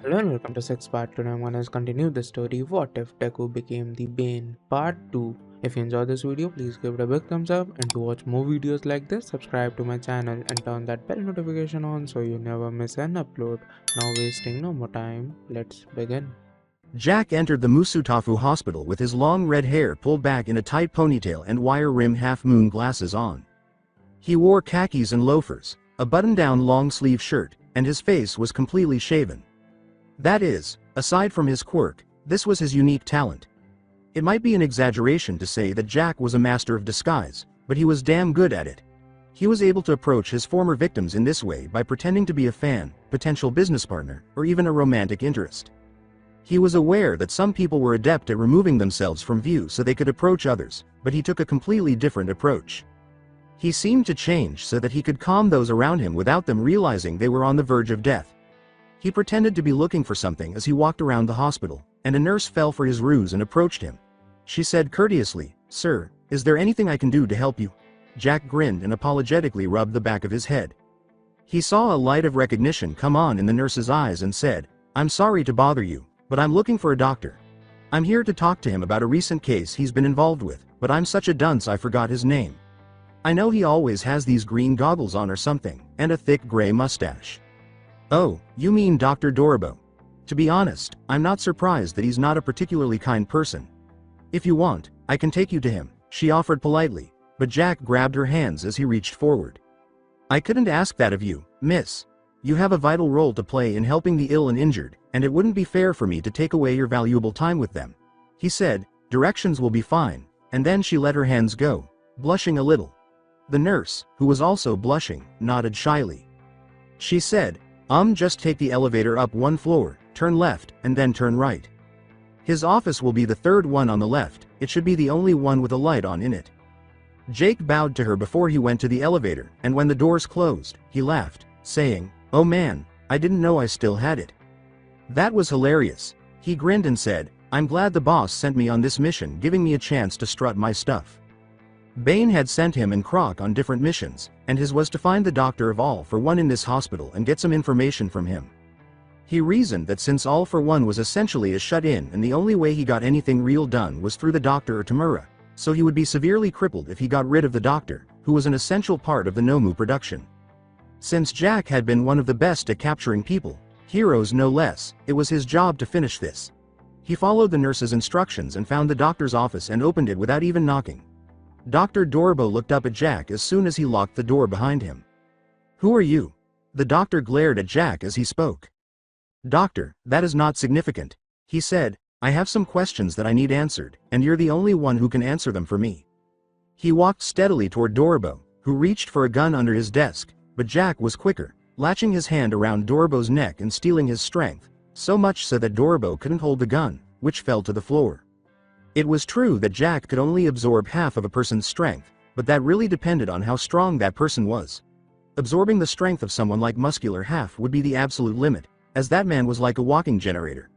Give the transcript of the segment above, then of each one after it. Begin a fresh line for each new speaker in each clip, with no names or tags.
Hello and welcome to Six Part. Today I'm gonna continue the story What If Deku Became the Bane Part 2. If you enjoyed this video, please give it a big thumbs up, and to watch more videos like this, subscribe to my channel and turn that bell notification on so you never miss an upload. Now wasting no more time, let's begin.
Jack entered the Musutafu hospital with his long red hair pulled back in a tight ponytail and wire-rim half-moon glasses on. He wore khakis and loafers, a button-down long-sleeve shirt, and his face was completely shaven. That is, aside from his quirk, this was his unique talent. It might be an exaggeration to say that Jack was a master of disguise, but he was damn good at it. He was able to approach his former victims in this way by pretending to be a fan, potential business partner, or even a romantic interest. He was aware that some people were adept at removing themselves from view so they could approach others, but he took a completely different approach. He seemed to change so that he could calm those around him without them realizing they were on the verge of death. He pretended to be looking for something as he walked around the hospital, and a nurse fell for his ruse and approached him. She said courteously, "Sir, is there anything I can do to help you?" Jack grinned and apologetically rubbed the back of his head. He saw a light of recognition come on in the nurse's eyes and said, "I'm sorry to bother you, but I'm looking for a doctor. I'm here to talk to him about a recent case he's been involved with, but I'm such a dunce I forgot his name. I know he always has these green goggles on or something, and a thick gray mustache." "Oh, you mean Dr. Doribo. To be honest, I'm not surprised that he's not a particularly kind person. If you want, I can take you to him," she offered politely, but Jack grabbed her hands as he reached forward. "I couldn't ask that of you, miss. You have a vital role to play in helping the ill and injured, and it wouldn't be fair for me to take away your valuable time with them," he said. "Directions will be fine," and then she let her hands go, blushing a little. The nurse, who was also blushing, nodded shyly. She said, Just take the elevator up one floor, turn left, and then turn right. His office will be the third one on the left, it should be the only one with a light on in it." Jake bowed to her before he went to the elevator, and when the doors closed, he laughed, saying, "Oh man, I didn't know I still had it." That was hilarious. He grinned and said, "I'm glad the boss sent me on this mission, giving me a chance to strut my stuff." Bane had sent him and Croc on different missions, and his was to find the doctor of All for One in this hospital and get some information from him. He reasoned that since All for One was essentially a shut-in and the only way he got anything real done was through the doctor or Tamura, so he would be severely crippled if he got rid of the doctor, who was an essential part of the Nomu production. Since Jack had been one of the best at capturing people, heroes no less, it was his job to finish this. He followed the nurse's instructions and found the doctor's office and opened it without even knocking. Dr. Doribo looked up at Jack as soon as he locked the door behind him. "Who are you?" The doctor glared at Jack as he spoke. "Doctor, that is not significant," he said. "I have some questions that I need answered, and you're the only one who can answer them for me." He walked steadily toward Doribo, who reached for a gun under his desk, but Jack was quicker, latching his hand around Doribo's neck and stealing his strength, so much so that Doribo couldn't hold the gun, which fell to the floor. It was true that Jack could only absorb half of a person's strength, but that really depended on how strong that person was. Absorbing the strength of someone like Muscular Half would be the absolute limit, as that man was like a walking generator.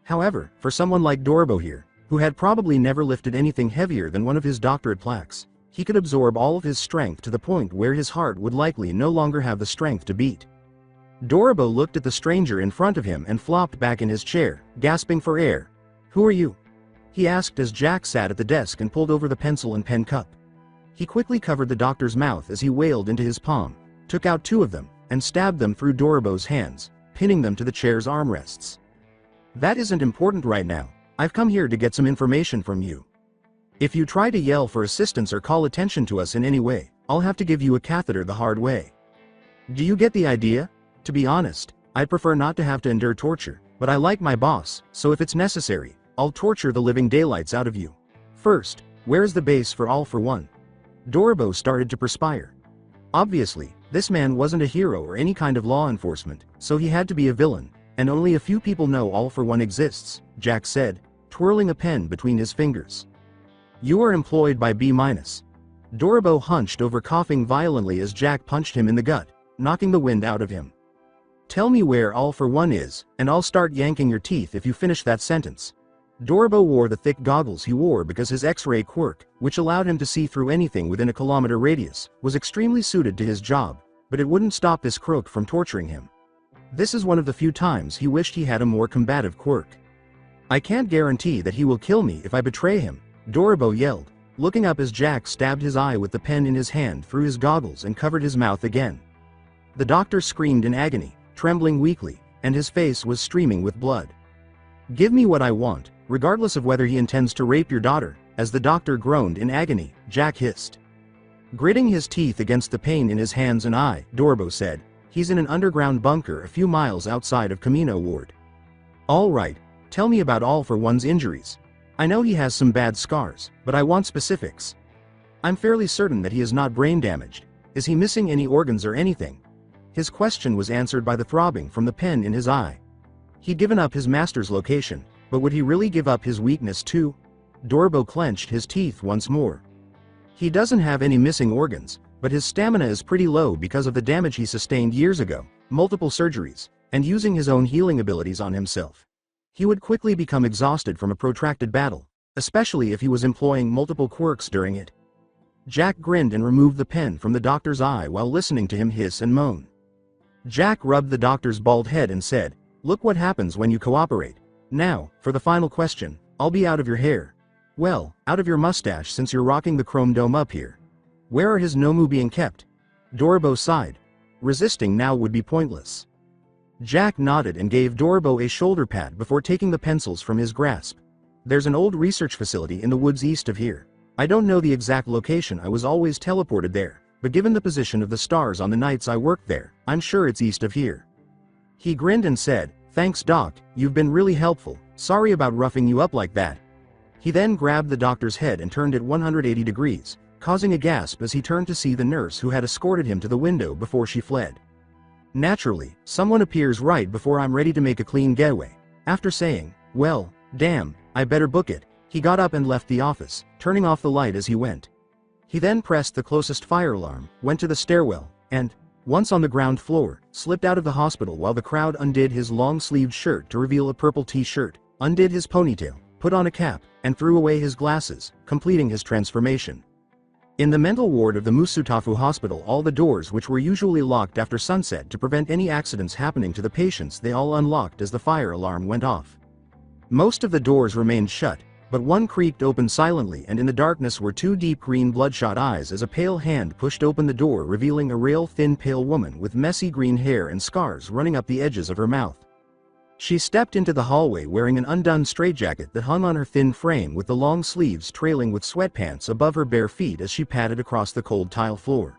However, for someone like Doribo here, who had probably never lifted anything heavier than one of his doctorate plaques, he could absorb all of his strength to the point where his heart would likely no longer have the strength to beat. Doribo looked at the stranger in front of him and flopped back in his chair, gasping for air. "Who are you?" he asked as Jack sat at the desk and pulled over the pencil and pen cup. He quickly covered the doctor's mouth as he wailed into his palm, took out two of them, and stabbed them through Doribo's hands, pinning them to the chair's armrests. "That isn't important right now. I've come here to get some information from you. If you try to yell for assistance or call attention to us in any way, I'll have to give you a catheter the hard way. Do you get the idea? To be honest, I'd prefer not to have to endure torture, but I like my boss, so if it's necessary, I'll torture the living daylights out of you. First, where's the base for All for One?" Doribo started to perspire. Obviously, this man wasn't a hero or any kind of law enforcement, so he had to be a villain, and only a few people know All for One exists, Jack said, twirling a pen between his fingers. "You are employed by B-." Doribo hunched over, coughing violently as Jack punched him in the gut, knocking the wind out of him. "Tell me where All for One is, and I'll start yanking your teeth if you finish that sentence." Doribo wore the thick goggles he wore because his X-ray quirk, which allowed him to see through anything within a kilometer radius, was extremely suited to his job, but it wouldn't stop this crook from torturing him. This is one of the few times he wished he had a more combative quirk. I can't guarantee that he will kill me if I betray him, Doribo yelled, looking up as Jack stabbed his eye with the pen in his hand through his goggles and covered his mouth again. The doctor screamed in agony, trembling weakly, and his face was streaming with blood. Give me what I want, regardless of whether he intends to rape your daughter, as the doctor groaned in agony, Jack hissed. Gritting his teeth against the pain in his hands and eye, Doribo said, he's in an underground bunker a few miles outside of Camino Ward. All right, tell me about All for One's injuries. I know he has some bad scars, but I want specifics. I'm fairly certain that he is not brain damaged. Is he missing any organs or anything? His question was answered by the throbbing from the pen in his eye. He'd given up his master's location, but would he really give up his weakness too? Doribo clenched his teeth once more. He doesn't have any missing organs, but his stamina is pretty low because of the damage he sustained years ago, multiple surgeries, and using his own healing abilities on himself. He would quickly become exhausted from a protracted battle, especially if he was employing multiple quirks during it. Jack grinned and removed the pen from the doctor's eye while listening to him hiss and moan. Jack rubbed the doctor's bald head and said, "Look what happens when you cooperate. Now, for the final question, I'll be out of your hair. Well, out of your mustache since you're rocking the chrome dome up here. Where are his Nomu being kept?" Doribo sighed. Resisting now would be pointless. Jack nodded and gave Doribo a shoulder pat before taking the pencils from his grasp. There's an old research facility in the woods east of here. I don't know the exact location, I was always teleported there, but given the position of the stars on the nights I worked there, I'm sure it's east of here. He grinned and said, "Thanks Doc, you've been really helpful, sorry about roughing you up like that." He then grabbed the doctor's head and turned it 180 degrees, causing a gasp as he turned to see the nurse who had escorted him to the window before she fled. Naturally, someone appears right before I'm ready to make a clean getaway. After saying, "Well, damn, I better book it," he got up and left the office, turning off the light as he went. He then pressed the closest fire alarm, went to the stairwell, and, once on the ground floor, slipped out of the hospital while the crowd undid his long-sleeved shirt to reveal a purple t-shirt, undid his ponytail, put on a cap, and threw away his glasses, completing his transformation. In the mental ward of the Musutafu Hospital, all the doors which were usually locked after sunset to prevent any accidents happening to the patients, they all unlocked as the fire alarm went off. Most of the doors remained shut, but one creaked open silently, and in the darkness were two deep green bloodshot eyes as a pale hand pushed open the door, revealing a rail-thin pale woman with messy green hair and scars running up the edges of her mouth. She stepped into the hallway wearing an undone straitjacket that hung on her thin frame with the long sleeves trailing with sweatpants above her bare feet as she padded across the cold tile floor.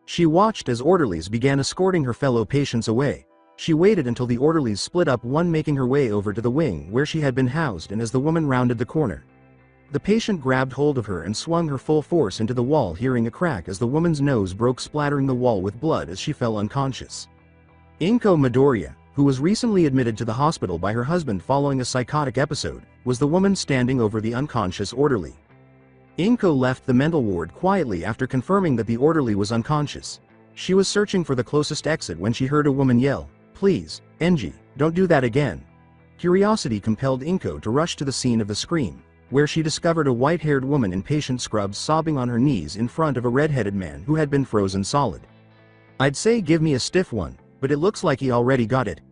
She watched as orderlies began escorting her fellow patients away. She waited until the orderlies split up, one making her way over to the wing where she had been housed, and as the woman rounded the corner, the patient grabbed hold of her and swung her full force into the wall, hearing a crack as the woman's nose broke, splattering the wall with blood as she fell unconscious. Inko Midoriya, who was recently admitted to the hospital by her husband following a psychotic episode, was the woman standing over the unconscious orderly. Inko left the mental ward quietly after confirming that the orderly was unconscious. She was searching for the closest exit when she heard a woman yell, "Please, Enji, don't do that again." Curiosity compelled Inko to rush to the scene of the scream, where she discovered a white-haired woman in patient scrubs sobbing on her knees in front of a red-headed man who had been frozen solid. "I'd say give me a stiff one, but it looks like he already got it."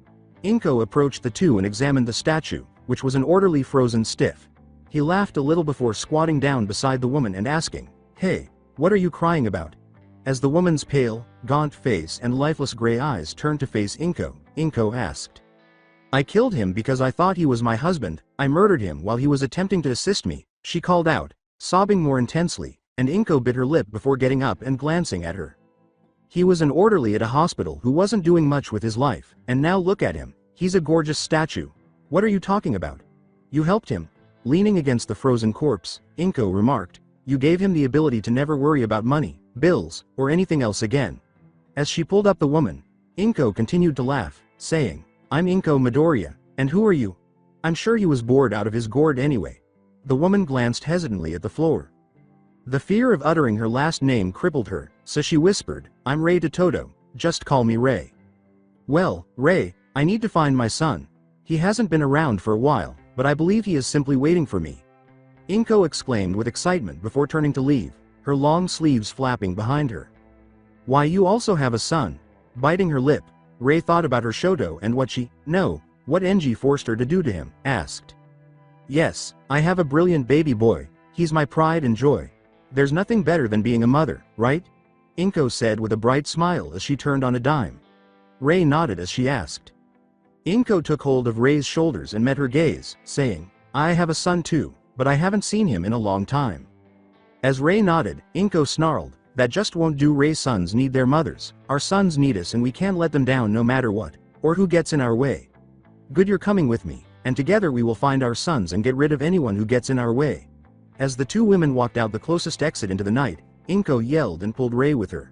Inko approached the two and examined the statue, which was an orderly frozen stiff. He laughed a little before squatting down beside the woman and asking, "Hey, what are you crying about?" As the woman's pale, gaunt face and lifeless gray eyes turned to face Inko, Inko asked, "I killed him because I thought he was my husband. I murdered him while he was attempting to assist me," she called out, sobbing more intensely, and Inko bit her lip before getting up and glancing at her. He was an orderly at a hospital who wasn't doing much with his life, and now look at him, he's a gorgeous statue. What are you talking about? You helped him. Leaning against the frozen corpse, Inko remarked, "You gave him the ability to never worry about money, bills, or anything else again." As she pulled up the woman, Inko continued to laugh, saying, "I'm Inko Midoriya, and who are you?" I'm sure he was bored out of his gourd anyway. The woman glanced hesitantly at the floor. The fear of uttering her last name crippled her, so she whispered, "I'm Rei Toto, just call me Rei." "Well, Rei, I need to find my son. He hasn't been around for a while, but I believe he is simply waiting for me," Inko exclaimed with excitement before turning to leave, her long sleeves flapping behind her. "Why, you also have a son?" Biting her lip, Rei thought about her Shoto and what Enji forced her to do to him, asked. Yes, I have a brilliant baby boy, he's my pride and joy. There's nothing better than being a mother, right? Inko said with a bright smile as she turned on a dime. Rei nodded as she asked. Inko took hold of Rei's shoulders and met her gaze, saying, I have a son too, but I haven't seen him in a long time. As Rei nodded, Inko snarled, that just won't do. Rei's sons need their mothers, our sons need us and we can't let them down no matter what, or who gets in our way. Good, you're coming with me, and together we will find our sons and get rid of anyone who gets in our way. As the two women walked out the closest exit into the night, Inko yelled and pulled Rei with her.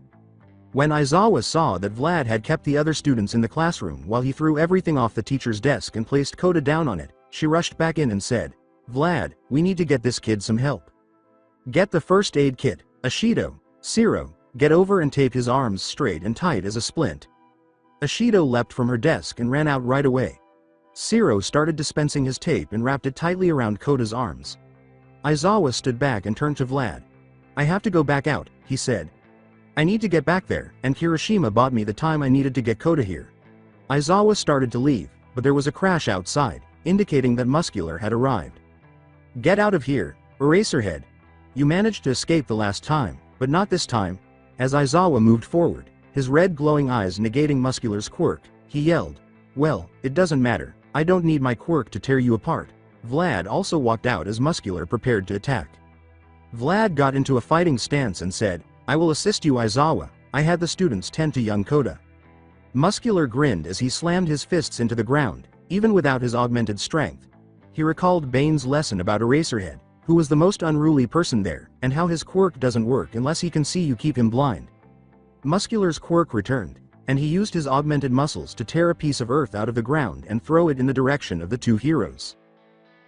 When Aizawa saw that Vlad had kept the other students in the classroom while he threw everything off the teacher's desk and placed Koda down on it, she rushed back in and said, Vlad, we need to get this kid some help. Get the first aid kit, Ashido, Siro, get over and tape his arms straight and tight as a splint. Ashido leapt from her desk and ran out right away. Siro started dispensing his tape and wrapped it tightly around Koda's arms. Aizawa stood back and turned to Vlad. I have to go back out, he said. I need to get back there, and Kirishima bought me the time I needed to get Koda here. Aizawa started to leave, but there was a crash outside, indicating that Muscular had arrived. Get out of here, Eraserhead. You managed to escape the last time, but not this time. As Aizawa moved forward, his red glowing eyes negating Muscular's quirk, he yelled, well, it doesn't matter, I don't need my quirk to tear you apart. Vlad also walked out as Muscular prepared to attack. Vlad got into a fighting stance and said, I will assist you, Aizawa, I had the students tend to young Koda. Muscular grinned as he slammed his fists into the ground, even without his augmented strength. He recalled Bane's lesson about Eraserhead, who was the most unruly person there, and how his quirk doesn't work unless he can see you keep him blind. Muscular's quirk returned, and he used his augmented muscles to tear a piece of earth out of the ground and throw it in the direction of the two heroes.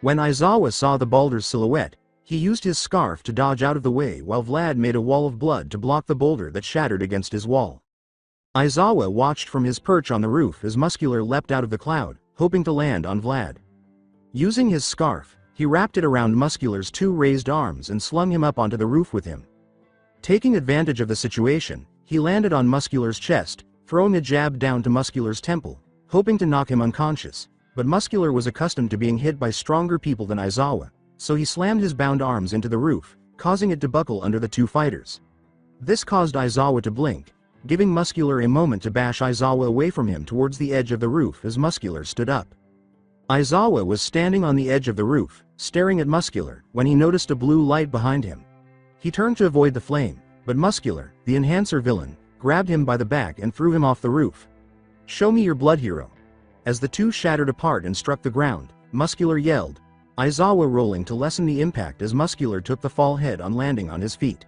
When Aizawa saw the boulder's silhouette, he used his scarf to dodge out of the way while Vlad made a wall of blood to block the boulder that shattered against his wall. Aizawa watched from his perch on the roof as Muscular leapt out of the cloud, hoping to land on Vlad. Using his scarf, he wrapped it around Muscular's two raised arms and slung him up onto the roof with him. Taking advantage of the situation, he landed on Muscular's chest, throwing a jab down to Muscular's temple, hoping to knock him unconscious, but Muscular was accustomed to being hit by stronger people than Aizawa, so he slammed his bound arms into the roof, causing it to buckle under the two fighters. This caused Aizawa to blink, giving Muscular a moment to bash Aizawa away from him towards the edge of the roof as Muscular stood up. Aizawa was standing on the edge of the roof, staring at Muscular, when he noticed a blue light behind him. He turned to avoid the flame, but Muscular, the enhancer villain, grabbed him by the back and threw him off the roof. Show me your blood, hero. As the two shattered apart and struck the ground, Muscular yelled, Aizawa rolling to lessen the impact as Muscular took the fall head on landing on his feet.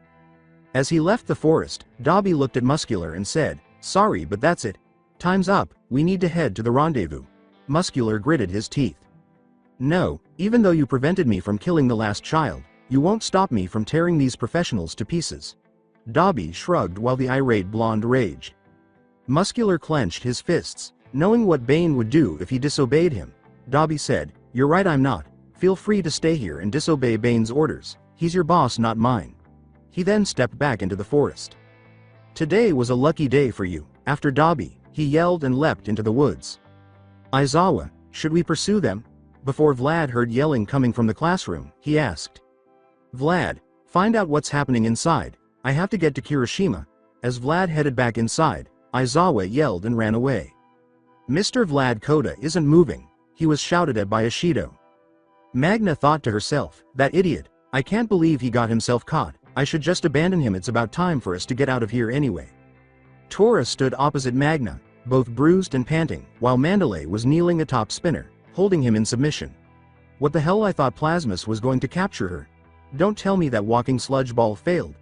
As he left the forest, Dobby looked at Muscular and said, sorry but that's it. Time's up, we need to head to the rendezvous. Muscular gritted his teeth. No, even though you prevented me from killing the last child, you won't stop me from tearing these professionals to pieces. Dobby shrugged while the irate blonde raged. Muscular clenched his fists, knowing what Bane would do if he disobeyed him. Dobby said, you're right, I'm not. Feel free to stay here and disobey Bane's orders, he's your boss not mine. He then stepped back into the forest. Today was a lucky day for you. After Dobby, he yelled and leapt into the woods. Aizawa, should we pursue them? Before Vlad heard yelling coming from the classroom, he asked. Vlad, find out what's happening inside, I have to get to Kirishima. As Vlad headed back inside, Aizawa yelled and ran away. Mr. Vlad Koda isn't moving, he was shouted at by Ashido. Magna thought to herself, that idiot, I can't believe he got himself caught, I should just abandon him, it's about time for us to get out of here anyway. Tora stood opposite Magna, both bruised and panting, while Mandalay was kneeling atop Spinner, holding him in submission. What the hell, I thought Plasmus was going to capture her. Don't tell me that walking sludge ball failed.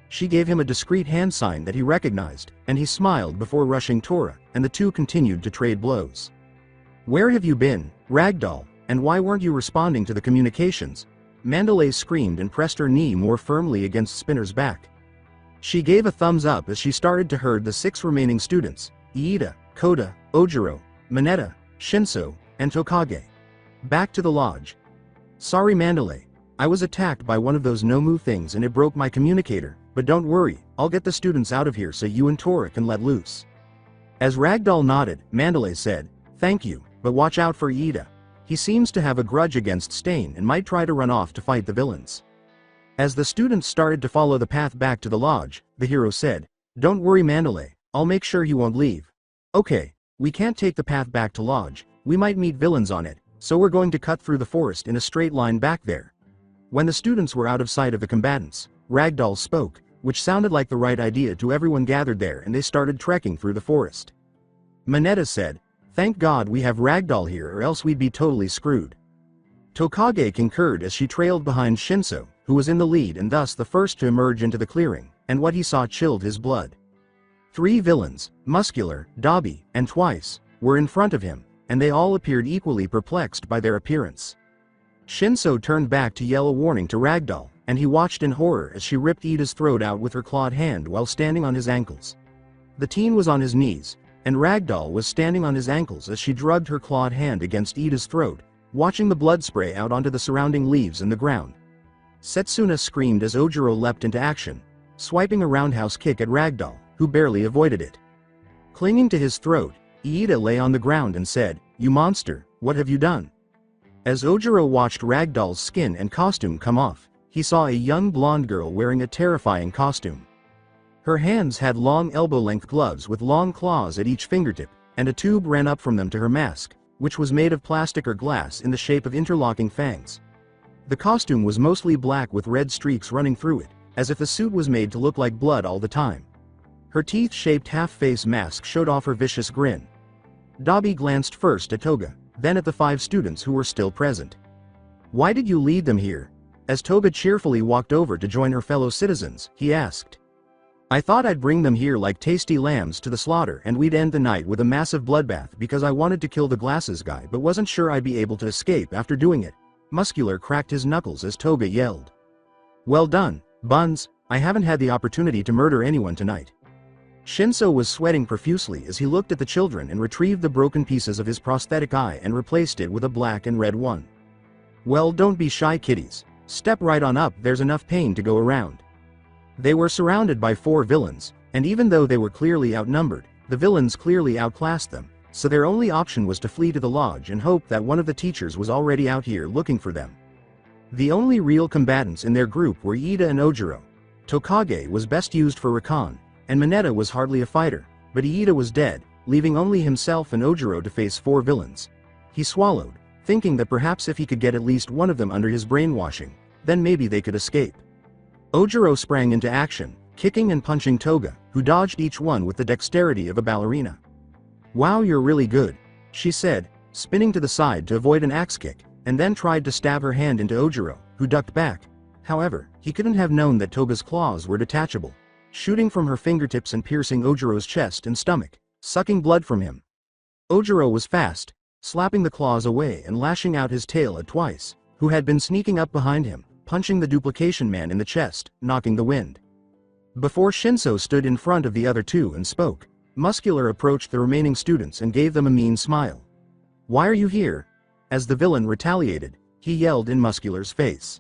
She gave him a discreet hand sign that he recognized, and he smiled before rushing Tora, and the two continued to trade blows. Where have you been, Ragdoll, and why weren't you responding to the communications? Mandalay screamed and pressed her knee more firmly against Spinner's back. She gave a thumbs up as she started to herd the 6 remaining students, Iida, Koda, Ojiro, Mineta, Shinso, and Tokage. Back to the lodge. Sorry Mandalay, I was attacked by one of those Nomu things and it broke my communicator, but don't worry, I'll get the students out of here so you and Tora can let loose. As Ragdoll nodded, Mandalay said, "Thank you, but watch out for Iida. He seems to have a grudge against Stain and might try to run off to fight the villains." As the students started to follow the path back to the lodge, the hero said, "Don't worry Mandalay, I'll make sure he won't leave." "Okay, we can't take the path back to lodge, we might meet villains on it, so we're going to cut through the forest in a straight line back there." When the students were out of sight of the combatants, Ragdoll spoke, which sounded like the right idea to everyone gathered there, and they started trekking through the forest. Mineta said, "Thank God we have Ragdoll here or else we'd be totally screwed." Tokage concurred as she trailed behind Shinso, who was in the lead and thus the first to emerge into the clearing, and what he saw chilled his blood. 3 villains, Muscular, Dabi, and Twice, were in front of him, and they all appeared equally perplexed by their appearance. Shinso turned back to yell a warning to Ragdoll, and he watched in horror as she ripped Iida's throat out with her clawed hand while standing on his ankles. The teen was on his knees, and Ragdoll was standing on his ankles as she drugged her clawed hand against Iida's throat, watching the blood spray out onto the surrounding leaves and the ground. Setsuna screamed as Ojiro leapt into action, swiping a roundhouse kick at Ragdoll, who barely avoided it. Clinging to his throat, Iida lay on the ground and said, "You monster, what have you done?" As Ojiro watched Ragdoll's skin and costume come off, he saw a young blonde girl wearing a terrifying costume. Her hands had long elbow-length gloves with long claws at each fingertip, and a tube ran up from them to her mask, which was made of plastic or glass in the shape of interlocking fangs. The costume was mostly black with red streaks running through it, as if the suit was made to look like blood all the time. Her teeth-shaped half-face mask showed off her vicious grin. Dabi glanced first at Toga, then at the 5 students who were still present. "Why did you lead them here?" As Toga cheerfully walked over to join her fellow citizens, he asked. "I thought I'd bring them here like tasty lambs to the slaughter and we'd end the night with a massive bloodbath because I wanted to kill the glasses guy but wasn't sure I'd be able to escape after doing it." Muscular cracked his knuckles as Toga yelled. "Well done, Buns, I haven't had the opportunity to murder anyone tonight." Shinso was sweating profusely as he looked at the children and retrieved the broken pieces of his prosthetic eye and replaced it with a black and red one. "Well, don't be shy kiddies, step right on up, there's enough pain to go around." They were surrounded by 4 villains, and even though they were clearly outnumbered, the villains clearly outclassed them, so their only option was to flee to the lodge and hope that one of the teachers was already out here looking for them. The only real combatants in their group were Iida and Ojiro. Tokage was best used for recon, and Mineta was hardly a fighter, but Iida was dead, leaving only himself and Ojiro to face 4 villains. He swallowed, thinking that perhaps if he could get at least one of them under his brainwashing, then maybe they could escape. Ojiro sprang into action, kicking and punching Toga, who dodged each one with the dexterity of a ballerina. "Wow, you're really good," she said, spinning to the side to avoid an axe kick, and then tried to stab her hand into Ojiro, who ducked back. However, he couldn't have known that Toga's claws were detachable, shooting from her fingertips and piercing Ojiro's chest and stomach, sucking blood from him. Ojiro was fast, slapping the claws away and lashing out his tail at Twice, who had been sneaking up behind him, punching the duplication man in the chest, knocking the wind. Before Shinso stood in front of the other 2 and spoke, Muscular approached the remaining students and gave them a mean smile. "Why are you here?" As the villain retaliated, he yelled in Muscular's face.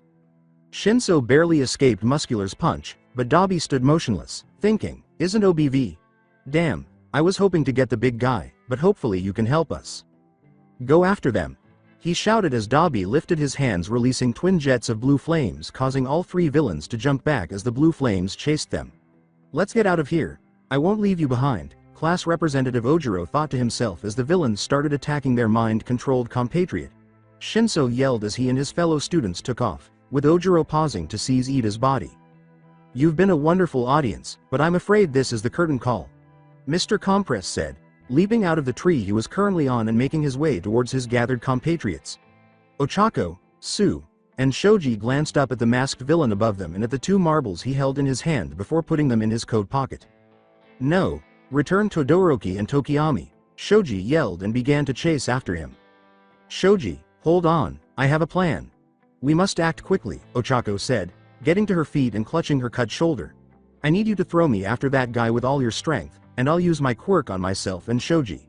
Shinso barely escaped Muscular's punch, but Dabi stood motionless, thinking, "Isn't OBV? Damn, I was hoping to get the big guy, but hopefully you can help us. Go after them," he shouted as Dabi lifted his hands, releasing twin jets of blue flames, causing all 3 villains to jump back as the blue flames chased them. "Let's get out of here. I won't leave you behind," Class Representative Ojiro thought to himself as the villains started attacking their mind-controlled compatriot. Shinso yelled as he and his fellow students took off, with Ojiro pausing to seize Iida's body. "You've been a wonderful audience, but I'm afraid this is the curtain call," Mr. Compress said, leaping out of the tree he was currently on and making his way towards his gathered compatriots. Ochako, Su, and Shoji glanced up at the masked villain above them and at the 2 marbles he held in his hand before putting them in his coat pocket. "No, return Todoroki and Tokiyami," Shoji yelled and began to chase after him. "Shoji, hold on, I have a plan. We must act quickly," Ochako said, getting to her feet and clutching her cut shoulder. "I need you to throw me after that guy with all your strength, and I'll use my quirk on myself and Shoji."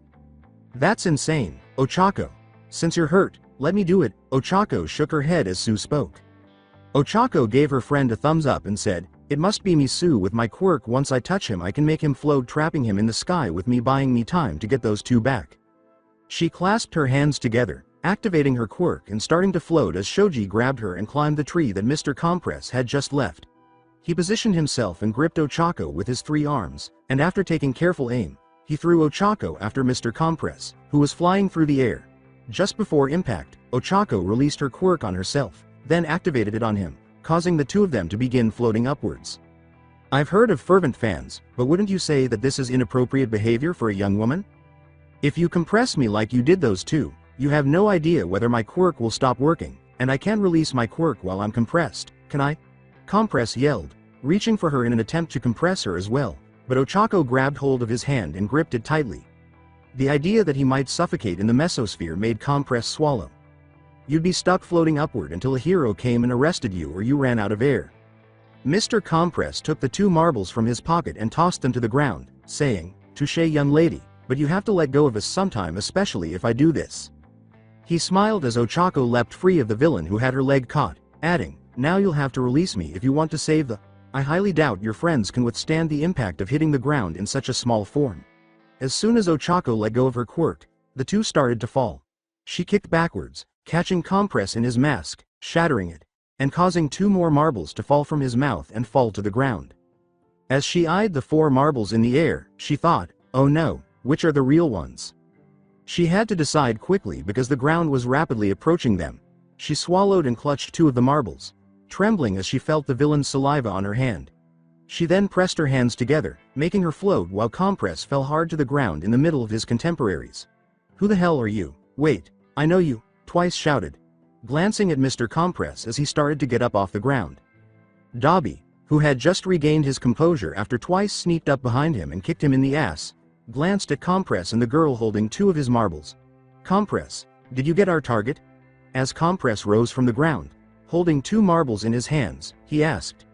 "That's insane, Ochako. Since you're hurt, let me do it." Ochako shook her head as Su spoke. Ochako gave her friend a thumbs up and said, It must be Misu with my quirk. Once I touch him I can make him float, trapping him in the sky with me, buying me time to get those two back. She clasped her hands together, activating her quirk and starting to float as Shoji grabbed her and climbed the tree that Mr. Compress had just left. He positioned himself and gripped Ochako with his 3 arms, and after taking careful aim, he threw Ochako after Mr. Compress, who was flying through the air. Just before impact, Ochako released her quirk on herself, then activated it on him, causing the two of them to begin floating upwards. I've heard of fervent fans, but wouldn't you say that this is inappropriate behavior for a young woman? If you compress me like you did those two, you have no idea whether my quirk will stop working, and I can't release my quirk while I'm compressed, can I? Compress yelled, reaching for her in an attempt to compress her as well, but Ochako grabbed hold of his hand and gripped it tightly. The idea that he might suffocate in the mesosphere made Compress swallow. You'd be stuck floating upward until a hero came and arrested you or you ran out of air. Mr. Compress took the 2 marbles from his pocket and tossed them to the ground, saying, "Touché, young lady, but you have to let go of us sometime, especially if I do this." He smiled as Ochako leapt free of the villain who had her leg caught, adding, "Now you'll have to release me if you want to save the... I highly doubt your friends can withstand the impact of hitting the ground in such a small form." As soon as Ochako let go of her quirk, the two started to fall. She kicked backwards, catching Compress in his mask, shattering it, and causing 2 more marbles to fall from his mouth and fall to the ground. As she eyed the 4 marbles in the air, she thought, oh no, which are the real ones? She had to decide quickly because the ground was rapidly approaching them. She swallowed and clutched 2 of the marbles, trembling as she felt the villain's saliva on her hand. She then pressed her hands together, making her float while Compress fell hard to the ground in the middle of his contemporaries. "Who the hell are you? Wait, I know you," Twice shouted, glancing at Mr. Compress as he started to get up off the ground. Dobby, who had just regained his composure after Twice sneaked up behind him and kicked him in the ass, glanced at Compress and the girl holding 2 of his marbles. "Compress, did you get our target?" As Compress rose from the ground, holding 2 marbles in his hands, he asked.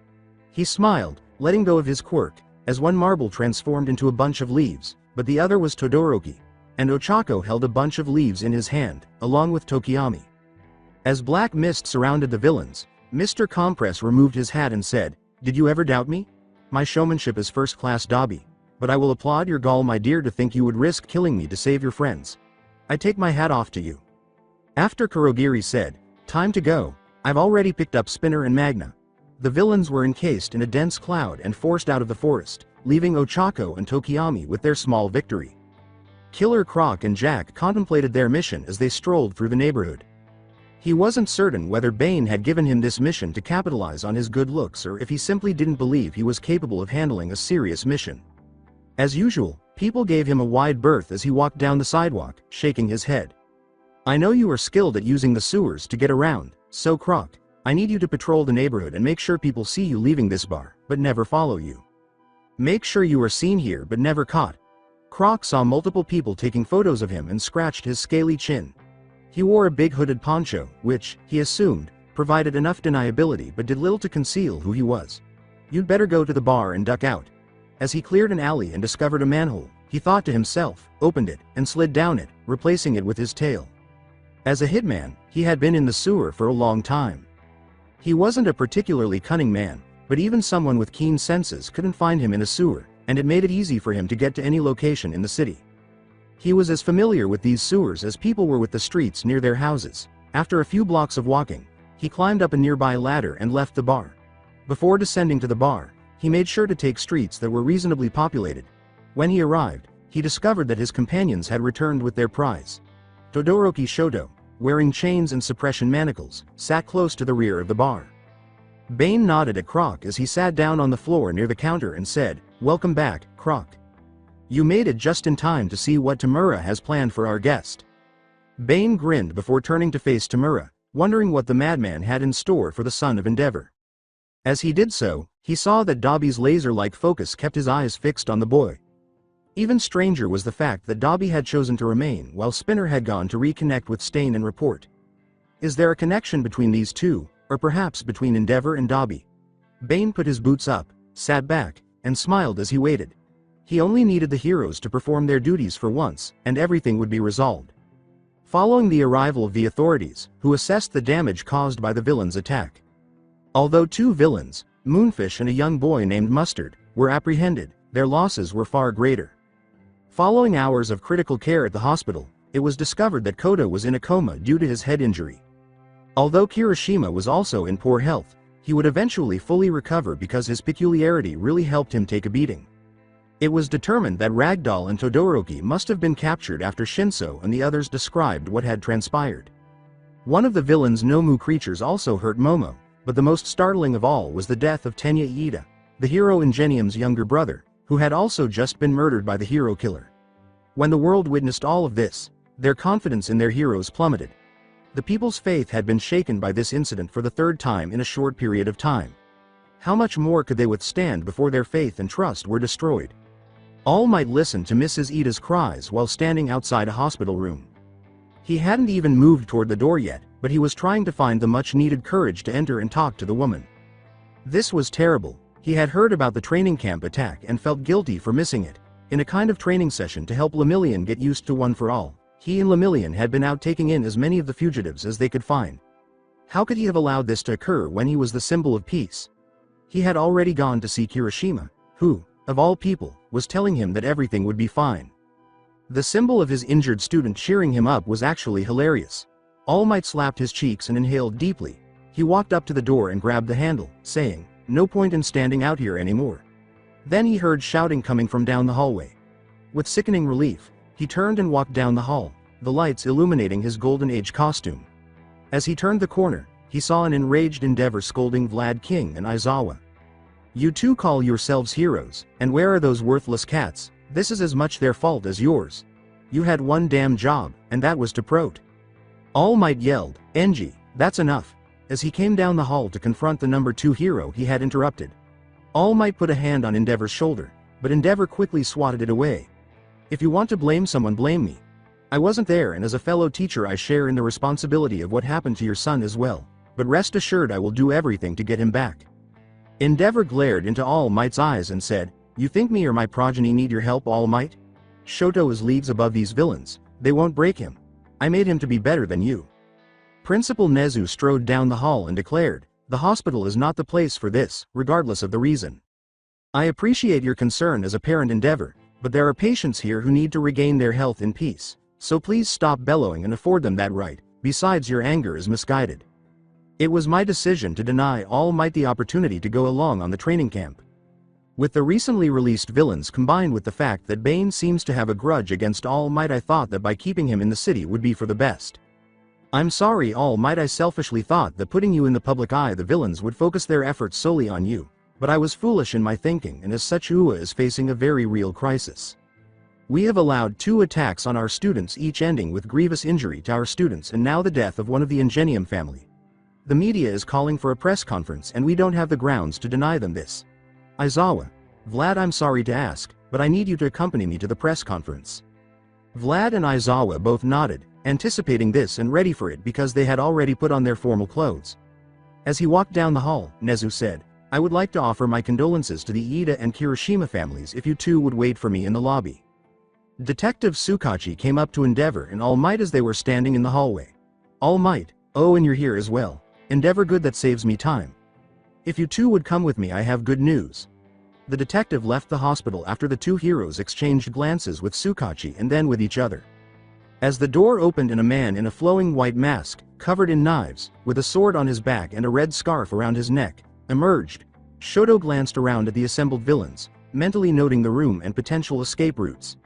He smiled, letting go of his quirk, as 1 marble transformed into a bunch of leaves, but the other was Todoroki, and Ochako held a bunch of leaves in his hand, along with Tokiyami. As black mist surrounded the villains, Mr. Compress removed his hat and said, "Did you ever doubt me? My showmanship is first class, Dobby, but I will applaud your gall, my dear, to think you would risk killing me to save your friends. I take my hat off to you." After Kurogiri said, "Time to go, I've already picked up Spinner and Magna," the villains were encased in a dense cloud and forced out of the forest, leaving Ochako and Tokiyami with their small victory. Killer Croc and Jack contemplated their mission as they strolled through the neighborhood. He wasn't certain whether Bane had given him this mission to capitalize on his good looks or if he simply didn't believe he was capable of handling a serious mission. As usual, people gave him a wide berth as he walked down the sidewalk, shaking his head. "I know you are skilled at using the sewers to get around, so Croc, I need you to patrol the neighborhood and make sure people see you leaving this bar, but never follow you. Make sure you are seen here but never caught." Croc saw multiple people taking photos of him and scratched his scaly chin. He wore a big hooded poncho, which, he assumed, provided enough deniability but did little to conceal who he was. "You'd better go to the bar and duck out." As he cleared an alley and discovered a manhole, he thought to himself, opened it, and slid down it, replacing it with his tail. As a hitman, he had been in the sewer for a long time. He wasn't a particularly cunning man, but even someone with keen senses couldn't find him in a sewer, and it made it easy for him to get to any location in the city. He was as familiar with these sewers as people were with the streets near their houses. After a few blocks of walking, he climbed up a nearby ladder and left the bar. Before descending to the bar, he made sure to take streets that were reasonably populated. When he arrived, he discovered that his companions had returned with their prize. Todoroki Shoto, wearing chains and suppression manacles, sat close to the rear of the bar. Bane nodded at Croc as he sat down on the floor near the counter and said, "Welcome back, Croc. You made it just in time to see what Tamura has planned for our guest." Bane grinned before turning to face Tamura, wondering what the madman had in store for the son of Endeavor. As he did so, he saw that Dobby's laser-like focus kept his eyes fixed on the boy. Even stranger was the fact that Dobby had chosen to remain while Spinner had gone to reconnect with Stain and report. Is there a connection between these two, or perhaps between Endeavor and Dobby? Bane put his boots up, sat back, and smiled as he waited. He only needed the heroes to perform their duties for once, and everything would be resolved. Following the arrival of the authorities, who assessed the damage caused by the villain's attack. Although 2 villains, Moonfish and a young boy named Mustard, were apprehended. Their losses were far greater. Following hours of critical care at the hospital, it was discovered that Koda was in a coma due to his head injury. Although Kirishima was also in poor health, he would eventually fully recover because his peculiarity really helped him take a beating. It was determined that Ragdoll and Todoroki must have been captured after Shinso and the others described what had transpired. One of the villain's Nomu creatures also hurt Momo, but the most startling of all was the death of Tenya Iida, the hero Ingenium's younger brother, who had also just been murdered by the hero killer. When the world witnessed all of this, their confidence in their heroes plummeted. The people's faith had been shaken by this incident for the third time in a short period of time. How much more could they withstand before their faith and trust were destroyed? All Might listened to Mrs. Iida's cries while standing outside a hospital room. He hadn't even moved toward the door yet, but he was trying to find the much-needed courage to enter and talk to the woman. This was terrible. He had heard about the training camp attack and felt guilty for missing it. In a kind of training session to help Lemillion get used to One for All, he and Lemillion had been out taking in as many of the fugitives as they could find. How could he have allowed this to occur when he was the symbol of peace? He had already gone to see Kirishima, who, of all people, was telling him that everything would be fine. The symbol of his injured student cheering him up was actually hilarious. All Might slapped his cheeks and inhaled deeply. He walked up to the door and grabbed the handle, saying, "No point in standing out here anymore." Then he heard shouting coming from down the hallway. With sickening relief, he turned and walked down the hall, the lights illuminating his Golden Age costume. As he turned the corner, he saw an enraged Endeavor scolding Vlad King and Aizawa. "You two call yourselves heroes, and where are those worthless cats? This is as much their fault as yours. You had one damn job, and that was to prot." All Might yelled, "Enji, that's enough," as he came down the hall to confront the number 2 hero he had interrupted. All Might put a hand on Endeavor's shoulder, but Endeavor quickly swatted it away. "If you want to blame someone, blame me. I wasn't there, and as a fellow teacher I share in the responsibility of what happened to your son as well, but rest assured I will do everything to get him back." Endeavor glared into All Might's eyes and said, "You think me or my progeny need your help, All Might? Shoto is leagues above these villains. They won't break him. I made him to be better than you." Principal Nezu strode down the hall and declared, "The hospital is not the place for this, regardless of the reason. I appreciate your concern as a parent, Endeavor, but there are patients here who need to regain their health in peace, so please stop bellowing and afford them that right. Besides, your anger is misguided." It was my decision to deny All Might the opportunity to go along on the training camp. With the recently released villains combined with the fact that Bane seems to have a grudge against All Might, I thought that by keeping him in the city would be for the best. "I'm sorry, All Might, I selfishly thought that putting you in the public eye the villains would focus their efforts solely on you, but I was foolish in my thinking, and as such UA is facing a very real crisis. We have allowed 2 attacks on our students, each ending with grievous injury to our students, and now the death of one of the Ingenium family. The media is calling for a press conference and we don't have the grounds to deny them this. Aizawa, Vlad, I'm sorry to ask, but I need you to accompany me to the press conference." Vlad and Aizawa both nodded, anticipating this and ready for it because they had already put on their formal clothes. As he walked down the hall, Nezu said, "I would like to offer my condolences to the Iida and Kirishima families if you two would wait for me in the lobby." Detective Tsukachi came up to Endeavor and All Might as they were standing in the hallway. "All Might, oh, and you're here as well. Endeavor, good, that saves me time. If you two would come with me, I have good news." The detective left the hospital after the 2 heroes exchanged glances with Tsukachi and then with each other. As the door opened and a man in a flowing white mask, covered in knives, with a sword on his back and a red scarf around his neck, emerged, Shoto glanced around at the assembled villains, mentally noting the room and potential escape routes.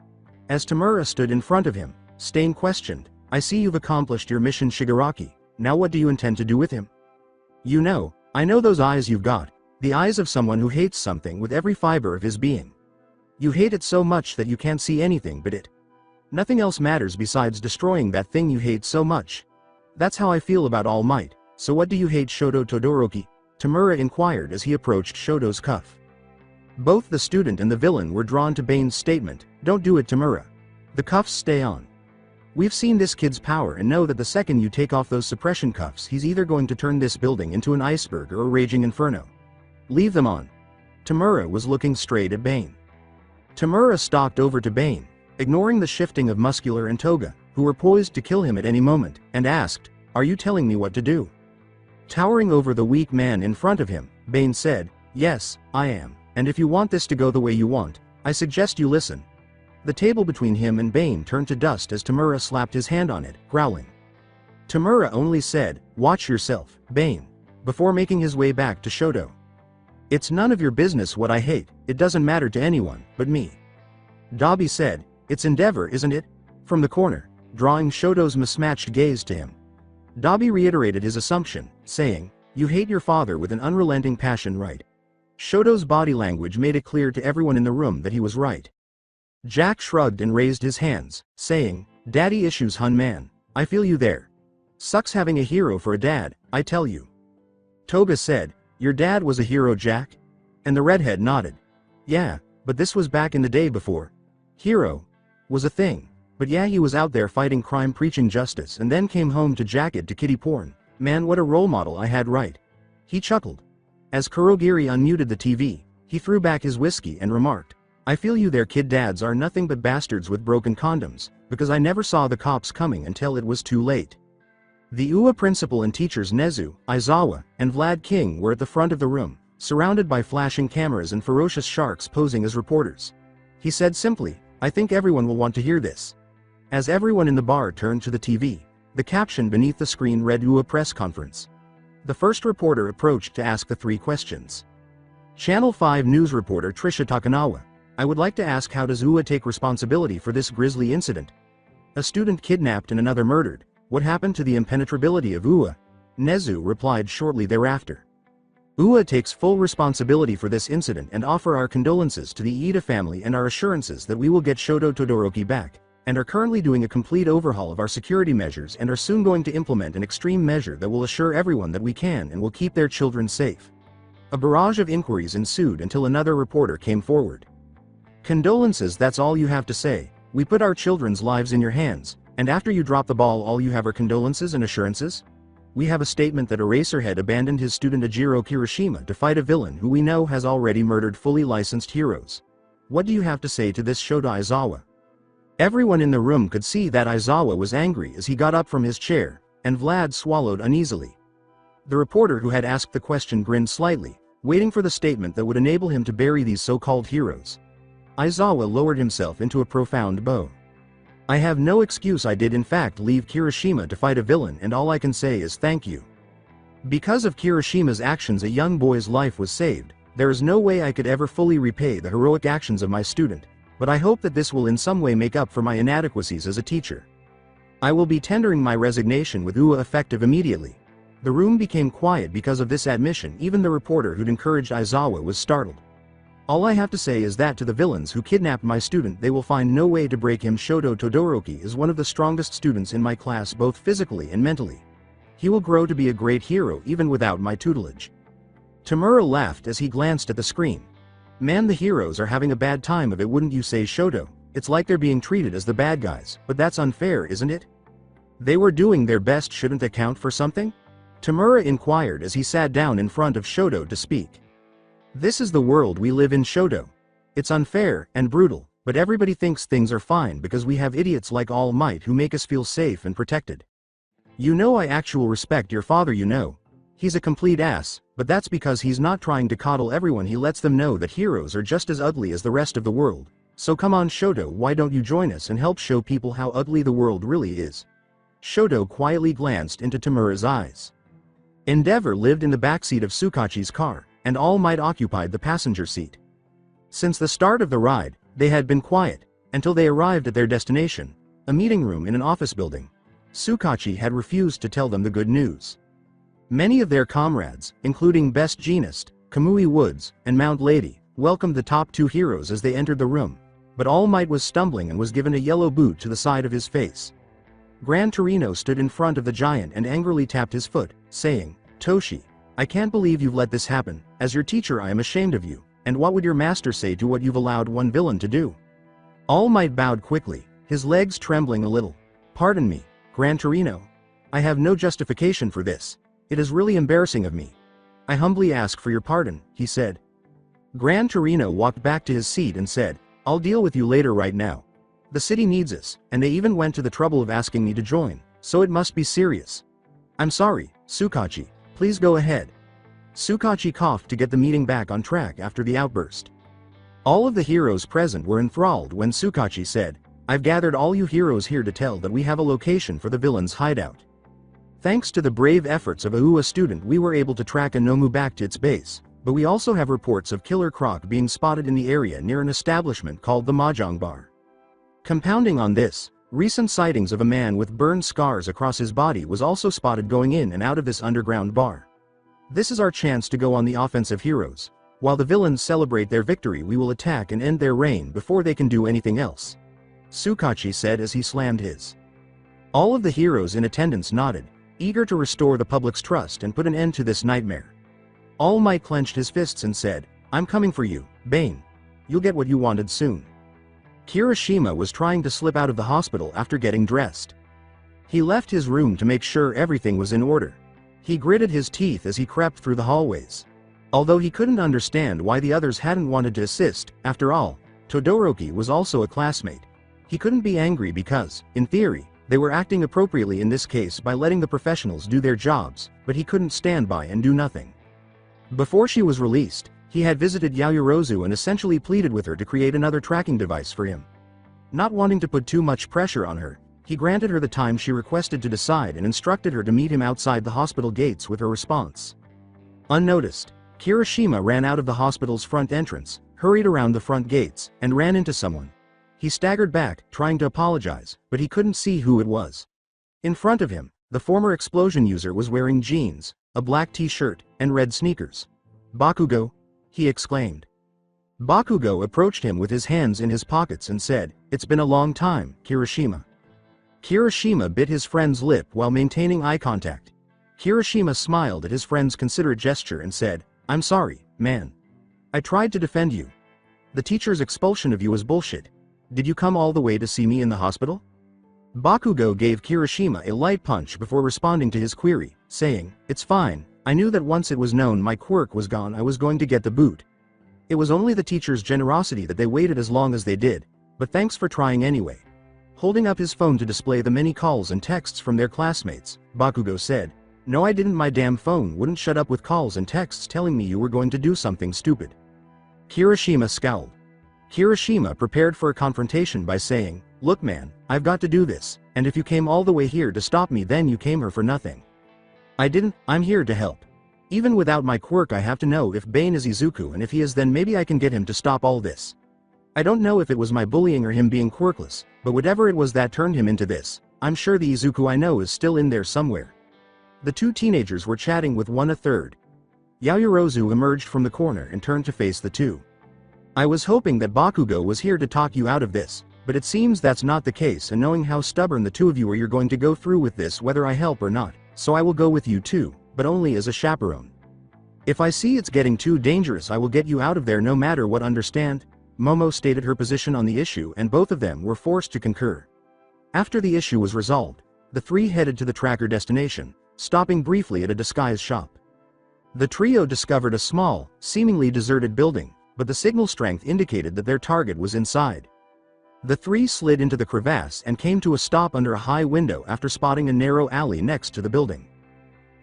As Tamura stood in front of him, Stain questioned, "I see you've accomplished your mission, Shigaraki. Now what do you intend to do with him?" I know those eyes you've got, the eyes of someone who hates something with every fiber of his being. You hate it so much that you can't see anything but it. Nothing else matters besides destroying that thing you hate so much. That's how I feel about All Might. So what do you hate, Shoto Todoroki?" Tamura inquired as he approached Shoto's cuff. Both the student and the villain were drawn to Bane's statement, "Don't do it, Tamura. The cuffs stay on. We've seen this kid's power and know that the second you take off those suppression cuffs, he's either going to turn this building into an iceberg or a raging inferno. Leave them on." Tamura was looking straight at Bane. Tamura stalked over to Bane, ignoring the shifting of Muscular and Toga, who were poised to kill him at any moment, and asked, "Are you telling me what to do?" Towering over the weak man in front of him, Bane said, Yes, I am, and if you want this to go the way you want, I suggest you listen. The table between him and Bane turned to dust as Tamura slapped his hand on it, growling. Tamura only said, "Watch yourself, Bane," before making his way back to Shoto. "It's none of your business what I hate, it doesn't matter to anyone, but me." Dabi said, "It's Endeavor, isn't it?" from the corner, drawing Shoto's mismatched gaze to him. Dabi reiterated his assumption, saying, "You hate your father with an unrelenting passion, right?" Shoto's body language made it clear to everyone in the room that he was right. Jack shrugged and raised his hands, saying, "Daddy issues, hun man. I feel you there. Sucks having a hero for a dad, I tell you." Toga said, "Your dad was a hero, Jack?" And the redhead nodded. "Yeah, but this was back in the day before hero was a thing. But yeah, he was out there fighting crime, preaching justice, and then came home to jack it to kiddie porn. Man, what a role model I had, right?" He chuckled. As Kurogiri unmuted the TV, he threw back his whiskey and remarked, "I feel you there, kid. Dads are nothing but bastards with broken condoms, because I never saw the cops coming until it was too late." The UA principal and teachers Nezu, Aizawa, and Vlad King were at the front of the room, surrounded by flashing cameras and ferocious sharks posing as reporters. He said simply, "I think everyone will want to hear this." As everyone in the bar turned to the TV, the caption beneath the screen read UA press conference. The first reporter approached to ask the 3 questions. Channel 5 news reporter Trisha Takanawa, "I would like to ask, how does UA take responsibility for this grisly incident? A student kidnapped and another murdered. What happened to the impenetrability of UA?" Nezu replied shortly thereafter. "UA takes full responsibility for this incident and offer our condolences to the Ida family and our assurances that we will get Shoto Todoroki back, and are currently doing a complete overhaul of our security measures and are soon going to implement an extreme measure that will assure everyone that we can and will keep their children safe." A barrage of inquiries ensued until another reporter came forward. "Condolences, that's all you have to say? We put our children's lives in your hands, and after you drop the ball all you have are condolences and assurances? We have a statement that Eraserhead abandoned his student Ajiro Kirishima to fight a villain who we know has already murdered fully licensed heroes. What do you have to say to this, Shota Aizawa?" Everyone in the room could see that Aizawa was angry as he got up from his chair, and Vlad swallowed uneasily. The reporter who had asked the question grinned slightly, waiting for the statement that would enable him to bury these so-called heroes. Aizawa lowered himself into a profound bow. "I have no excuse. I did in fact leave Kirishima to fight a villain, and all I can say is thank you. Because of Kirishima's actions a young boy's life was saved. There is no way I could ever fully repay the heroic actions of my student, but I hope that this will in some way make up for my inadequacies as a teacher. I will be tendering my resignation with UA effective immediately." The room became quiet because of this admission. Even the reporter who'd encouraged Aizawa was startled. "All I have to say is that to the villains who kidnapped my student, they will find no way to break him. Shoto Todoroki is one of the strongest students in my class, both physically and mentally. He will grow to be a great hero even without my tutelage." Tamura laughed as he glanced at the screen. "Man, the heroes are having a bad time of it, wouldn't you say, Shoto? It's like they're being treated as the bad guys, but that's unfair, isn't it? They were doing their best, shouldn't that count for something?" Tamura inquired as he sat down in front of Shoto to speak. "This is the world we live in, Shoto. It's unfair and brutal, but everybody thinks things are fine because we have idiots like All Might who make us feel safe and protected. You know, I actually respect your father, you know. He's a complete ass, but that's because he's not trying to coddle everyone. He lets them know that heroes are just as ugly as the rest of the world. So come on, Shoto, why don't you join us and help show people how ugly the world really is?" Shoto quietly glanced into Tamura's eyes. Endeavor lived in the backseat of Tsukachi's car, and All Might occupied the passenger seat. Since the start of the ride, they had been quiet, until they arrived at their destination, a meeting room in an office building. Tsukachi had refused to tell them the good news. Many of their comrades, including Best Jeanist, Kamui Woods, and Mount Lady, welcomed the top 2 heroes as they entered the room, but All Might was stumbling and was given a yellow boot to the side of his face. Gran Torino stood in front of the giant and angrily tapped his foot, saying, "Toshi, I can't believe you've let this happen. As your teacher I am ashamed of you, and what would your master say to what you've allowed one villain to do?" All Might bowed quickly, his legs trembling a little. "Pardon me, Gran Torino. I have no justification for this. It is really embarrassing of me. I humbly ask for your pardon," he said. Gran Torino walked back to his seat and said, "I'll deal with you later. Right now. The city needs us, and they even went to the trouble of asking me to join, so it must be serious. I'm sorry, Tsukachi, please go ahead." Tsukachi coughed to get the meeting back on track after the outburst. All of the heroes present were enthralled when Tsukachi said, "I've gathered all you heroes here to tell that we have a location for the villain's hideout. Thanks to the brave efforts of a UA student, we were able to track a Nomu back to its base, but we also have reports of Killer Croc being spotted in the area near an establishment called the Mahjong Bar. Compounding on this, recent sightings of a man with burned scars across his body was also spotted going in and out of this underground bar. This is our chance to go on the offensive, heroes. While the villains celebrate their victory, we will attack and end their reign before they can do anything else," Tsukachi said as he slammed his. All of the heroes in attendance nodded, eager to restore the public's trust and put an end to this nightmare. All Might clenched his fists and said, "I'm coming for you, Bane. You'll get what you wanted soon." Kirishima was trying to slip out of the hospital after getting dressed. He left his room to make sure everything was in order. He gritted his teeth as he crept through the hallways. Although he couldn't understand why the others hadn't wanted to assist, after all, Todoroki was also a classmate. He couldn't be angry because, in theory, they were acting appropriately in this case by letting the professionals do their jobs, but he couldn't stand by and do nothing. Before she was released, he had visited Yaoyorozu and essentially pleaded with her to create another tracking device for him. Not wanting to put too much pressure on her, he granted her the time she requested to decide and instructed her to meet him outside the hospital gates with her response. Unnoticed, Kirishima ran out of the hospital's front entrance, hurried around the front gates, and ran into someone. He staggered back, trying to apologize, but he couldn't see who it was. In front of him, the former explosion user was wearing jeans, a black t-shirt, and red sneakers. "Bakugo?" he exclaimed. Bakugo approached him with his hands in his pockets and said, "It's been a long time, Kirishima." Kirishima bit his friend's lip while maintaining eye contact. Kirishima smiled at his friend's considerate gesture and said, "I'm sorry, man. I tried to defend you. The teacher's expulsion of you was bullshit. Did you come all the way to see me in the hospital?" Bakugo gave Kirishima a light punch before responding to his query, saying, "It's fine. I knew that once it was known my quirk was gone, I was going to get the boot. It was only the teacher's generosity that they waited as long as they did, but thanks for trying anyway." Holding up his phone to display the many calls and texts from their classmates, Bakugo said, "No, I didn't. My damn phone wouldn't shut up with calls and texts telling me you were going to do something stupid." Kirishima scowled. Kirishima prepared for a confrontation by saying, "Look man, I've got to do this, and if you came all the way here to stop me then you came here for nothing. I didn't. I'm here to help. Even without my quirk I have to know if Bane is Izuku, and if he is then maybe I can get him to stop all this. I don't know if it was my bullying or him being quirkless, but whatever it was that turned him into this, I'm sure the Izuku I know is still in there somewhere." The two teenagers were chatting with one another. Yaoyorozu emerged from the corner and turned to face the two. "I was hoping that Bakugo was here to talk you out of this, but it seems that's not the case, and knowing how stubborn the two of you are, you're going to go through with this whether I help or not, so I will go with you too, but only as a chaperone. If I see it's getting too dangerous I will get you out of there no matter what, understand?" Momo stated her position on the issue and both of them were forced to concur. After the issue was resolved, the three headed to the tracker destination, stopping briefly at a disguise shop. The trio discovered a small, seemingly deserted building, but the signal strength indicated that their target was inside. The three slid into the crevasse and came to a stop under a high window after spotting a narrow alley next to the building.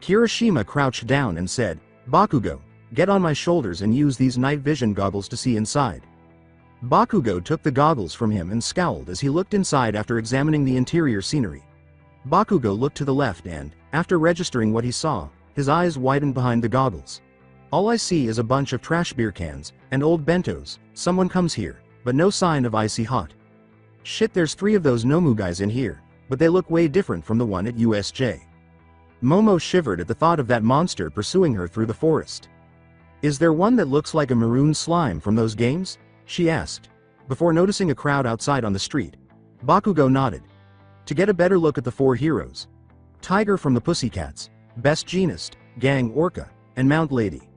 Kirishima crouched down and said, "Bakugo, get on my shoulders and use these night vision goggles to see inside." Bakugo took the goggles from him and scowled as he looked inside after examining the interior scenery. Bakugo looked to the left and, after registering what he saw, his eyes widened behind the goggles. "All I see is a bunch of trash beer cans, and old bentos. Someone comes here, but no sign of icy hot. Shit, there's 3 of those Nomu guys in here, but they look way different from the one at USJ." Momo shivered at the thought of that monster pursuing her through the forest. "Is there one that looks like a maroon slime from those games?" she asked. Before noticing a crowd outside on the street, Bakugo nodded. To get a better look at the 4 heroes, Tiger from the Pussycats, Best Jeanist, Gang Orca, and Mount Lady,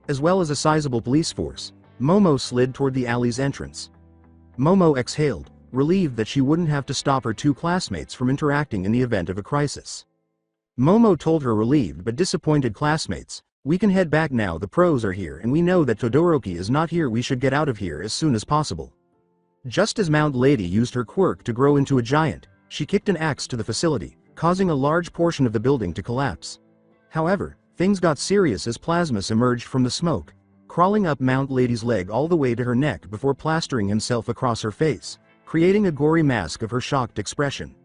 as well as a sizable police force, Momo slid toward the alley's entrance. Momo exhaled, relieved that she wouldn't have to stop her 2 classmates from interacting in the event of a crisis. Momo told her relieved but disappointed classmates, "We can head back now, the pros are here and we know that Todoroki is not here, we should get out of here as soon as possible." Just as Mount Lady used her quirk to grow into a giant, she kicked an axe to the facility, causing a large portion of the building to collapse. However, Things got serious as Plasmus emerged from the smoke, crawling up Mount Lady's leg all the way to her neck before plastering himself across her face, creating a gory mask of her shocked expression.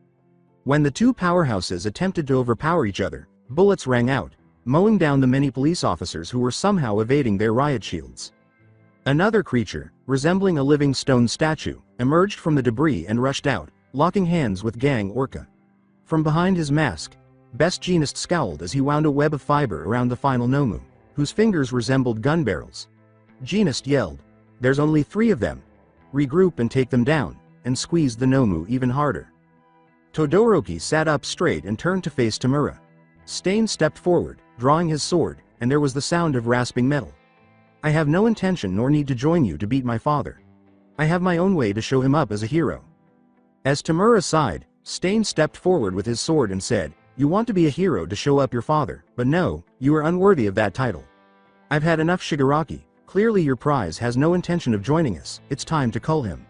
When the two powerhouses attempted to overpower each other, bullets rang out, mowing down the many police officers who were somehow evading their riot shields. Another creature, resembling a living stone statue, emerged from the debris and rushed out, locking hands with Gang Orca. From behind his mask, Best Jeanist scowled as he wound a web of fiber around the final Nomu, whose fingers resembled gun barrels. Jeanist yelled, "There's only 3 of them. Regroup and take them down," and squeezed the Nomu even harder. Todoroki sat up straight and turned to face Tamura. Stain stepped forward, drawing his sword, and there was the sound of rasping metal. "I have no intention nor need to join you to beat my father. I have my own way to show him up as a hero." As Tamura sighed, Stain stepped forward with his sword and said, "You want to be a hero to show up your father, but no, you are unworthy of that title. I've had enough Shigaraki, clearly your prize has no intention of joining us, it's time to cull him."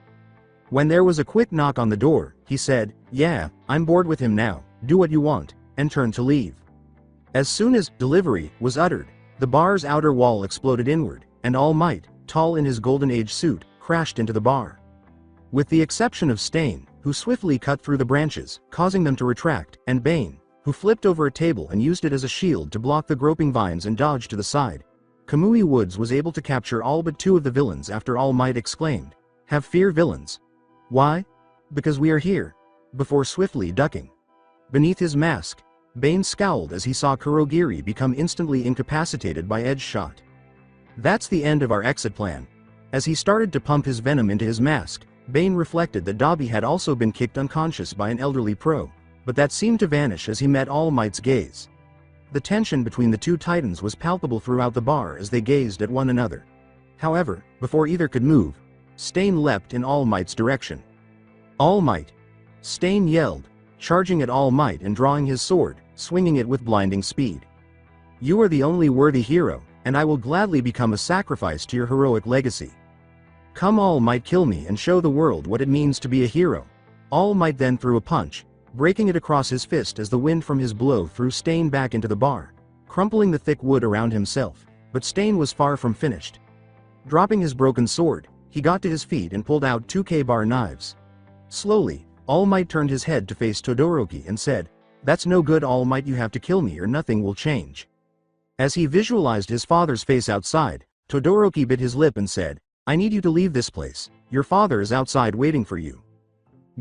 When there was a quick knock on the door, he said, "Yeah, I'm bored with him now, do what you want," and turned to leave. As soon as "delivery" was uttered, the bar's outer wall exploded inward, and All Might, tall in his Golden Age suit, crashed into the bar. With the exception of Stain, who swiftly cut through the branches, causing them to retract, and Bane, who flipped over a table and used it as a shield to block the groping vines and dodge to the side, Kamui Woods was able to capture all but 2 of the villains after All Might exclaimed, "Have fear, villains." "Why?" "Because we are here," before swiftly ducking. Beneath his mask, Bane scowled as he saw Kurogiri become instantly incapacitated by Edge shot. "That's the end of our exit plan." As he started to pump his venom into his mask, Bane reflected that Dobby had also been kicked unconscious by an elderly pro, but that seemed to vanish as he met All Might's gaze. The tension between the two titans was palpable throughout the bar as they gazed at one another. However, before either could move, Stain leapt in All Might's direction. "All Might!" Stain yelled, charging at All Might and drawing his sword, swinging it with blinding speed. "You are the only worthy hero, and I will gladly become a sacrifice to your heroic legacy. Come, All Might, kill me and show the world what it means to be a hero." All Might then threw a punch, breaking it across his fist as the wind from his blow threw Stain back into the bar, crumpling the thick wood around himself, but Stain was far from finished. Dropping his broken sword, he got to his feet and pulled out 2 K-bar knives. Slowly, All Might turned his head to face Todoroki and said, "That's no good, All Might, you have to kill me or nothing will change." As he visualized his father's face outside, Todoroki bit his lip and said, "I need you to leave this place, your father is outside waiting for you."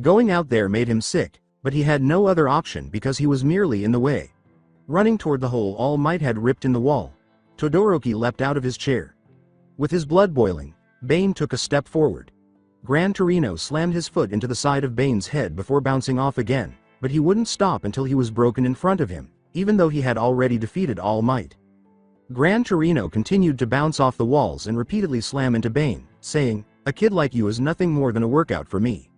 Going out there made him sick, but he had no other option because he was merely in the way. Running toward the hole All Might had ripped in the wall, Todoroki leapt out of his chair. With his blood boiling, Bane took a step forward. Gran Torino slammed his foot into the side of Bane's head before bouncing off again, but he wouldn't stop until he was broken in front of him, even though he had already defeated All Might. Gran Torino continued to bounce off the walls and repeatedly slam into Bane, saying, "A kid like you is nothing more than a workout for me."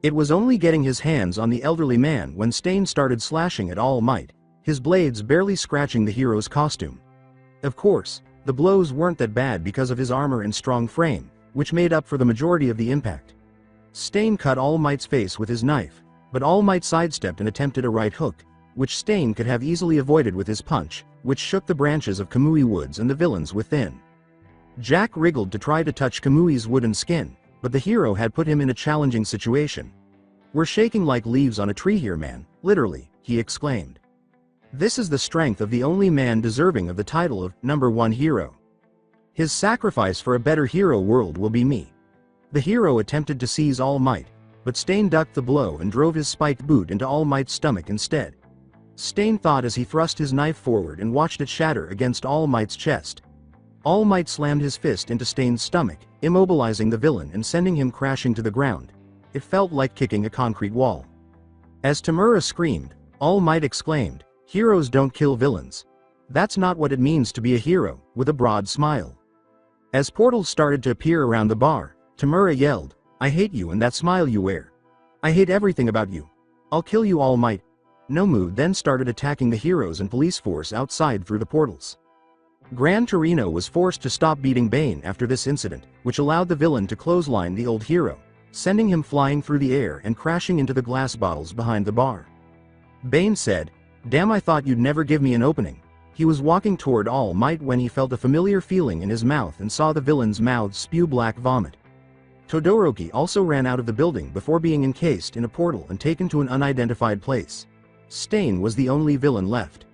It was only getting his hands on the elderly man when Stain started slashing at All Might, his blades barely scratching the hero's costume. Of course, the blows weren't that bad because of his armor and strong frame, which made up for the majority of the impact. Stain cut All Might's face with his knife, but All Might sidestepped and attempted a right hook, which Stain could have easily avoided with his punch, which shook the branches of Kamui Woods and the villains within. Jack wriggled to try to touch Kamui's wooden skin, but the hero had put him in a challenging situation. "We're shaking like leaves on a tree here, man, literally," he exclaimed. "This is the strength of the only man deserving of the title of #1 hero. His sacrifice for a better hero world will be me." The hero attempted to seize All Might, but Stain ducked the blow and drove his spiked boot into All Might's stomach instead. Stain thought as he thrust his knife forward and watched it shatter against All Might's chest. All Might slammed his fist into Stain's stomach, immobilizing the villain and sending him crashing to the ground. It felt like kicking a concrete wall. As Tamura screamed, All Might exclaimed, "Heroes don't kill villains. That's not what it means to be a hero," with a broad smile. As portals started to appear around the bar, Tamura yelled, "I hate you and that smile you wear. I hate everything about you. I'll kill you, All Might." Nomu then started attacking the heroes and police force outside through the portals. Gran Torino was forced to stop beating Bane after this incident, which allowed the villain to clothesline the old hero, sending him flying through the air and crashing into the glass bottles behind the bar. Bane said, "Damn, I thought you'd never give me an opening. He was walking toward All Might when he felt a familiar feeling in his mouth and saw the villains' mouths spew black vomit. Todoroki also ran out of the building before being encased in a portal and taken to an unidentified place. Stain was the only villain left.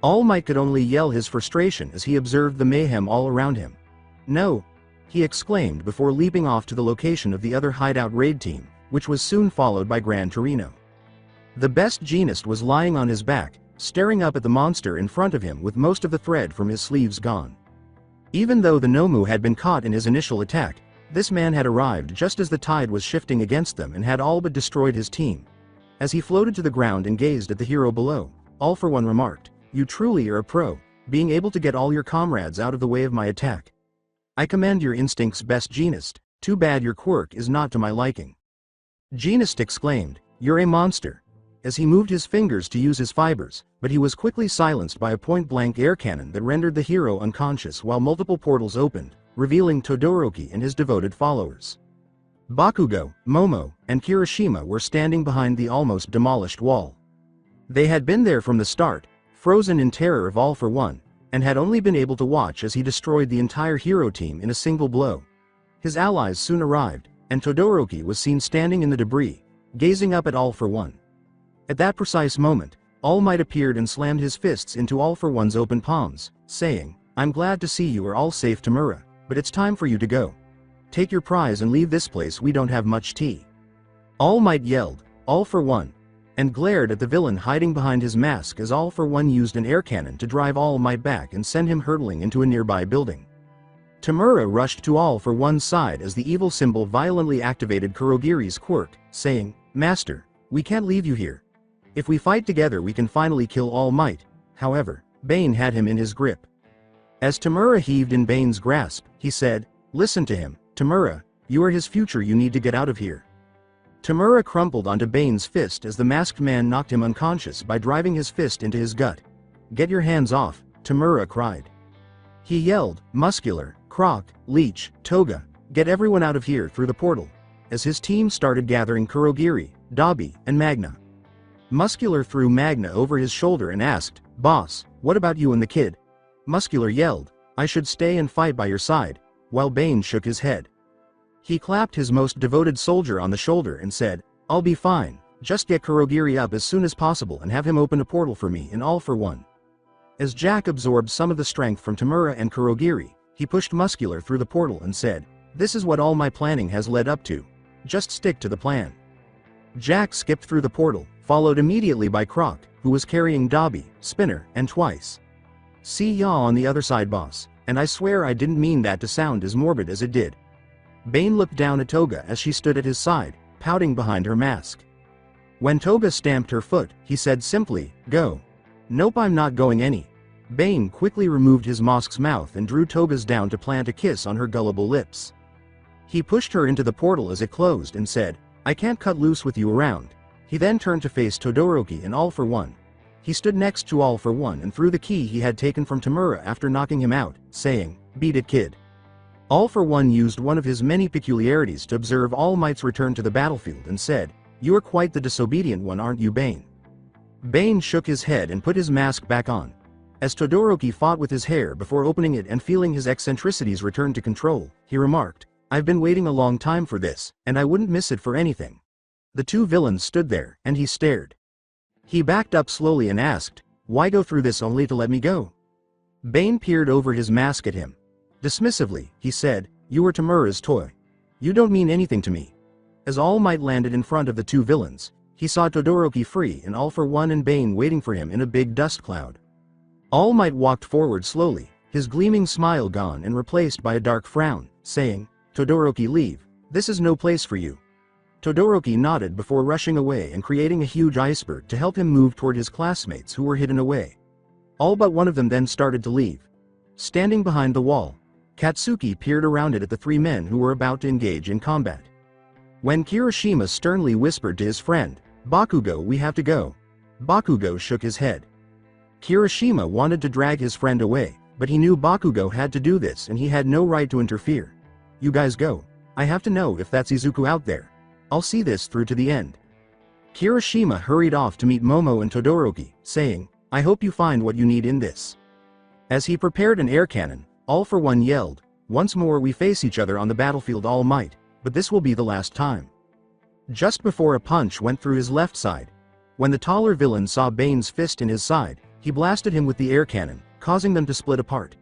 All Might could only yell his frustration as he observed the mayhem all around him. "No!" he exclaimed before leaping off to the location of the other hideout raid team, which was soon followed by Gran Torino. The best Genist was lying on his back, staring up at the monster in front of him with most of the thread from his sleeves gone. Even though the Nomu had been caught in his initial attack, this man had arrived just as the tide was shifting against them and had all but destroyed his team. As he floated to the ground and gazed at the hero below, All For One remarked, "You truly are a pro, being able to get all your comrades out of the way of my attack. I commend your instincts, best Genist. Too bad your quirk is not to my liking." Genist exclaimed, "You're a monster," as he moved his fingers to use his fibers, but he was quickly silenced by a point-blank air cannon that rendered the hero unconscious while multiple portals opened, revealing Todoroki and his devoted followers. Bakugo, Momo, and Kirishima were standing behind the almost demolished wall. They had been there from the start, frozen in terror of All For One, and had only been able to watch as he destroyed the entire hero team in a single blow. His allies soon arrived, and Todoroki was seen standing in the debris, gazing up at All For One. At that precise moment, All Might appeared and slammed his fists into All For One's open palms, saying, "I'm glad to see you are all safe, Tamura, but it's time for you to go. Take your prize and leave this place, we don't have much tea." All Might yelled, "All For One," and glared at the villain hiding behind his mask as All For One used an air cannon to drive All Might back and send him hurtling into a nearby building. Tamura rushed to All For One's side as the evil symbol violently activated Kurogiri's quirk, saying, "Master, we can't leave you here. If we fight together we can finally kill All Might." However, Bane had him in his grip. As Tamura heaved in Bane's grasp, he said, "Listen to him, Tamura, you are his future, you need to get out of here." Tamura crumpled onto Bane's fist as the masked man knocked him unconscious by driving his fist into his gut. "Get your hands off," Tamura cried. He yelled, "Muscular, Croc, Leech, Toga, get everyone out of here through the portal," as his team started gathering Kurogiri, Dabi, and Magna. Muscular threw Magna over his shoulder and asked, "Boss, what about you and the kid?" Muscular yelled, "I should stay and fight by your side," while Bane shook his head. He clapped his most devoted soldier on the shoulder and said, "I'll be fine, just get Kurogiri up as soon as possible and have him open a portal for me in All For One." As Jack absorbed some of the strength from Tamura and Kurogiri, he pushed Muscular through the portal and said, "This is what all my planning has led up to. Just stick to the plan." Jack skipped through the portal, followed immediately by Croc, who was carrying Dabi, Spinner, and Twice. "See ya on the other side, boss, and I swear I didn't mean that to sound as morbid as it did." Bane looked down at Toga as she stood at his side, pouting behind her mask. When Toga stamped her foot, he said simply, "Go." "Nope, I'm not going any." Bane quickly removed his mask's mouth and drew Toga's down to plant a kiss on her gullible lips. He pushed her into the portal as it closed and said, "I can't cut loose with you around." He then turned to face Todoroki and All For One. He stood next to All For One and threw the key he had taken from Tamura after knocking him out, saying, "Beat it, kid." All For One used one of his many peculiarities to observe All Might's return to the battlefield and said, "You are quite the disobedient one, aren't you, Bane?" Bane shook his head and put his mask back on. As Todoroki fought with his hair before opening it and feeling his eccentricities return to control, he remarked, "I've been waiting a long time for this, and I wouldn't miss it for anything." The two villains stood there, and he stared. He backed up slowly and asked, "Why go through this only to let me go?" Bane peered over his mask at him. Dismissively, he said, "You were Tamura's toy. You don't mean anything to me." As All Might landed in front of the two villains, he saw Todoroki free and All For One and Bane waiting for him in a big dust cloud. All Might walked forward slowly, his gleaming smile gone and replaced by a dark frown, saying, "Todoroki, leave. This is no place for you." Todoroki nodded before rushing away and creating a huge iceberg to help him move toward his classmates who were hidden away. All but one of them then started to leave. Standing behind the wall, Katsuki peered around it at the three men who were about to engage in combat. When Kirishima sternly whispered to his friend, "Bakugo, we have to go," Bakugo shook his head. Kirishima wanted to drag his friend away, but he knew Bakugo had to do this and he had no right to interfere. "You guys go. I have to know if that's Izuku out there. I'll see this through to the end." Kirishima hurried off to meet Momo and Todoroki, saying, "I hope you find what you need in this." As he prepared an air cannon, All for One yelled, "Once more we face each other on the battlefield, All Might, but this will be the last time." Just before a punch went through his left side. When the taller villain saw Bane's fist in his side, he blasted him with the air cannon, causing them to split apart.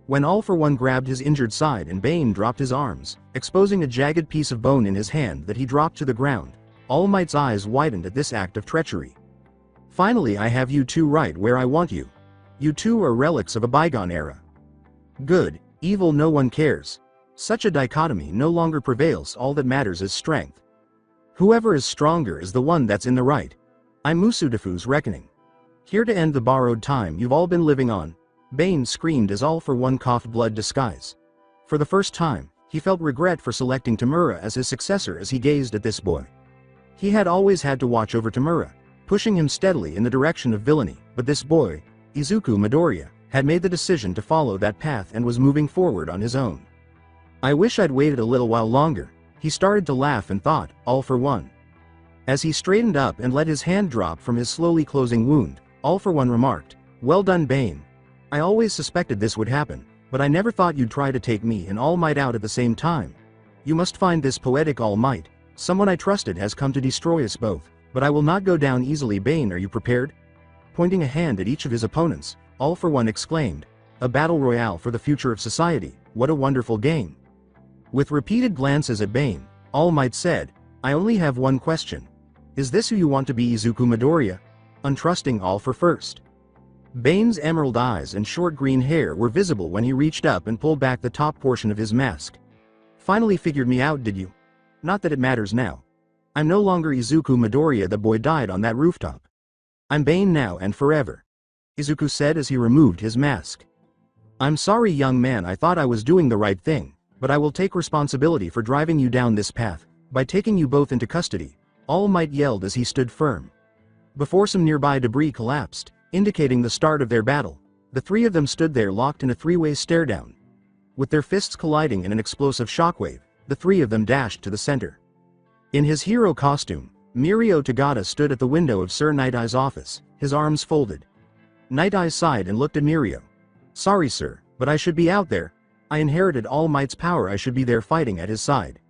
When All for One grabbed his injured side and Bane dropped his arms, exposing a jagged piece of bone in his hand that he dropped to the ground, All Might's eyes widened at this act of treachery. "Finally, I have you two right where I want you. You two are relics of a bygone era. Good, evil, no one cares. Such a dichotomy no longer prevails, all that matters is strength. Whoever is stronger is the one that's in the right. I'm Musudafu's reckoning. Here to end the borrowed time you've all been living on," Bane screamed as All for One coughed blood disguise. For the first time, he felt regret for selecting Tamura as his successor as he gazed at this boy. He had always had to watch over Tamura, pushing him steadily in the direction of villainy, but this boy, Izuku Midoriya, had made the decision to follow that path and was moving forward on his own. "I wish I'd waited a little while longer," he started to laugh and thought, All for One. As he straightened up and let his hand drop from his slowly closing wound, All for One remarked, "Well done, Bane. I always suspected this would happen, but I never thought you'd try to take me and All Might out at the same time. You must find this poetic All Might. Someone I trusted has come to destroy us both, but I will not go down easily. Bane, are you prepared?" Pointing a hand at each of his opponents, All for One exclaimed, "A battle royale for the future of society, what a wonderful game." With repeated glances at Bane, All Might said, "I only have one question. Is this who you want to be, Izuku Midoriya?" Untrusting All for first. Bane's emerald eyes and short green hair were visible when he reached up and pulled back the top portion of his mask. "Finally figured me out, did you? Not that it matters now. I'm no longer Izuku Midoriya, the boy died on that rooftop. I'm Bane now and forever," Izuku said as he removed his mask. "I'm sorry, young man, I thought I was doing the right thing, but I will take responsibility for driving you down this path, by taking you both into custody," All Might yelled as he stood firm. Before some nearby debris collapsed, indicating the start of their battle, the three of them stood there locked in a three-way stare-down. With their fists colliding in an explosive shockwave, the three of them dashed to the center. In his hero costume, Mirio Tagata stood at the window of Sir Night Eye's office, his arms folded. Night Eye sighed and looked at Mirio. "Sorry sir, but I should be out there. I inherited All Might's power, I should be there fighting at his side."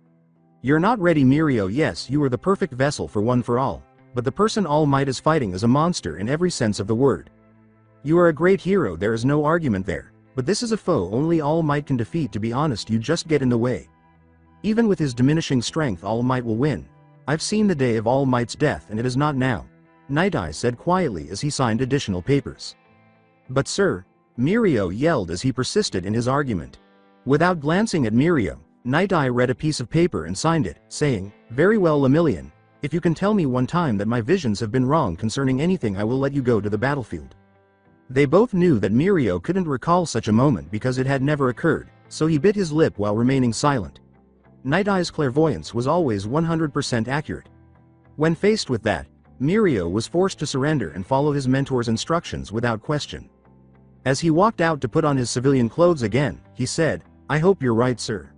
"You're not ready, Mirio. Yes, you are the perfect vessel for One for All, but the person All Might is fighting is a monster in every sense of the word. You are a great hero, there is no argument there, but this is a foe only All Might can defeat. To be honest, you just get in the way. Even with his diminishing strength, All Might will win. I've seen the day of All Might's death and it is not now," Night Eye said quietly as he signed additional papers. "But sir," Mirio yelled as he persisted in his argument. Without glancing at Mirio, Night Eye read a piece of paper and signed it, saying, "Very well, Lemillion. If you can tell me one time that my visions have been wrong concerning anything, I will let you go to the battlefield." They both knew that Mirio couldn't recall such a moment because it had never occurred, so he bit his lip while remaining silent. Night Eye's clairvoyance was always 100% accurate. When faced with that, Mirio was forced to surrender and follow his mentor's instructions without question. As he walked out to put on his civilian clothes again, he said, "I hope you're right, sir."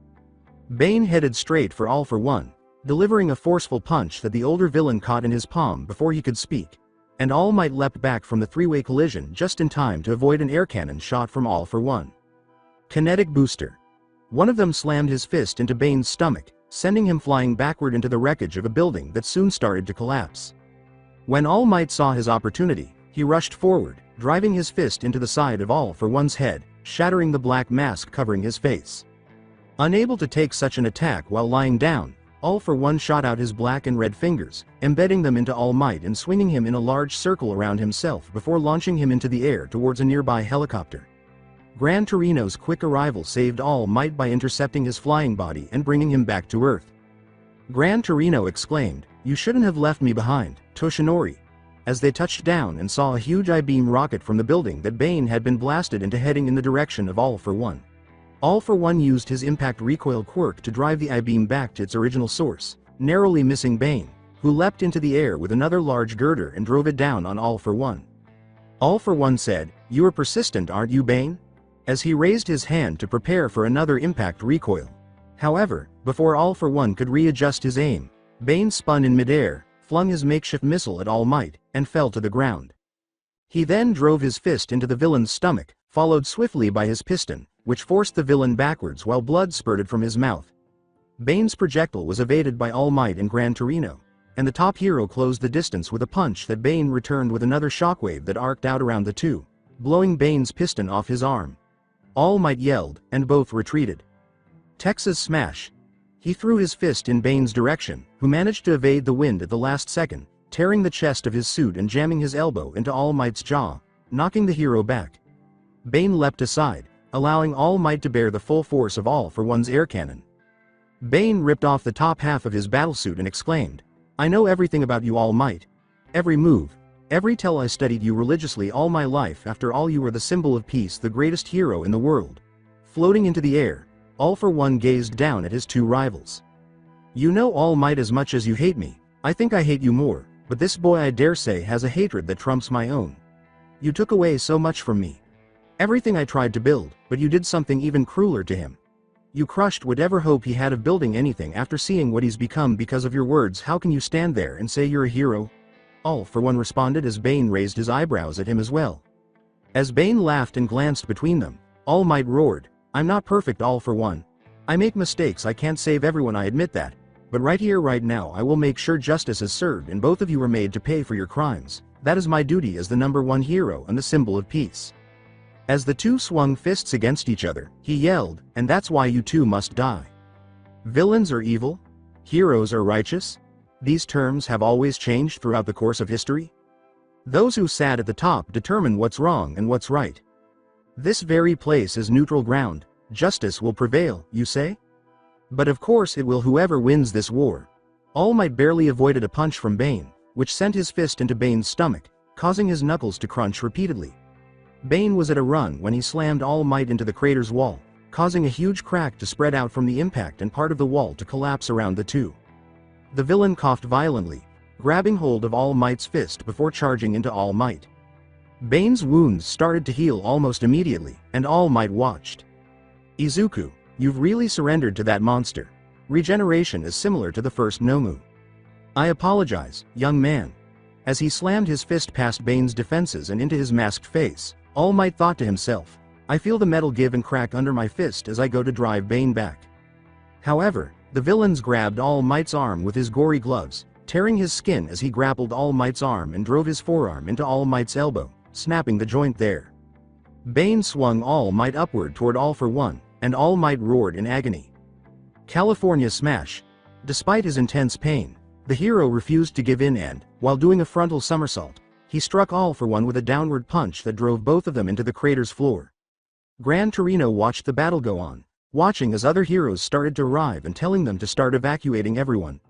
Bane headed straight for All for One, delivering a forceful punch that the older villain caught in his palm before he could speak, and All Might leapt back from the three-way collision just in time to avoid an air cannon shot from All for One. Kinetic booster. One of them slammed his fist into Bane's stomach, sending him flying backward into the wreckage of a building that soon started to collapse. When All Might saw his opportunity, he rushed forward, driving his fist into the side of All for One's head, shattering the black mask covering his face. Unable to take such an attack while lying down, All for One shot out his black and red fingers, embedding them into All Might and swinging him in a large circle around himself before launching him into the air towards a nearby helicopter. Gran Torino's quick arrival saved All Might by intercepting his flying body and bringing him back to Earth. Gran Torino exclaimed, "You shouldn't have left me behind, Toshinori," as they touched down and saw a huge I-beam rocket from the building that Bane had been blasted into heading in the direction of All for One. All for One used his impact recoil quirk to drive the I-beam back to its original source, narrowly missing Bane, who leapt into the air with another large girder and drove it down on All for One. All for One said, "You are persistent, aren't you, Bane?" as he raised his hand to prepare for another impact recoil. However, before All for One could readjust his aim, Bane spun in midair, flung his makeshift missile at All Might, and fell to the ground. He then drove his fist into the villain's stomach, followed swiftly by his piston, which forced the villain backwards while blood spurted from his mouth. Bane's projectile was evaded by All Might and Gran Torino, and the top hero closed the distance with a punch that Bane returned with another shockwave that arced out around the two, blowing Bane's piston off his arm. All Might yelled, and both retreated. Texas smash. He threw his fist in Bane's direction, who managed to evade the wind at the last second, tearing the chest of his suit and jamming his elbow into All Might's jaw, knocking the hero back. Bane leapt aside, allowing All Might to bear the full force of All for One's air cannon. Bane ripped off the top half of his battlesuit and exclaimed, "I know everything about you, All Might. Every move, every tell. I studied you religiously all my life. After all, you are the symbol of peace, the greatest hero in the world." Floating into the air, All for One gazed down at his two rivals. "You know, All Might, as much as you hate me, I think I hate you more, but this boy, I dare say, has a hatred that trumps my own. You took away so much from me. Everything I tried to build, but you did something even crueler to him. You crushed whatever hope he had of building anything after seeing what he's become because of your words. How can you stand there and say you're a hero?" All for One responded as Bane raised his eyebrows at him as well. As Bane laughed and glanced between them, All Might roared, "I'm not perfect, All for One. I make mistakes, I can't save everyone, I admit that. But right here, right now, I will make sure justice is served and both of you are made to pay for your crimes. That is my duty as the #1 hero and the symbol of peace." As the two swung fists against each other, he yelled, "And that's why you two must die." Villains are evil? Heroes are righteous? These terms have always changed throughout the course of history. Those who sat at the top determine what's wrong and what's right. This very place is neutral ground. Justice will prevail, you say? But of course it will, whoever wins this war. All Might barely avoided a punch from Bane, which sent his fist into Bane's stomach, causing his knuckles to crunch repeatedly. Bane was at a run when he slammed All Might into the crater's wall, causing a huge crack to spread out from the impact and part of the wall to collapse around the two. The villain coughed violently, grabbing hold of All Might's fist before charging into All Might. Bane's wounds started to heal almost immediately, and All Might watched. "Izuku, you've really surrendered to that monster. Regeneration is similar to the first Nomu." "I apologize, young man." As he slammed his fist past Bane's defenses and into his masked face, All Might thought to himself, "I feel the metal give and crack under my fist as I go to drive Bane back." However, the villains grabbed All Might's arm with his gory gloves, tearing his skin as he grappled All Might's arm and drove his forearm into All Might's elbow, snapping the joint there. Bane swung All Might upward toward All for One, and All Might roared in agony. California smash. Despite his intense pain, the hero refused to give in and, while doing a frontal somersault, he struck All for One with a downward punch that drove both of them into the crater's floor. Gran Torino watched the battle go on, watching as other heroes started to arrive and telling them to start evacuating everyone.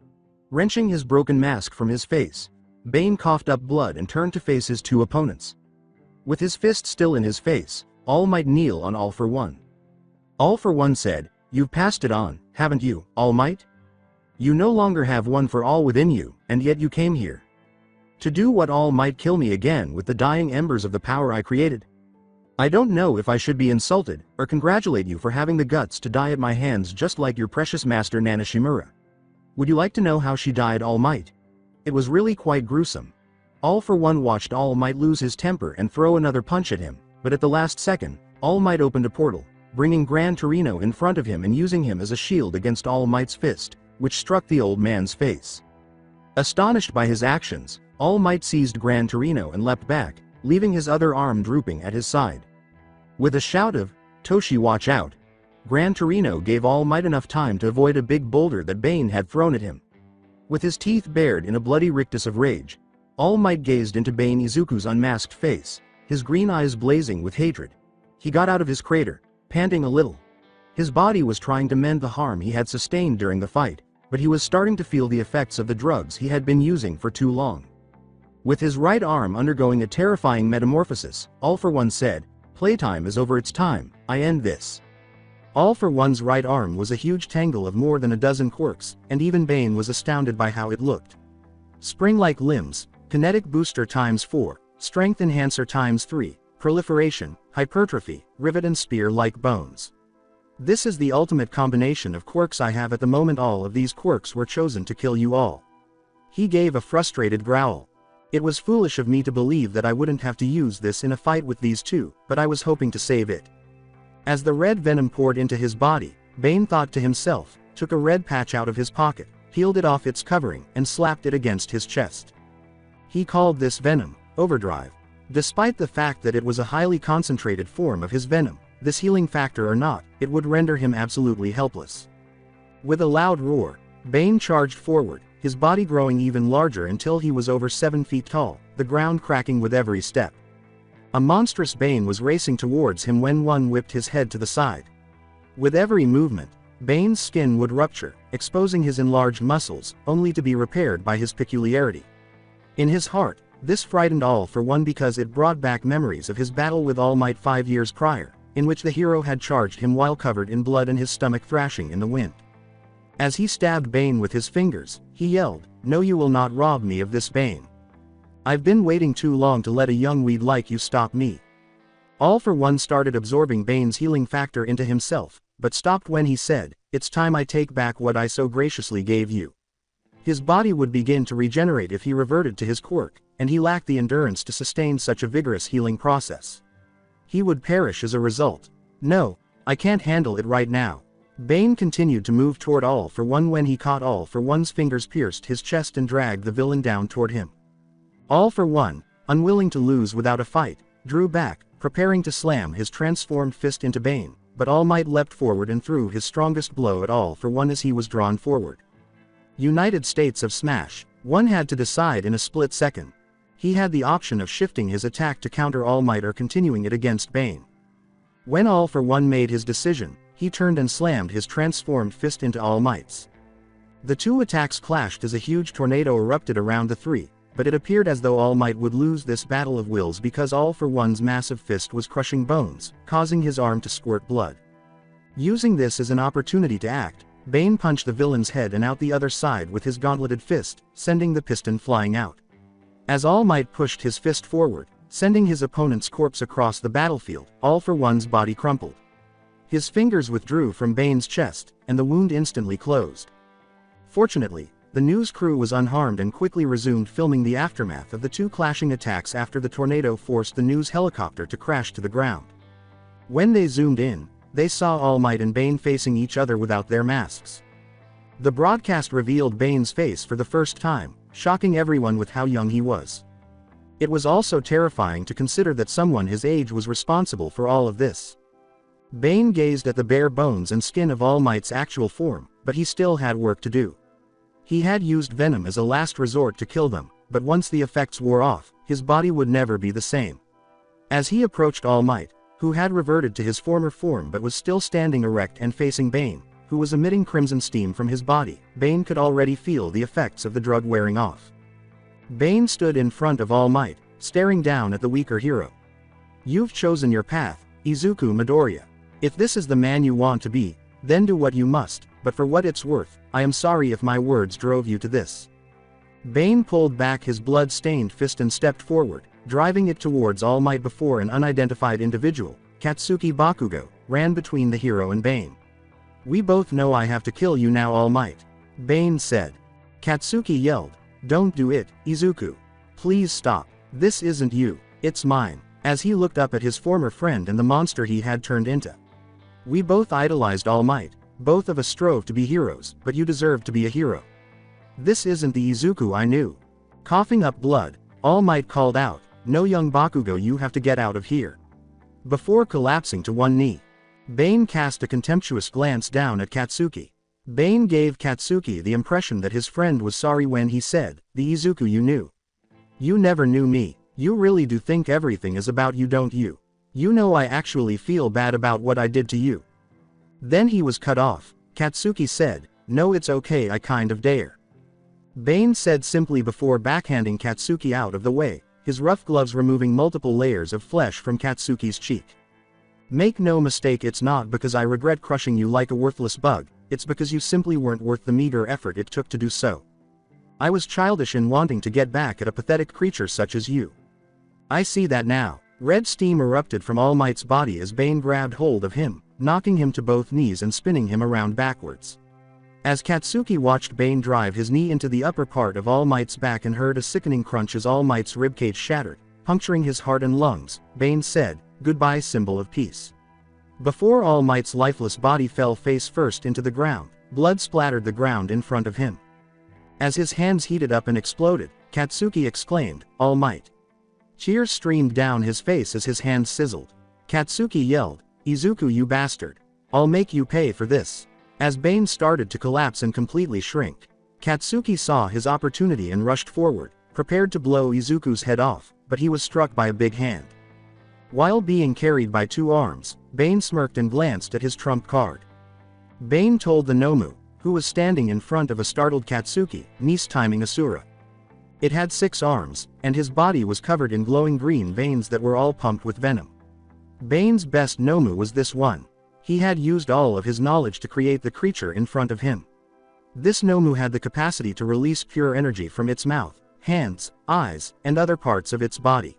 Wrenching his broken mask from his face, Bane coughed up blood and turned to face his two opponents. With his fist still in his face, All Might kneel on All for One. All for One said, "You've passed it on, haven't you, All Might? You no longer have one for all within you, and yet you came here. To do what? All might kill me again with the dying embers of the power I created? I don't know if I should be insulted, or congratulate you for having the guts to die at my hands just like your precious master Nanashimura. Would you like to know how she died, All Might? It was really quite gruesome." All for One watched All Might lose his temper and throw another punch at him, but at the last second, All Might opened a portal, bringing Gran Torino in front of him and using him as a shield against All Might's fist, which struck the old man's face. Astonished by his actions, All Might seized Gran Torino and leapt back, leaving his other arm drooping at his side. With a shout of, "Toshi, watch out!" Gran Torino gave All Might enough time to avoid a big boulder that Bane had thrown at him. With his teeth bared in a bloody rictus of rage, All Might gazed into Bane Izuku's unmasked face, his green eyes blazing with hatred. He got out of his crater, panting a little. His body was trying to mend the harm he had sustained during the fight, but he was starting to feel the effects of the drugs he had been using for too long. With his right arm undergoing a terrifying metamorphosis, All for One said, "Playtime is over, it's time, I end this." All for One's right arm was a huge tangle of more than a dozen quirks, and even Bane was astounded by how it looked. Spring-like limbs, kinetic booster ×4, strength enhancer ×3, proliferation, hypertrophy, rivet and spear-like bones. This is the ultimate combination of quirks I have at the moment. All of these quirks were chosen to kill you all. He gave a frustrated growl. It was foolish of me to believe that I wouldn't have to use this in a fight with these two, but I was hoping to save it. As the red venom poured into his body, Bane thought to himself, took a red patch out of his pocket, peeled it off its covering, and slapped it against his chest. He called this venom, Overdrive. Despite the fact that it was a highly concentrated form of his venom, this healing factor or not, it would render him absolutely helpless. With a loud roar, Bane charged forward, his body growing even larger until he was over 7 feet tall, the ground cracking with every step. A monstrous Bane was racing towards him when one whipped his head to the side. With every movement, Bane's skin would rupture, exposing his enlarged muscles, only to be repaired by his peculiarity. In his heart, this frightened All For One because it brought back memories of his battle with All Might 5 years prior, in which the hero had charged him while covered in blood and his stomach thrashing in the wind. As he stabbed Bane with his fingers, he yelled, "No, you will not rob me of this, Bane. I've been waiting too long to let a young weed like you stop me." All For One started absorbing Bane's healing factor into himself, but stopped when he said, "It's time I take back what I so graciously gave you." His body would begin to regenerate if he reverted to his quirk, and he lacked the endurance to sustain such a vigorous healing process. He would perish as a result. "No, I can't handle it right now." Bane continued to move toward All For One when he caught All For One's fingers pierced his chest and dragged the villain down toward him. All For One, unwilling to lose without a fight, drew back, preparing to slam his transformed fist into Bane, but All Might leapt forward and threw his strongest blow at All For One as he was drawn forward. United States of Smash, one had to decide in a split second. He had the option of shifting his attack to counter All Might or continuing it against Bane. When All For One made his decision, he turned and slammed his transformed fist into All Might's. The two attacks clashed as a huge tornado erupted around the three, but it appeared as though All Might would lose this battle of wills because All For One's massive fist was crushing bones, causing his arm to squirt blood. Using this as an opportunity to act, Bane punched the villain's head and out the other side with his gauntleted fist, sending the piston flying out. As All Might pushed his fist forward, sending his opponent's corpse across the battlefield, All For One's body crumpled. His fingers withdrew from Bane's chest, and the wound instantly closed. Fortunately, the news crew was unharmed and quickly resumed filming the aftermath of the two clashing attacks after the tornado forced the news helicopter to crash to the ground. When they zoomed in, they saw All Might and Bane facing each other without their masks. The broadcast revealed Bane's face for the first time, shocking everyone with how young he was. It was also terrifying to consider that someone his age was responsible for all of this. Bane gazed at the bare bones and skin of All Might's actual form, but he still had work to do. He had used venom as a last resort to kill them, but once the effects wore off, his body would never be the same. As he approached All Might, who had reverted to his former form but was still standing erect and facing Bane, who was emitting crimson steam from his body, Bane could already feel the effects of the drug wearing off. Bane stood in front of All Might, staring down at the weaker hero. "You've chosen your path, Izuku Midoriya. If this is the man you want to be, then do what you must, but for what it's worth, I am sorry if my words drove you to this." Bane pulled back his blood-stained fist and stepped forward, driving it towards All Might before an unidentified individual, Katsuki Bakugo, ran between the hero and Bane. "We both know I have to kill you now, All Might," Bane said. Katsuki yelled, "Don't do it, Izuku. Please stop. This isn't you, it's mine," as he looked up at his former friend and the monster he had turned into. "We both idolized All Might, both of us strove to be heroes, but you deserve to be a hero. This isn't the Izuku I knew." Coughing up blood, All Might called out, "No, young Bakugo, you have to get out of here." Before collapsing to one knee, Bane cast a contemptuous glance down at Katsuki. Bane gave Katsuki the impression that his friend was sorry when he said, "The Izuku you knew. You never knew me. You really do think everything is about you, don't you? You know I actually feel bad about what I did to you." Then he was cut off. Katsuki said, "No, it's okay, I kind of dare." Bane said simply before backhanding Katsuki out of the way, his rough gloves removing multiple layers of flesh from Katsuki's cheek. "Make no mistake, it's not because I regret crushing you like a worthless bug, it's because you simply weren't worth the meager effort it took to do so. I was childish in wanting to get back at a pathetic creature such as you. I see that now." Red steam erupted from All Might's body as Bane grabbed hold of him, knocking him to both knees and spinning him around backwards. As Katsuki watched Bane drive his knee into the upper part of All Might's back and heard a sickening crunch as All Might's ribcage shattered, puncturing his heart and lungs, Bane said, "Goodbye, symbol of peace." Before All Might's lifeless body fell face first into the ground, blood splattered the ground in front of him. As his hands heated up and exploded, Katsuki exclaimed, "All Might." Tears streamed down his face as his hands sizzled. Katsuki yelled, "Izuku, you bastard. I'll make you pay for this." As Bane started to collapse and completely shrink, Katsuki saw his opportunity and rushed forward, prepared to blow Izuku's head off, but he was struck by a big hand. While being carried by two arms, Bane smirked and glanced at his trump card. Bane told the Nomu, who was standing in front of a startled Katsuki, "Mistiming Asura." It had 6 arms, and his body was covered in glowing green veins that were all pumped with venom. Bane's best Nomu was this one. He had used all of his knowledge to create the creature in front of him. This Nomu had the capacity to release pure energy from its mouth, hands, eyes, and other parts of its body.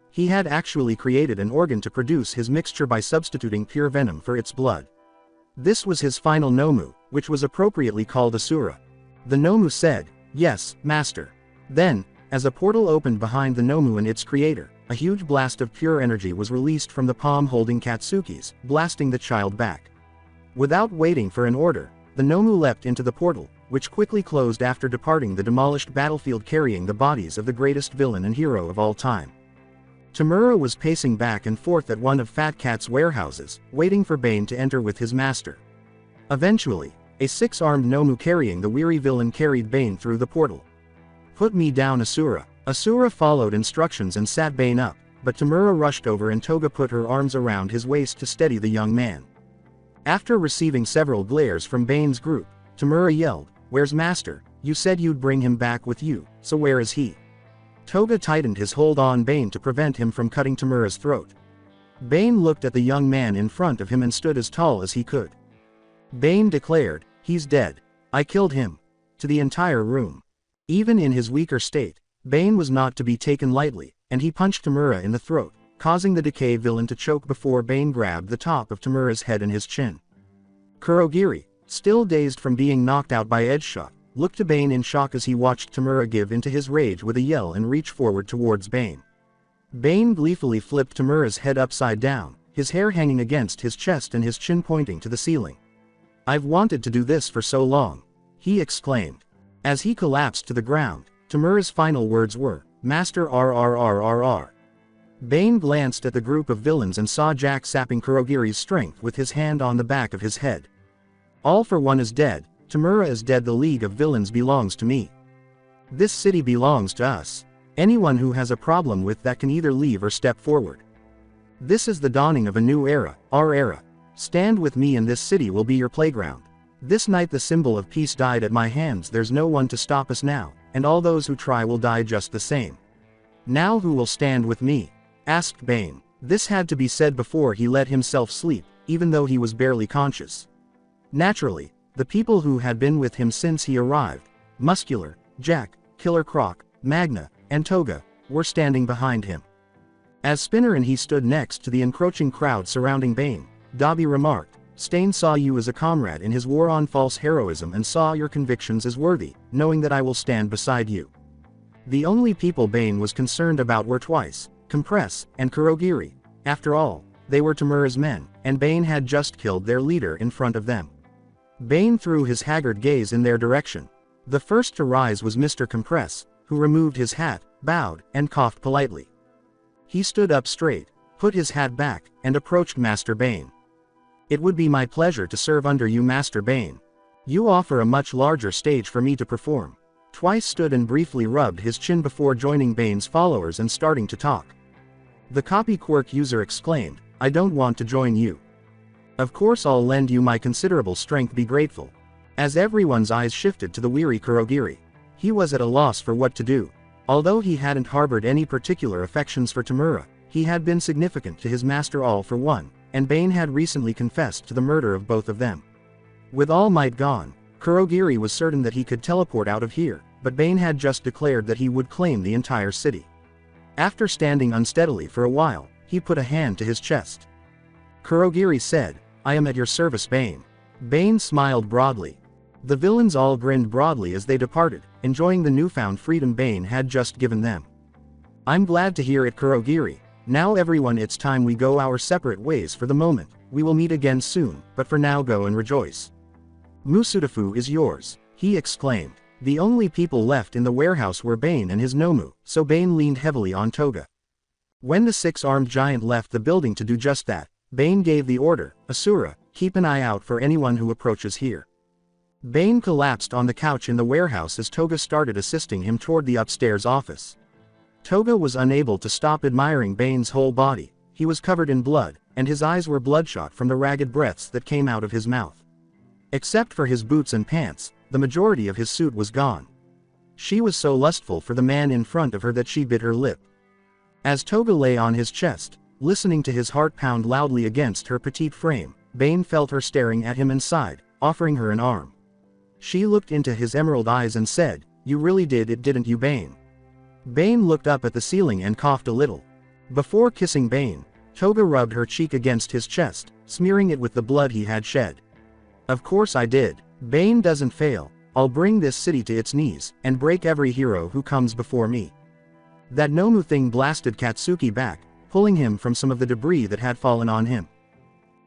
He had actually created an organ to produce his mixture by substituting pure venom for its blood. This was his final Nomu, which was appropriately called Asura. The Nomu said, "Yes, master." Then, as a portal opened behind the Nomu and its creator, a huge blast of pure energy was released from the palm holding Katsuki's, blasting the child back. Without waiting for an order, the Nomu leapt into the portal, which quickly closed after departing the demolished battlefield carrying the bodies of the greatest villain and hero of all time. Tamura was pacing back and forth at one of Fat Cat's warehouses, waiting for Bane to enter with his master. Eventually, a 6-armed Nomu carrying the weary villain carried Bane through the portal. "Put me down, Asura." Asura followed instructions and sat Bane up, but Tamura rushed over and Toga put her arms around his waist to steady the young man. After receiving several glares from Bane's group, Tamura yelled, "Where's Master? You said you'd bring him back with you, so where is he?" Toga tightened his hold on Bane to prevent him from cutting Tamura's throat. Bane looked at the young man in front of him and stood as tall as he could. Bane declared, "He's dead. I killed him." To the entire room. Even in his weaker state, Bane was not to be taken lightly, and he punched Tamura in the throat, causing the decay villain to choke before Bane grabbed the top of Tamura's head and his chin. Kurogiri, still dazed from being knocked out by Edgeshot, looked to Bane in shock as he watched Tamura give into his rage with a yell and reach forward towards Bane. Bane gleefully flipped Tamura's head upside down, his hair hanging against his chest and his chin pointing to the ceiling. "I've wanted to do this for so long," he exclaimed. As he collapsed to the ground, Tamura's final words were, "Master RRRRR." Bane glanced at the group of villains and saw Jack sapping Kurogiri's strength with his hand on the back of his head. "All for One is dead, Tamura is dead. The League of Villains belongs to me. This city belongs to us. Anyone who has a problem with that can either leave or step forward. This is the dawning of a new era, our era. Stand with me and this city will be your playground. This night the symbol of peace died at my hands. There's no one to stop us now, and all those who try will die just the same. Now who will stand with me?" asked Bane. This had to be said before he let himself sleep, even though he was barely conscious. Naturally, the people who had been with him since he arrived, Muscular, Jack, Killer Croc, Magna, and Toga, were standing behind him. As Spinner and he stood next to the encroaching crowd surrounding Bane, Dobby remarked, "Stain saw you as a comrade in his war on false heroism and saw your convictions as worthy, knowing that I will stand beside you." The only people Bane was concerned about were Twice, Compress, and Kurogiri. After all, they were Tamura's men, and Bane had just killed their leader in front of them. Bane threw his haggard gaze in their direction. The first to rise was Mr. Compress, who removed his hat, bowed, and coughed politely. He stood up straight, put his hat back, and approached Master Bane. "It would be my pleasure to serve under you, Master Bane. You offer a much larger stage for me to perform." Twice stood and briefly rubbed his chin before joining Bane's followers and starting to talk. The copy quirk user exclaimed, "I don't want to join you. Of course I'll lend you my considerable strength, be grateful." As everyone's eyes shifted to the weary Kurogiri, he was at a loss for what to do. Although he hadn't harbored any particular affections for Tamura, he had been significant to his master All for One, and Bane had recently confessed to the murder of both of them. With All Might gone, Kurogiri was certain that he could teleport out of here, but Bane had just declared that he would claim the entire city. After standing unsteadily for a while, he put a hand to his chest. Kurogiri said, "I am at your service, Bane." Bane smiled broadly. The villains all grinned broadly as they departed, enjoying the newfound freedom Bane had just given them. I'm glad to hear it, Kurogiri. Now everyone, it's time we go our separate ways for the moment. We will meet again soon, but for now go and rejoice. Musutafu is yours, he exclaimed. The only people left in the warehouse were Bane and his Nomu, so Bane leaned heavily on Toga. When the six-armed giant left the building to do just that, Bane gave the order, Asura, keep an eye out for anyone who approaches here. Bane collapsed on the couch in the warehouse as Toga started assisting him toward the upstairs office. Toga was unable to stop admiring Bane's whole body. He was covered in blood, and his eyes were bloodshot from the ragged breaths that came out of his mouth. Except for his boots and pants, the majority of his suit was gone. She was so lustful for the man in front of her that she bit her lip. As Toga lay on his chest, listening to his heart pound loudly against her petite frame, Bane felt her staring at him and sighed, offering her an arm. She looked into his emerald eyes and said, "You really did it, didn't you, Bane?" Bane looked up at the ceiling and coughed a little. Before kissing Bane, Toga rubbed her cheek against his chest, smearing it with the blood he had shed. "Of course I did. Bane doesn't fail. I'll bring this city to its knees, and break every hero who comes before me." That Nomu thing blasted Katsuki back, pulling him from some of the debris that had fallen on him.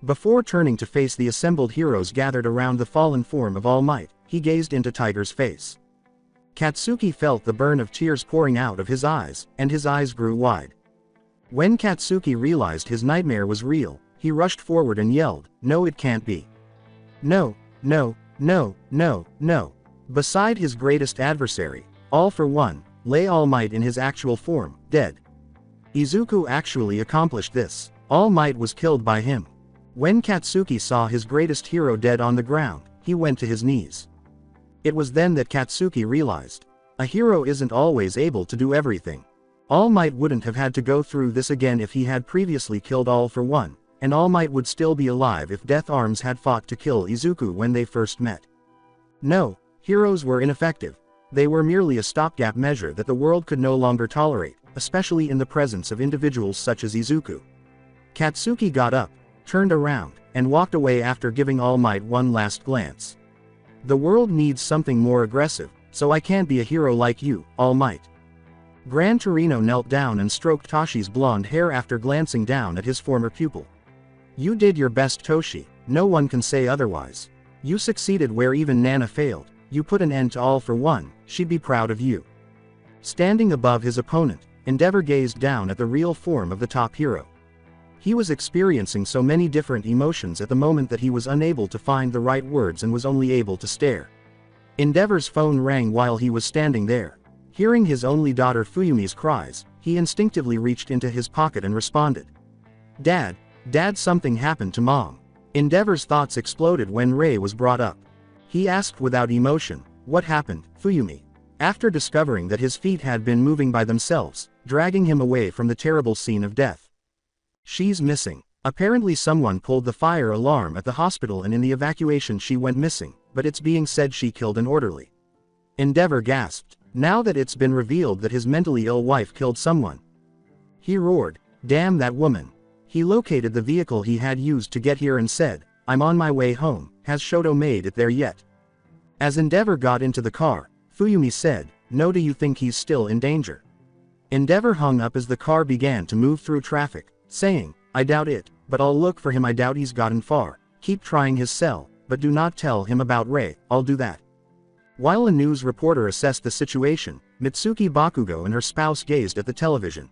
Before turning to face the assembled heroes gathered around the fallen form of All Might, he gazed into Tiger's face. Katsuki felt the burn of tears pouring out of his eyes, and his eyes grew wide. When Katsuki realized his nightmare was real, he rushed forward and yelled, "No, it can't be. No, no, no, no, no." Beside his greatest adversary, All for One, lay All Might in his actual form, dead. Izuku actually accomplished this. All Might was killed by him. When Katsuki saw his greatest hero dead on the ground, he went to his knees. It was then that Katsuki realized, a hero isn't always able to do everything. All Might wouldn't have had to go through this again if he had previously killed All for One, and All Might would still be alive if Death Arms had fought to kill Izuku when they first met. No, heroes were ineffective. They were merely a stopgap measure that the world could no longer tolerate, especially in the presence of individuals such as Izuku. Katsuki got up, turned around, and walked away after giving All Might one last glance. The world needs something more aggressive, so I can't be a hero like you, All Might. Gran Torino knelt down and stroked Toshi's blonde hair after glancing down at his former pupil. You did your best, Toshi, no one can say otherwise. You succeeded where even Nana failed, you put an end to All for One, she'd be proud of you. Standing above his opponent, Endeavor gazed down at the real form of the top hero. He was experiencing so many different emotions at the moment that he was unable to find the right words and was only able to stare. Endeavor's phone rang while he was standing there. Hearing his only daughter Fuyumi's cries, he instinctively reached into his pocket and responded. Dad, something happened to Mom. Endeavor's thoughts exploded when Rei was brought up. He asked without emotion, what happened, Fuyumi? After discovering that his feet had been moving by themselves, dragging him away from the terrible scene of death. She's missing. Apparently someone pulled the fire alarm at the hospital and in the evacuation she went missing, but it's being said she killed an orderly. Endeavor gasped, now that it's been revealed that his mentally ill wife killed someone. He roared, damn that woman. He located the vehicle he had used to get here and said, I'm on my way home, has Shoto made it there yet? As Endeavor got into the car, Fuyumi said, no, do you think he's still in danger? Endeavor hung up as the car began to move through traffic, saying, I doubt it, but I'll look for him. I doubt he's gotten far. Keep trying his cell, but do not tell him about Rei, I'll do that. While a news reporter assessed the situation, Mitsuki Bakugo and her spouse gazed at the television.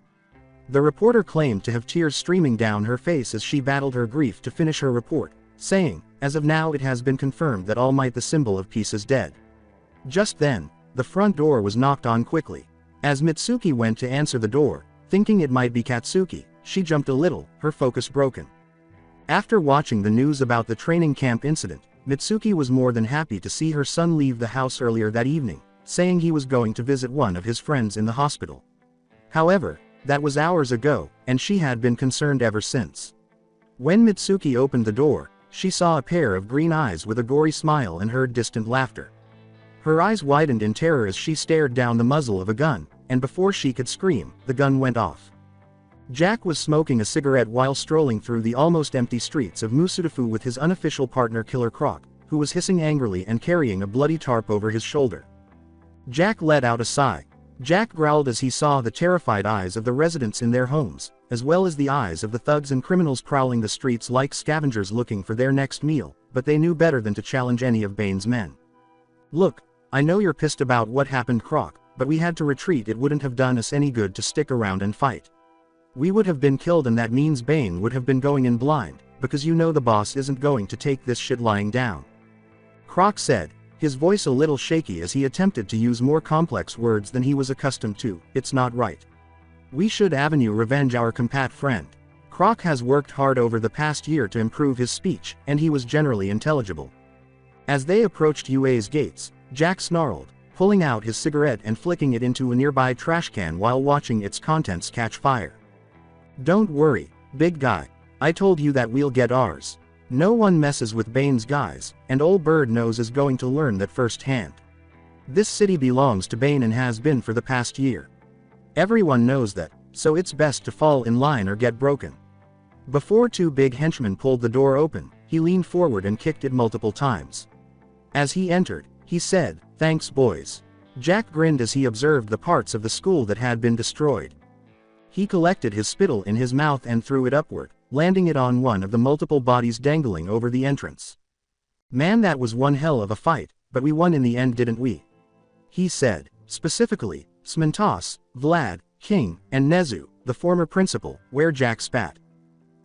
The reporter claimed to have tears streaming down her face as she battled her grief to finish her report, saying, as of now it has been confirmed that All Might, the symbol of peace, is dead. Just then, the front door was knocked on quickly. As Mitsuki went to answer the door, thinking it might be Katsuki, she jumped a little, her focus broken. After watching the news about the training camp incident, Mitsuki was more than happy to see her son leave the house earlier that evening, saying he was going to visit one of his friends in the hospital. However, that was hours ago, and she had been concerned ever since. When Mitsuki opened the door, she saw a pair of green eyes with a gory smile and heard distant laughter. Her eyes widened in terror as she stared down the muzzle of a gun, and before she could scream, the gun went off. Jack was smoking a cigarette while strolling through the almost empty streets of Musutafu with his unofficial partner Killer Croc, who was hissing angrily and carrying a bloody tarp over his shoulder. Jack let out a sigh. Jack growled as he saw the terrified eyes of the residents in their homes, as well as the eyes of the thugs and criminals prowling the streets like scavengers looking for their next meal, but they knew better than to challenge any of Bane's men. "Look, I know you're pissed about what happened, Croc, but we had to retreat. It wouldn't have done us any good to stick around and fight. We would have been killed, and that means Bane would have been going in blind, because you know the boss isn't going to take this shit lying down," Croc said, his voice a little shaky as he attempted to use more complex words than he was accustomed to. "It's not right. We should avenue revenge our compat friend." Croc has worked hard over the past year to improve his speech, and he was generally intelligible. As they approached UA's gates, Jack snarled, pulling out his cigarette and flicking it into a nearby trash can while watching its contents catch fire. "Don't worry, big guy. I told you that we'll get ours. No one messes with Bane's guys, and Old Bird Nose is going to learn that firsthand. This city belongs to Bane and has been for the past year. Everyone knows that, so it's best to fall in line or get broken." Before two big henchmen pulled the door open, he leaned forward and kicked it multiple times. As he entered, he said, "Thanks, boys." Jack grinned as he observed the parts of the school that had been destroyed. He collected his spittle in his mouth and threw it upward, landing it on one of the multiple bodies dangling over the entrance. "Man, that was one hell of a fight, but we won in the end, didn't we?" he said. Specifically, Smintos, Vlad, King, and Nezu, the former principal, where Jack spat.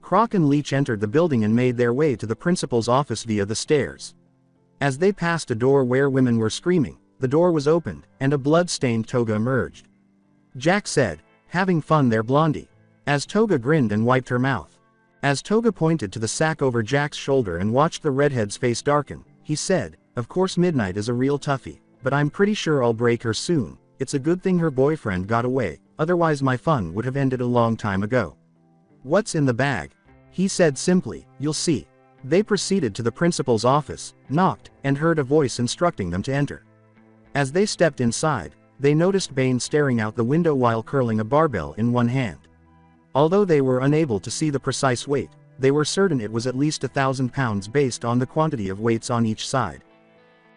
Croc and Leech entered the building and made their way to the principal's office via the stairs. As they passed a door where women were screaming, the door was opened, and a blood-stained Toga emerged. Jack said, "Having fun there, Blondie?" as Toga grinned and wiped her mouth. As Toga pointed to the sack over Jack's shoulder and watched the redhead's face darken, he said, "Of course Midnight is a real toughie, but I'm pretty sure I'll break her soon. It's a good thing her boyfriend got away, otherwise my fun would have ended a long time ago." "What's in the bag?" he said simply. "You'll see." They proceeded to the principal's office, knocked, and heard a voice instructing them to enter. As they stepped inside, they noticed Bane staring out the window while curling a barbell in one hand. Although they were unable to see the precise weight, they were certain it was at least 1,000 pounds based on the quantity of weights on each side.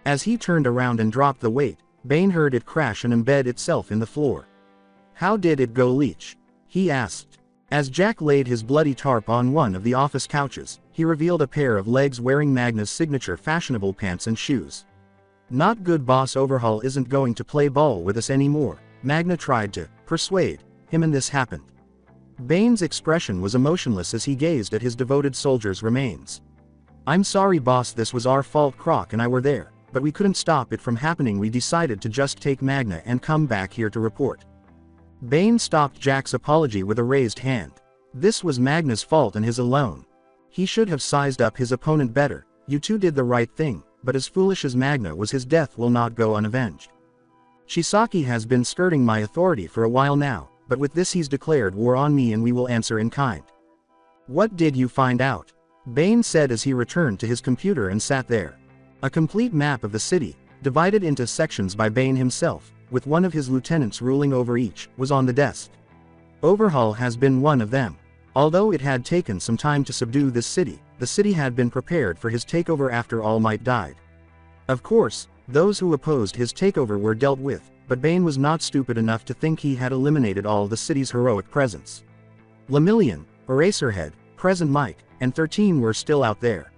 As he turned around and dropped the weight, Bane heard it crash and embed itself in the floor. "How did it go, Leech?" he asked. As Jack laid his bloody tarp on one of the office couches, he revealed a pair of legs wearing Magna's signature fashionable pants and shoes. "Not good, boss. Overhaul isn't going to play ball with us anymore." Magna tried to persuade him, and this happened. Bane's expression was emotionless as he gazed at his devoted soldier's remains. "I'm sorry, boss, this was our fault. Croc and I were there, but we couldn't stop it from happening. We decided to just take Magna and come back here to report." Bane stopped Jack's apology with a raised hand. This was Magna's fault and his alone. He should have sized up his opponent better. "You two did the right thing, but as foolish as Magna was, his death will not go unavenged. Chisaki has been skirting my authority for a while now, but with this he's declared war on me and we will answer in kind." "What did you find out?" Bane said as he returned to his computer and sat there. A complete map of the city, divided into sections by Bane himself, with one of his lieutenants ruling over each, was on the desk. Overhaul has been one of them. Although it had taken some time to subdue this city, the city had been prepared for his takeover after All Might died. Of course, those who opposed his takeover were dealt with, but Bane was not stupid enough to think he had eliminated all the city's heroic presence. Lemillion, Eraserhead, Present Mike, and 13 were still out there.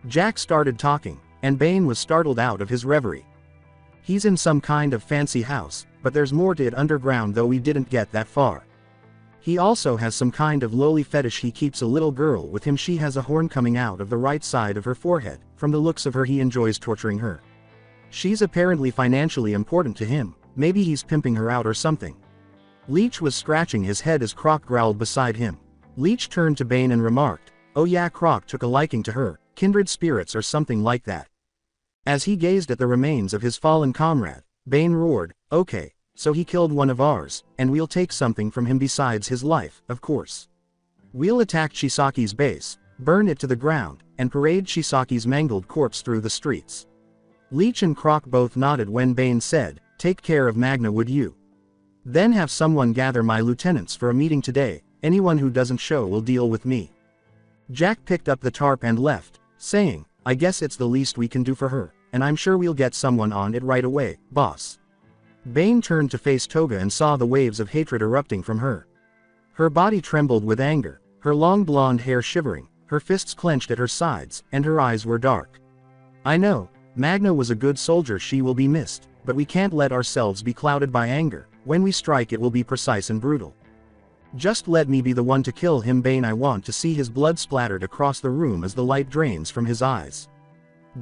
Jack started talking, and Bane was startled out of his reverie. "He's in some kind of fancy house, but there's more to it underground, though we didn't get that far. He also has some kind of lowly fetish. He keeps a little girl with him. She has a horn coming out of the right side of her forehead. From the looks of her, he enjoys torturing her. She's apparently financially important to him. Maybe he's pimping her out or something." Leech was scratching his head as Croc growled beside him. Leech turned to Bane and remarked, "Oh yeah, Croc took a liking to her, kindred spirits or something like that." As he gazed at the remains of his fallen comrade, Bane roared, "Okay, so he killed one of ours, and we'll take something from him besides his life, of course. We'll attack Chisaki's base, burn it to the ground, and parade Chisaki's mangled corpse through the streets." Leech and Croc both nodded when Bane said, "Take care of Magna, would you? Then have someone gather my lieutenants for a meeting today. Anyone who doesn't show will deal with me." Jack picked up the tarp and left, saying, I guess it's the least we can do for her, and I'm sure we'll get someone on it right away, boss. Bane turned to face Toga and saw the waves of hatred erupting from her. Her body trembled with anger, her long blonde hair shivering, her fists clenched at her sides, and her eyes were dark. I know, Magna was a good soldier, she will be missed, but we can't let ourselves be clouded by anger. When we strike it will be precise and brutal. Just let me be the one to kill him, Bane. I want to see his blood splattered across the room as the light drains from his eyes.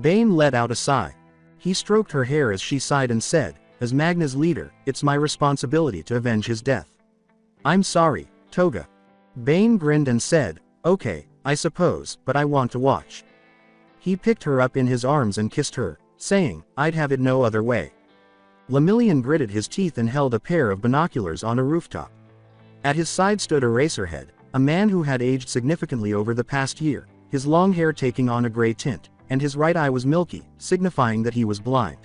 Bane let out a sigh. He stroked her hair as she sighed and said, as Magna's leader, it's my responsibility to avenge his death. I'm sorry, Toga. Bane grinned and said, okay, I suppose, but I want to watch. He picked her up in his arms and kissed her, saying, I'd have it no other way. Lemillion gritted his teeth and held a pair of binoculars on a rooftop. At his side stood Eraserhead, a man who had aged significantly over the past year, his long hair taking on a gray tint, and his right eye was milky, signifying that he was blind.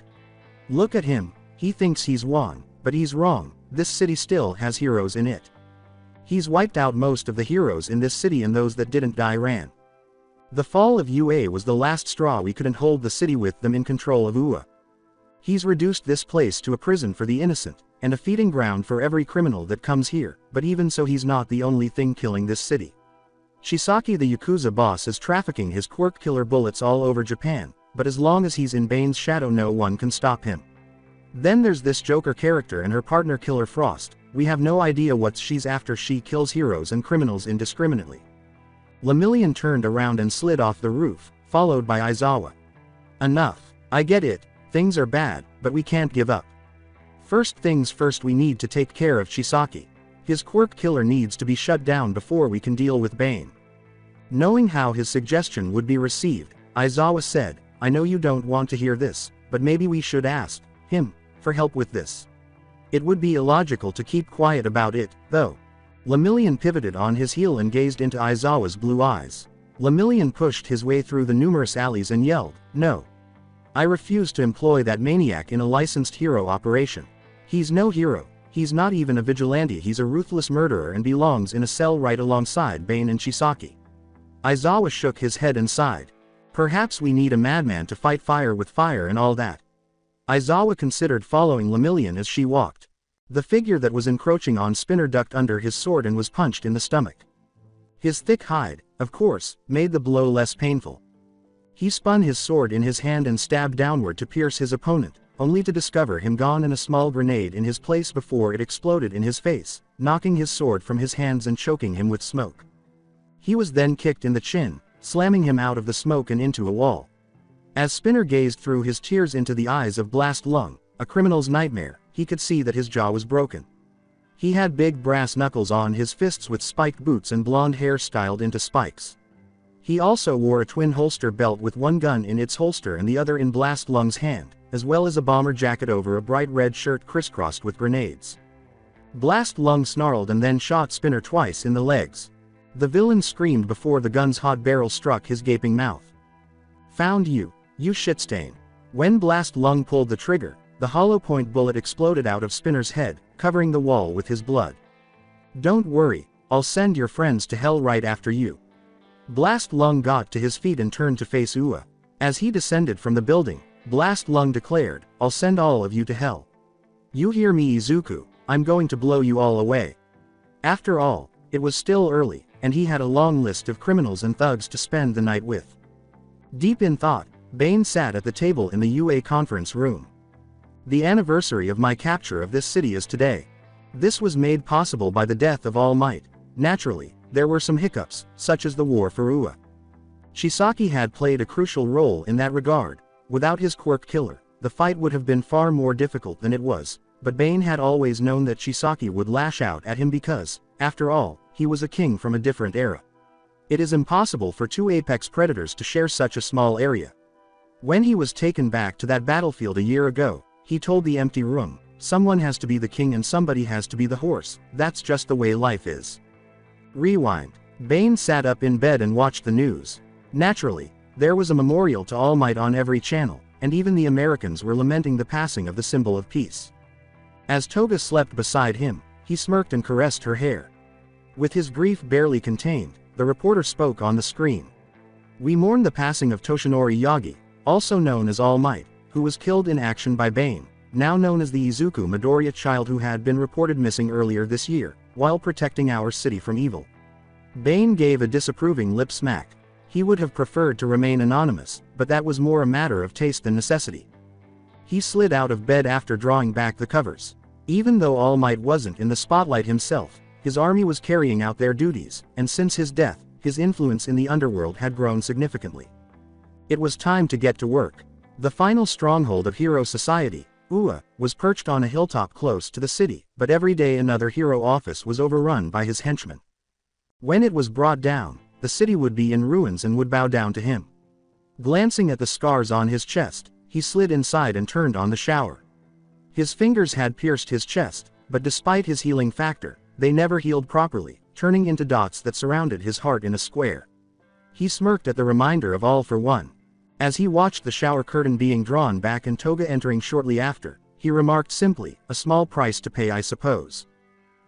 Look at him, he thinks he's won, but he's wrong, this city still has heroes in it. He's wiped out most of the heroes in this city, and those that didn't die ran. The fall of UA was the last straw. We couldn't hold the city with them in control of UA. He's reduced this place to a prison for the innocent, and a feeding ground for every criminal that comes here, but even so he's not the only thing killing this city. Shisaki, the Yakuza boss, is trafficking his quirk killer bullets all over Japan, but as long as he's in Bane's shadow no one can stop him. Then there's this Joker character and her partner Killer Frost. We have no idea what she's after. She kills heroes and criminals indiscriminately. Lemillion turned around and slid off the roof, followed by Aizawa. Enough. I get it, things are bad, but we can't give up. First things first, we need to take care of Shisaki. His quirk killer needs to be shut down before we can deal with Bane. Knowing how his suggestion would be received, Aizawa said, I know you don't want to hear this, but maybe we should ask him for help with this. It would be illogical to keep quiet about it, though. Lemillion pivoted on his heel and gazed into Aizawa's blue eyes. Lemillion pushed his way through the numerous alleys and yelled, no. I refuse to employ that maniac in a licensed hero operation. He's no hero, he's not even a vigilante, he's a ruthless murderer and belongs in a cell right alongside Bane and Shisaki. Aizawa shook his head and sighed. Perhaps we need a madman to fight fire with fire and all that. Aizawa considered following Lemillion as she walked. The figure that was encroaching on Spinner ducked under his sword and was punched in the stomach. His thick hide, of course, made the blow less painful. He spun his sword in his hand and stabbed downward to pierce his opponent, only to discover him gone and a small grenade in his place before it exploded in his face, knocking his sword from his hands and choking him with smoke. He was then kicked in the chin, slamming him out of the smoke and into a wall. As Spinner gazed through his tears into the eyes of Blast Lung, a criminal's nightmare, he could see that his jaw was broken. He had big brass knuckles on his fists with spiked boots and blonde hair styled into spikes. He also wore a twin holster belt with one gun in its holster and the other in Blast Lung's hand, as well as a bomber jacket over a bright red shirt crisscrossed with grenades. Blast Lung snarled and then shot Spinner twice in the legs. The villain screamed before the gun's hot barrel struck his gaping mouth. Found you, you shitstain. When Blast Lung pulled the trigger, the hollow point bullet exploded out of Spinner's head, covering the wall with his blood. Don't worry, I'll send your friends to hell right after you. Blast Lung got to his feet and turned to face Ua. As he descended from the building, Blast Lung declared, I'll send all of you to hell. You hear me, Izuku, I'm going to blow you all away. After all, it was still early, and he had a long list of criminals and thugs to spend the night with. Deep in thought, Bane sat at the table in the UA conference room. The anniversary of my capture of this city is today. This was made possible by the death of All Might. Naturally, there were some hiccups, such as the war for Ua. Shisaki had played a crucial role in that regard. Without his quirk killer, the fight would have been far more difficult than it was, but Bane had always known that Shisaki would lash out at him because, after all, he was a king from a different era. It is impossible for two apex predators to share such a small area. When he was taken back to that battlefield a year ago, he told the empty room, someone has to be the king and somebody has to be the horse, that's just the way life is. Rewind. Bane sat up in bed and watched the news. Naturally, there was a memorial to All Might on every channel, and even the Americans were lamenting the passing of the symbol of peace. As Toga slept beside him, he smirked and caressed her hair. With his grief barely contained, the reporter spoke on the screen. We mourn the passing of Toshinori Yagi, also known as All Might, who was killed in action by Bane, now known as the Izuku Midoriya child who had been reported missing earlier this year, while protecting our city from evil. Bane gave a disapproving lip smack. He would have preferred to remain anonymous, but that was more a matter of taste than necessity. He slid out of bed after drawing back the covers. Even though All Might wasn't in the spotlight himself, his army was carrying out their duties, and since his death, his influence in the underworld had grown significantly. It was time to get to work. The final stronghold of hero society, Ua, was perched on a hilltop close to the city, but every day another hero office was overrun by his henchmen. When it was brought down, the city would be in ruins and would bow down to him. Glancing at the scars on his chest, he slid inside and turned on the shower. His fingers had pierced his chest, but despite his healing factor, they never healed properly, turning into dots that surrounded his heart in a square. He smirked at the reminder of All for One. As he watched the shower curtain being drawn back and Toga entering shortly after, he remarked simply, "A small price to pay, I suppose."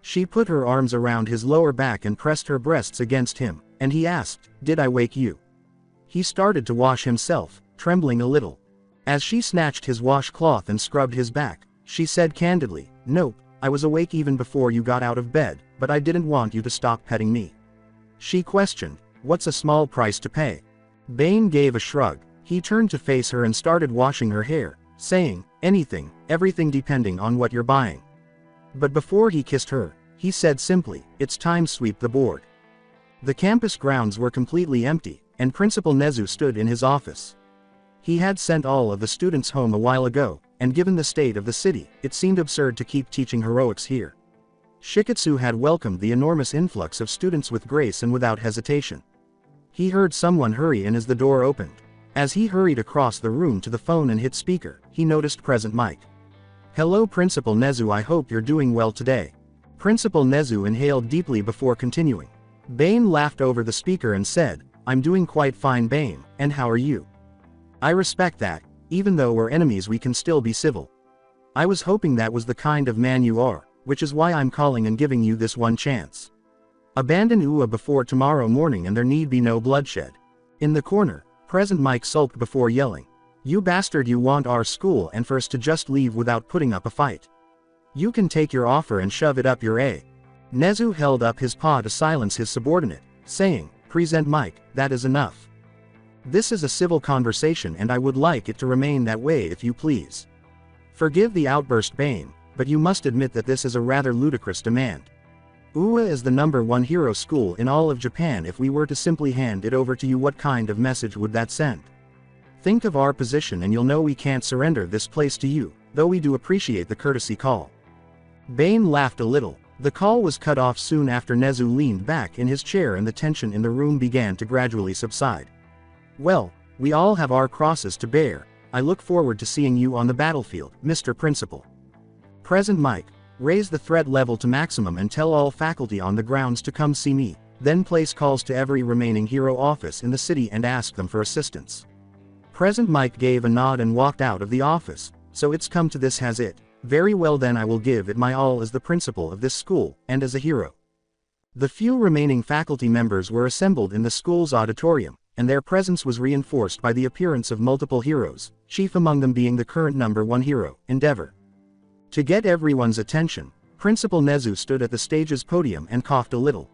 She put her arms around his lower back and pressed her breasts against him, and he asked, "Did I wake you?" He started to wash himself, trembling a little. As she snatched his washcloth and scrubbed his back, she said candidly, "Nope, I was awake even before you got out of bed, but I didn't want you to stop petting me." She questioned, "What's a small price to pay?" Bane gave a shrug. He turned to face her and started washing her hair, saying, "Anything, everything depending on what you're buying." But before he kissed her, he said simply, "It's time sweep the board." The campus grounds were completely empty, and Principal Nezu stood in his office. He had sent all of the students home a while ago, and given the state of the city, it seemed absurd to keep teaching heroics here. Shiketsu had welcomed the enormous influx of students with grace and without hesitation. He heard someone hurry in as the door opened. As he hurried across the room to the phone and hit speaker, he noticed Present Mike. "Hello Principal Nezu, I hope you're doing well today." Principal Nezu inhaled deeply before continuing. Bane laughed over the speaker and said, "I'm doing quite fine Bane, and how are you?" "I respect that, even though we're enemies we can still be civil. I was hoping that was the kind of man you are, which is why I'm calling and giving you this one chance. Abandon Ua before tomorrow morning and there need be no bloodshed." In the corner, Present Mike sulked before yelling, "You bastard, you want our school and for us to just leave without putting up a fight. You can take your offer and shove it up your a." Nezu held up his paw to silence his subordinate, saying, "Present Mike, that is enough. This is a civil conversation and I would like it to remain that way if you please." "Forgive the outburst Bane, but you must admit that this is a rather ludicrous demand. Ua is the #1 hero school in all of Japan. If we were to simply hand it over to you, what kind of message would that send? Think of our position and you'll know we can't surrender this place to you, though we do appreciate the courtesy call." Bane laughed a little. The call was cut off soon after Nezu leaned back in his chair and the tension in the room began to gradually subside. "Well, we all have our crosses to bear. I look forward to seeing you on the battlefield, Mr. Principal. Present Mike, raise the threat level to maximum and tell all faculty on the grounds to come see me, then place calls to every remaining hero office in the city and ask them for assistance." Present Mike gave a nod and walked out of the office. "So it's come to this, has it? Very well then, I will give it my all as the principal of this school, and as a hero." The few remaining faculty members were assembled in the school's auditorium, and their presence was reinforced by the appearance of multiple heroes, chief among them being the current #1 hero, Endeavor. To get everyone's attention, Principal Nezu stood at the stage's podium and coughed a little.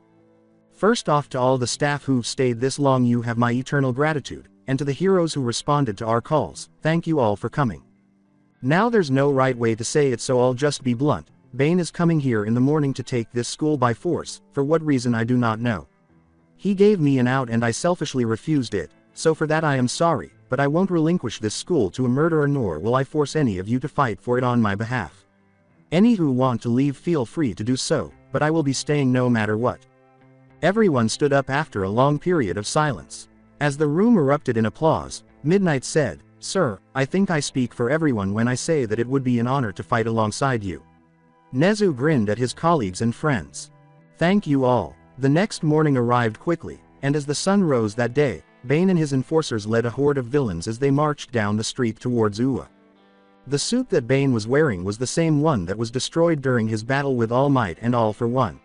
"First off, to all the staff who've stayed this long, you have my eternal gratitude, and to the heroes who responded to our calls, thank you all for coming. Now there's no right way to say it, so I'll just be blunt. Bane is coming here in the morning to take this school by force, for what reason I do not know. He gave me an out and I selfishly refused it, so for that I am sorry, but I won't relinquish this school to a murderer, nor will I force any of you to fight for it on my behalf. Any who want to leave feel free to do so, but I will be staying no matter what." Everyone stood up after a long period of silence. As the room erupted in applause, Midnight said, "Sir, I think I speak for everyone when I say that it would be an honor to fight alongside you." Nezu grinned at his colleagues and friends. "Thank you all." The next morning arrived quickly, and as the sun rose that day, Bane and his enforcers led a horde of villains as they marched down the street towards Ua. The suit that Bane was wearing was the same one that was destroyed during his battle with All Might and All for One.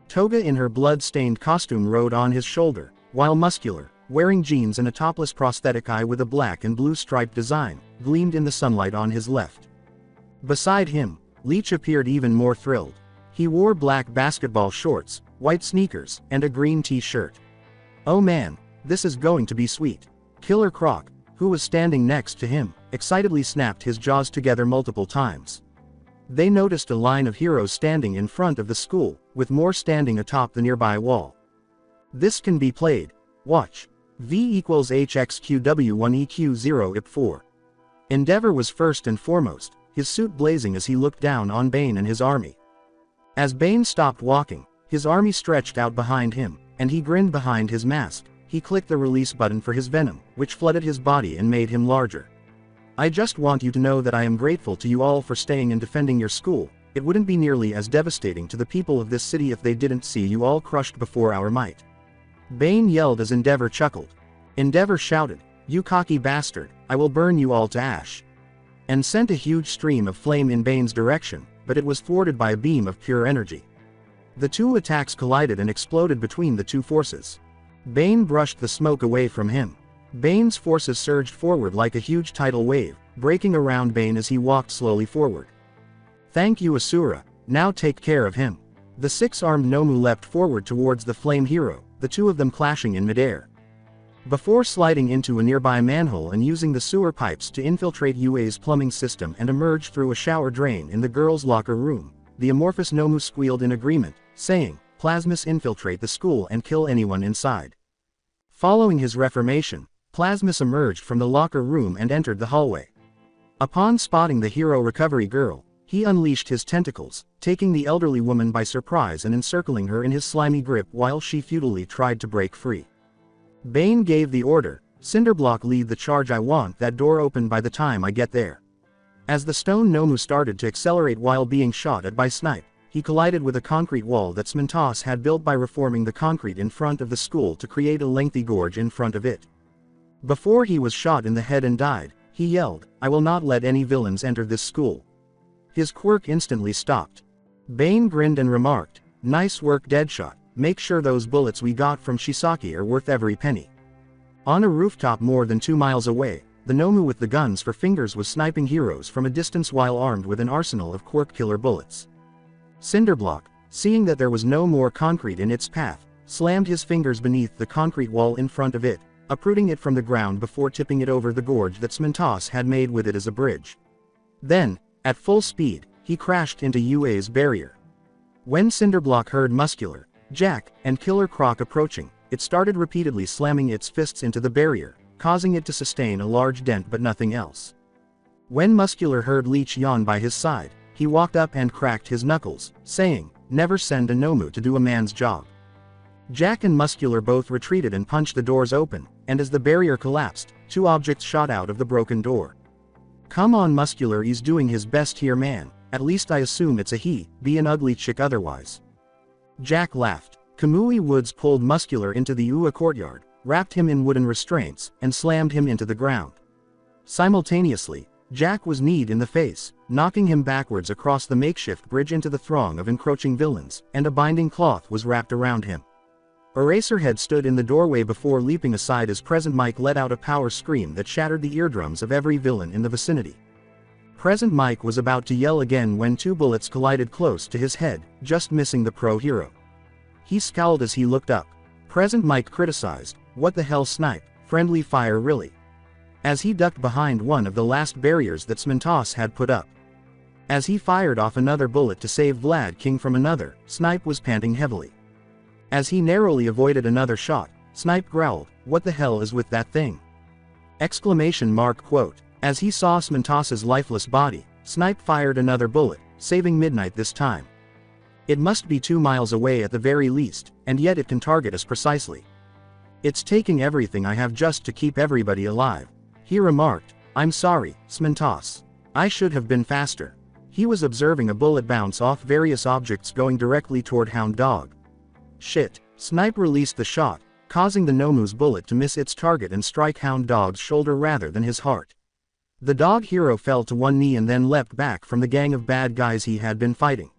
Toga in her blood-stained costume rode on his shoulder, while Muscular, wearing jeans and a topless prosthetic eye with a black and blue striped design, gleamed in the sunlight on his left. Beside him, Leech appeared even more thrilled. He wore black basketball shorts, white sneakers, and a green t-shirt. "Oh man, this is going to be sweet." Killer Croc, who was standing next to him, excitedly snapped his jaws together multiple times. They noticed a line of heroes standing in front of the school, with more standing atop the nearby wall. "This can be played. Watch. V equals HXQW1EQ0 IP4. Endeavor was first and foremost, his suit blazing as he looked down on Bane and his army. As Bane stopped walking, his army stretched out behind him, and he grinned behind his mask. He clicked the release button for his venom, which flooded his body and made him larger. "I just want you to know that I am grateful to you all for staying and defending your school. It wouldn't be nearly as devastating to the people of this city if they didn't see you all crushed before our might." Bane yelled as Endeavor chuckled. Endeavor shouted, "You cocky bastard, I will burn you all to ash," and sent a huge stream of flame in Bane's direction, but it was thwarted by a beam of pure energy. The two attacks collided and exploded between the two forces. Bane brushed the smoke away from him. Bane's forces surged forward like a huge tidal wave, breaking around Bane as he walked slowly forward. "Thank you, Asura, now take care of him." The six-armed Nomu leapt forward towards the flame hero, the two of them clashing in midair. Before sliding into a nearby manhole and using the sewer pipes to infiltrate UA's plumbing system and emerge through a shower drain in the girls' locker room, the amorphous Nomu squealed in agreement, saying, "Plasmus, infiltrate the school and kill anyone inside." Following his reformation, Plasmus emerged from the locker room and entered the hallway. Upon spotting the hero recovery girl, he unleashed his tentacles, taking the elderly woman by surprise and encircling her in his slimy grip while she futilely tried to break free. Bane gave the order, "Cinderblock, lead the charge. I want that door open by the time I get there." As the stone Nomu started to accelerate while being shot at by Snipe, he collided with a concrete wall that Smintos had built by reforming the concrete in front of the school to create a lengthy gorge in front of it. Before he was shot in the head and died, he yelled, "I will not let any villains enter this school." His quirk instantly stopped. Bane grinned and remarked, "Nice work, Deadshot. Make sure those bullets we got from Shisaki are worth every penny." On a rooftop more than 2 miles away, the Nomu with the guns for fingers was sniping heroes from a distance while armed with an arsenal of quirk killer bullets. Cinderblock, seeing that there was no more concrete in its path, slammed his fingers beneath the concrete wall in front of it, uprooting it from the ground before tipping it over the gorge that Smintos had made with it as a bridge. Then, at full speed, he crashed into UA's barrier. When Cinderblock heard Muscular, Jack, and Killer Croc approaching, it started repeatedly slamming its fists into the barrier, causing it to sustain a large dent but nothing else. When Muscular heard Leech yawn by his side, he walked up and cracked his knuckles, saying, "Never send a Nomu to do a man's job." Jack and Muscular both retreated and punched the doors open, and as the barrier collapsed, 2 objects shot out of the broken door. "Come on, Muscular, he's doing his best here, man. At least I assume it's a he, be an ugly chick otherwise." Jack laughed. Kamui Woods pulled Muscular into the UA courtyard, wrapped him in wooden restraints, and slammed him into the ground. Simultaneously, Jack was kneed in the face, knocking him backwards across the makeshift bridge into the throng of encroaching villains, and a binding cloth was wrapped around him. Eraserhead stood in the doorway before leaping aside as Present Mike let out a power scream that shattered the eardrums of every villain in the vicinity. Present Mike was about to yell again when 2 bullets collided close to his head, just missing the pro hero. He scowled as he looked up. Present Mike criticized, "What the hell, Snipe, friendly fire really?" as he ducked behind one of the last barriers that Smintos had put up. As he fired off another bullet to save Vlad King from another, Snipe was panting heavily. As he narrowly avoided another shot, Snipe growled, "What the hell is with that thing?" Exclamation mark quote. As he saw Smintos's lifeless body, Snipe fired another bullet, saving Midnight this time. "It must be 2 miles away at the very least, and yet it can target us precisely. It's taking everything I have just to keep everybody alive," he remarked. "I'm sorry, Smintos. I should have been faster." He was observing a bullet bounce off various objects going directly toward Hound Dog. Shit. Snipe released the shot, causing the Nomu's bullet to miss its target and strike Hound Dog's shoulder rather than his heart. The dog hero fell to one knee and then leapt back from the gang of bad guys he had been fighting.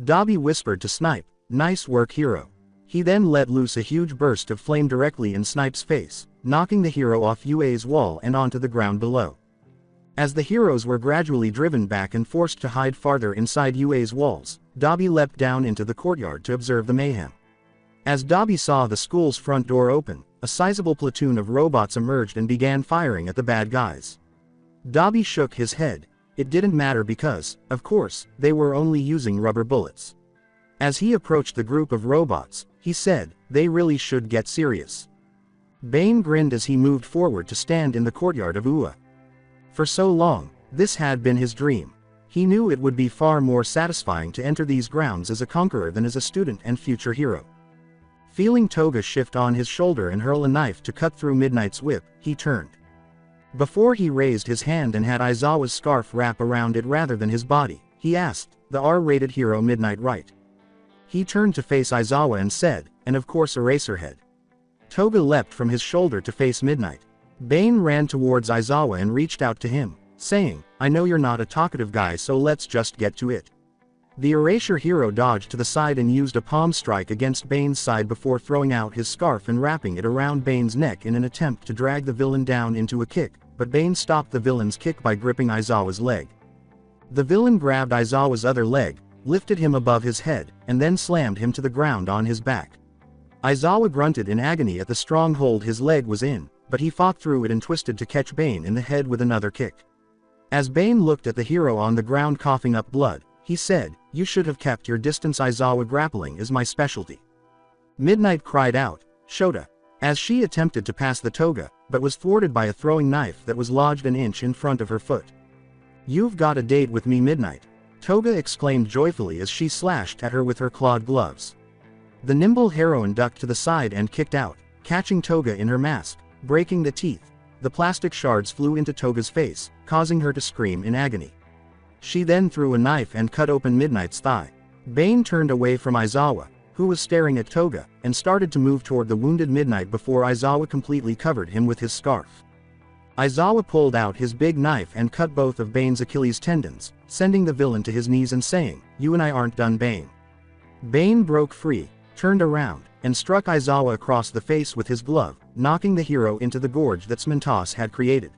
Dobby whispered to Snipe, "Nice work, hero. He then let loose a huge burst of flame directly in Snipe's face, knocking the hero off UA's wall and onto the ground below. As the heroes were gradually driven back and forced to hide farther inside UA's walls, Dobby leapt down into the courtyard to observe the mayhem. As Dobby saw the school's front door open, a sizable platoon of robots emerged and began firing at the bad guys. Dobby shook his head. It didn't matter because, of course, they were only using rubber bullets. As he approached the group of robots, he said, "They really should get serious." Bane grinned as he moved forward to stand in the courtyard of UA. For so long, this had been his dream. He knew it would be far more satisfying to enter these grounds as a conqueror than as a student and future hero. Feeling Toga shift on his shoulder and hurl a knife to cut through Midnight's whip, he turned. Before he raised his hand and had Aizawa's scarf wrap around it rather than his body, he asked, "The R-rated hero Midnight right?" He turned to face Aizawa and said, "And of course Eraserhead." Toga leapt from his shoulder to face Midnight. Bane ran towards Aizawa and reached out to him, saying, "I know you're not a talkative guy, so let's just get to it." The Erasure hero dodged to the side and used a palm strike against Bane's side before throwing out his scarf and wrapping it around Bane's neck in an attempt to drag the villain down into a kick, but Bane stopped the villain's kick by gripping Aizawa's leg. The villain grabbed Aizawa's other leg, lifted him above his head, and then slammed him to the ground on his back. Aizawa grunted in agony at the strong hold his leg was in, but he fought through it and twisted to catch Bane in the head with another kick. As Bane looked at the hero on the ground coughing up blood, he said, "You should have kept your distance. Aizawa, grappling is my specialty." Midnight cried out, "Shota," as she attempted to pass the Toga, but was thwarted by a throwing knife that was lodged an inch in front of her foot. "You've got a date with me, Midnight," Toga exclaimed joyfully as she slashed at her with her clawed gloves. The nimble heroine ducked to the side and kicked out, catching Toga in her mask, breaking the teeth. The plastic shards flew into Toga's face, causing her to scream in agony. She then threw a knife and cut open Midnight's thigh. Bane turned away from Aizawa, who was staring at Toga, and started to move toward the wounded Midnight before Aizawa completely covered him with his scarf. Aizawa pulled out his big knife and cut both of Bane's Achilles tendons, sending the villain to his knees and saying, "You and I aren't done, Bane." Bane broke free, turned around, and struck Aizawa across the face with his glove, knocking the hero into the gorge that Smentos had created.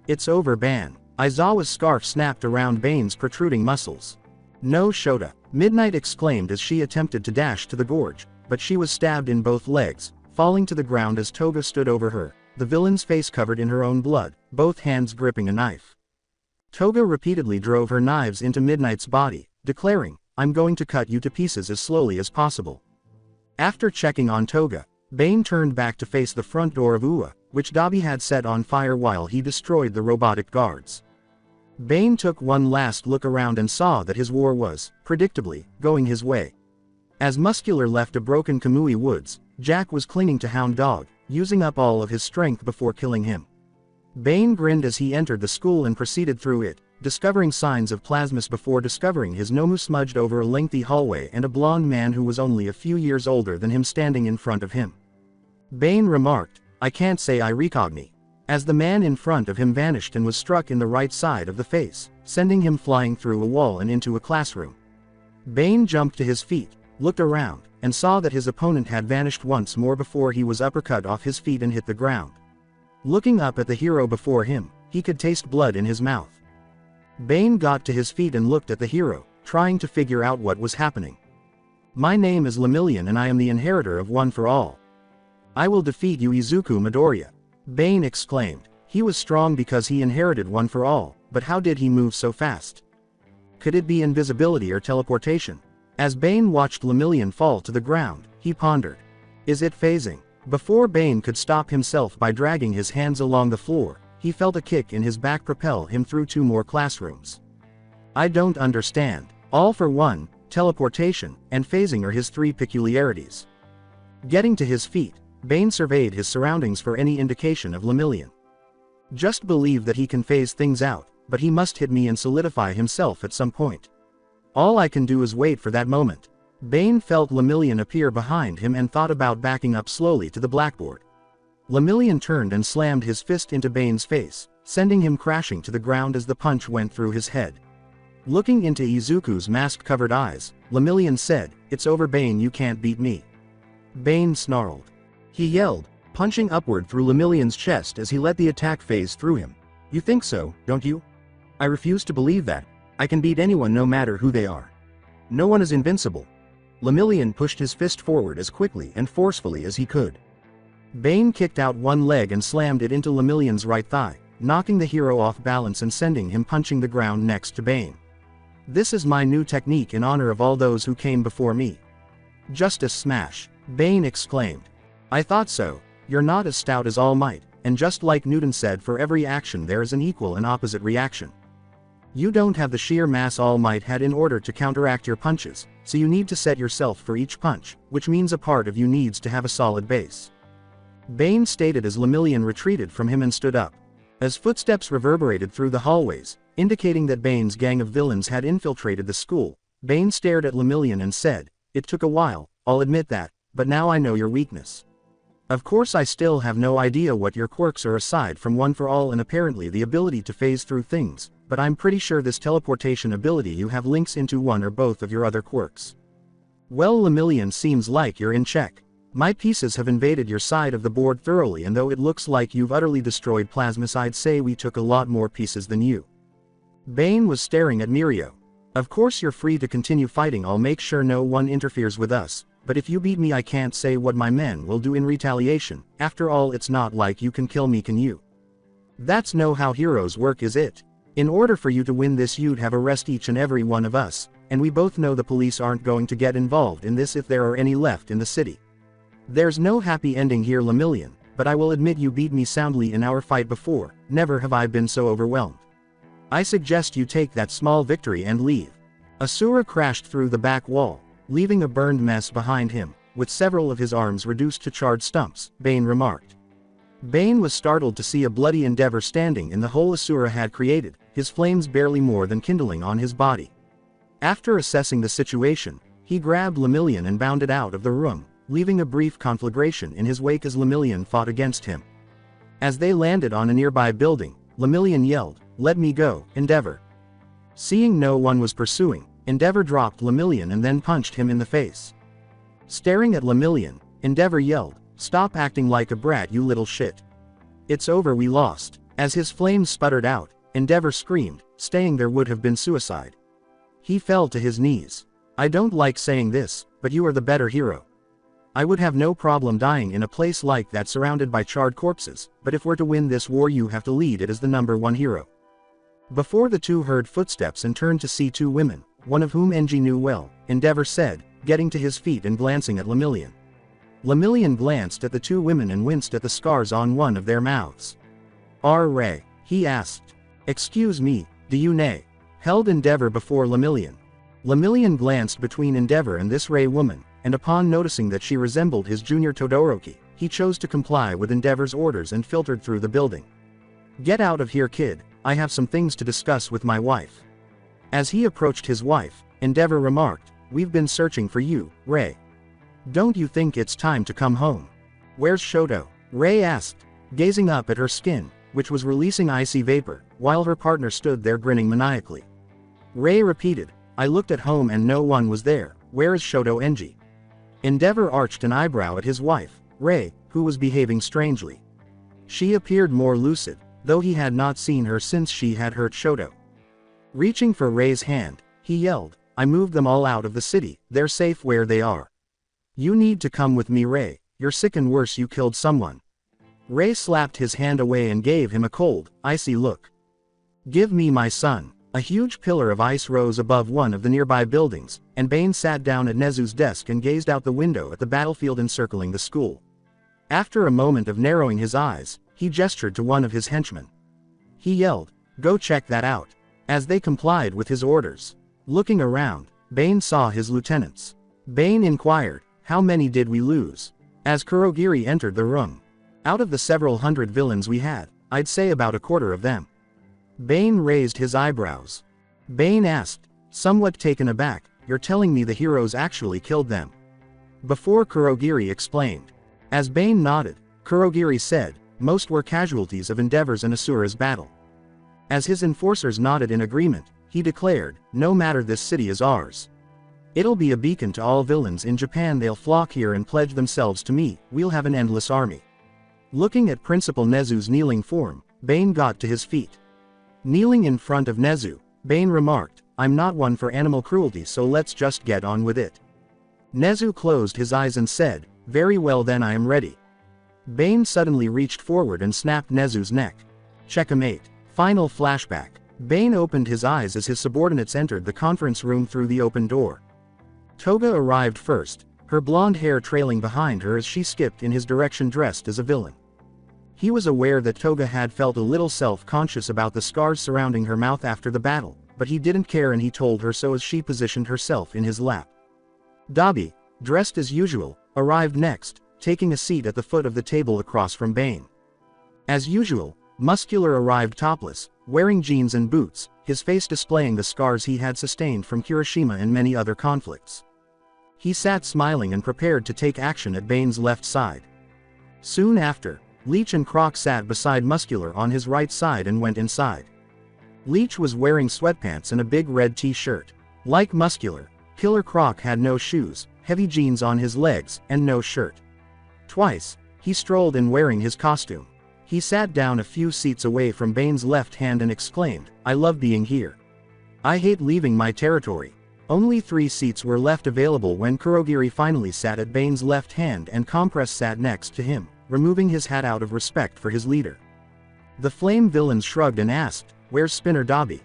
"It's over, Bane." Aizawa's scarf snapped around Bane's protruding muscles. "No, Shota," Midnight exclaimed as she attempted to dash to the gorge, but she was stabbed in both legs, falling to the ground as Toga stood over her, the villain's face covered in her own blood, both hands gripping a knife. Toga repeatedly drove her knives into Midnight's body, declaring, "I'm going to cut you to pieces as slowly as possible." After checking on Toga, Bane turned back to face the front door of UA, which Dobby had set on fire while he destroyed the robotic guards. Bane took one last look around and saw that his war was, predictably, going his way. As Muscular left a broken Kamui Woods, Jack was clinging to Hound Dog, using up all of his strength before killing him. Bane grinned as he entered the school and proceeded through it, discovering signs of plasmus before discovering his Nomu smudged over a lengthy hallway and a blonde man who was only a few years older than him standing in front of him. Bane remarked, "I can't say I recognize," as the man in front of him vanished and was struck in the right side of the face, sending him flying through a wall and into a classroom. Bane jumped to his feet, looked around, and saw that his opponent had vanished once more before he was uppercut off his feet and hit the ground. Looking up at the hero before him, he could taste blood in his mouth. Bane got to his feet and looked at the hero, trying to figure out what was happening. "My name is Lemillion and I am the inheritor of One for All. I will defeat you, Izuku Midoriya," Bane exclaimed. He was strong because he inherited One for All, but how did he move so fast? Could it be invisibility or teleportation? As Bane watched Lemillion fall to the ground, he pondered. Is it phasing? Before Bane could stop himself by dragging his hands along the floor, he felt a kick in his back propel him through 2 more classrooms. "I don't understand. All for One, teleportation, and phasing are his 3 peculiarities." Getting to his feet, Bane surveyed his surroundings for any indication of Lemillion. "Just believe that he can phase things out, but he must hit me and solidify himself at some point. All I can do is wait for that moment." Bane felt Lemillion appear behind him and thought about backing up slowly to the blackboard. Lemillion turned and slammed his fist into Bane's face, sending him crashing to the ground as the punch went through his head. Looking into Izuku's mask-covered eyes, Lemillion said, "It's over, Bane, you can't beat me." Bane snarled. He yelled, punching upward through Lemillion's chest as he let the attack phase through him. You think so, don't you? I refuse to believe that. I can beat anyone no matter who they are. No one is invincible. Lemillion pushed his fist forward as quickly and forcefully as he could. Bane kicked out one leg and slammed it into Lemillion's right thigh, knocking the hero off balance and sending him punching the ground next to Bane. This is my new technique in honor of all those who came before me. Justice smash, Bane exclaimed. I thought so. You're not as stout as All Might, and just like Newton said, for every action there is an equal and opposite reaction. You don't have the sheer mass All Might had in order to counteract your punches, so you need to set yourself for each punch, which means a part of you needs to have a solid base. Bane stated as Lemillion retreated from him and stood up. As footsteps reverberated through the hallways, indicating that Bane's gang of villains had infiltrated the school, Bane stared at Lemillion and said, "It took a while, I'll admit that, but now I know your weakness. Of course I still have no idea what your quirks are aside from one for all and apparently the ability to phase through things, but I'm pretty sure this teleportation ability you have links into one or both of your other quirks. Well, Lemillion, seems like you're in check. My pieces have invaded your side of the board thoroughly, and though it looks like you've utterly destroyed Plasmus, I'd say we took a lot more pieces than you." Bane was staring at Mirio. "Of course you're free to continue fighting, I'll make sure no one interferes with us, but if you beat me I can't say what my men will do in retaliation. After all, it's not like you can kill me, can you? That's no how heroes work, is it? In order for you to win this you'd have arrest each and every one of us, and we both know the police aren't going to get involved in this if there are any left in the city. There's no happy ending here, Lemillion, but I will admit you beat me soundly in our fight before. Never have I been so overwhelmed. I suggest you take that small victory and leave." Asura crashed through the back wall, leaving a burned mess behind him, with several of his arms reduced to charred stumps, Bane remarked. Bane was startled to see a bloody Endeavor standing in the hole Asura had created, his flames barely more than kindling on his body. After assessing the situation, he grabbed Lemillion and bounded out of the room, leaving a brief conflagration in his wake as Lemillion fought against him. As they landed on a nearby building, Lemillion yelled, "Let me go, Endeavor." Seeing no one was pursuing, Endeavor dropped Lemillion and then punched him in the face. Staring at Lemillion, Endeavor yelled, "Stop acting like a brat, you little shit. It's over, we lost." As his flames sputtered out, Endeavor screamed, "Staying there would have been suicide." He fell to his knees. "I don't like saying this, but you are the better hero. I would have no problem dying in a place like that surrounded by charred corpses, but if we're to win this war you have to lead it as the #1 hero." Before the two heard footsteps and turned to see two women, one of whom Enji knew well, Endeavor said, getting to his feet and glancing at Lemillion. Lemillion glanced at the two women and winced at the scars on one of their mouths. "Ray?" he asked. "Excuse me, do you nay?" held Endeavor before Lemillion. Lemillion glanced between Endeavor and this Ray woman, and upon noticing that she resembled his junior Todoroki, he chose to comply with Endeavor's orders and filtered through the building. "Get out of here, kid, I have some things to discuss with my wife." As he approached his wife, Endeavor remarked, "We've been searching for you, Ray. Don't you think it's time to come home?" "Where's Shoto?" Ray asked, gazing up at her skin, which was releasing icy vapor, while her partner stood there grinning maniacally. Ray repeated, "I looked at home and no one was there. Where is Shoto Enji?" Endeavor arched an eyebrow at his wife, Ray, who was behaving strangely. She appeared more lucid, though he had not seen her since she had hurt Shoto. Reaching for Ray's hand, he yelled, "I moved them all out of the city, they're safe where they are. You need to come with me, Ray, you're sick and worse, you killed someone." Ray slapped his hand away and gave him a cold, icy look. "Give me my son." A huge pillar of ice rose above one of the nearby buildings, and Bane sat down at Nezu's desk and gazed out the window at the battlefield encircling the school. After a moment of narrowing his eyes, he gestured to one of his henchmen. He yelled, "Go check that out." As they complied with his orders. Looking around, Bane saw his lieutenants. Bane inquired, "How many did we lose?" As Kurogiri entered the room. "Out of the several hundred villains we had, I'd say about a quarter of them." Bane raised his eyebrows. Bane asked, somewhat taken aback, "You're telling me the heroes actually killed them?" Before Kurogiri explained. As Bane nodded, Kurogiri said, "Most were casualties of Endeavor's and Asura's battle." As his enforcers nodded in agreement, he declared, "No matter, this city is ours. It'll be a beacon to all villains in Japan. They'll flock here and pledge themselves to me. We'll have an endless army. Looking at Principal Nezu's kneeling form, Bane got to his feet. Kneeling in front of Nezu, Bane remarked, I'm not one for animal cruelty, so let's just get on with it. Nezu closed his eyes and said, very well then, I am ready. Bane suddenly reached forward and snapped Nezu's neck. Checkmate. Final flashback. Bane opened his eyes as his subordinates entered the conference room through the open door. Toga arrived first, her blonde hair trailing behind her as she skipped in his direction dressed as a villain. He was aware that Toga had felt a little self-conscious about the scars surrounding her mouth after the battle, but he didn't care and he told her so as she positioned herself in his lap. Dabi, dressed as usual, arrived next, taking a seat at the foot of the table across from Bane. As usual, Muscular arrived topless, wearing jeans and boots, his face displaying the scars he had sustained from Kirishima and many other conflicts. He sat smiling and prepared to take action at Bane's left side. Soon after, Leech and Croc sat beside Muscular on his right side and went inside. Leech was wearing sweatpants and a big red t-shirt. Like Muscular, Killer Croc had no shoes, heavy jeans on his legs, and no shirt. Twice, he strolled in wearing his costume. He sat down a few seats away from Bane's left hand and exclaimed, I love being here. I hate leaving my territory. Only 3 seats were left available when Kurogiri finally sat at Bane's left hand and Compress sat next to him, removing his hat out of respect for his leader. The flame villain shrugged and asked, where's Spinner Dabi?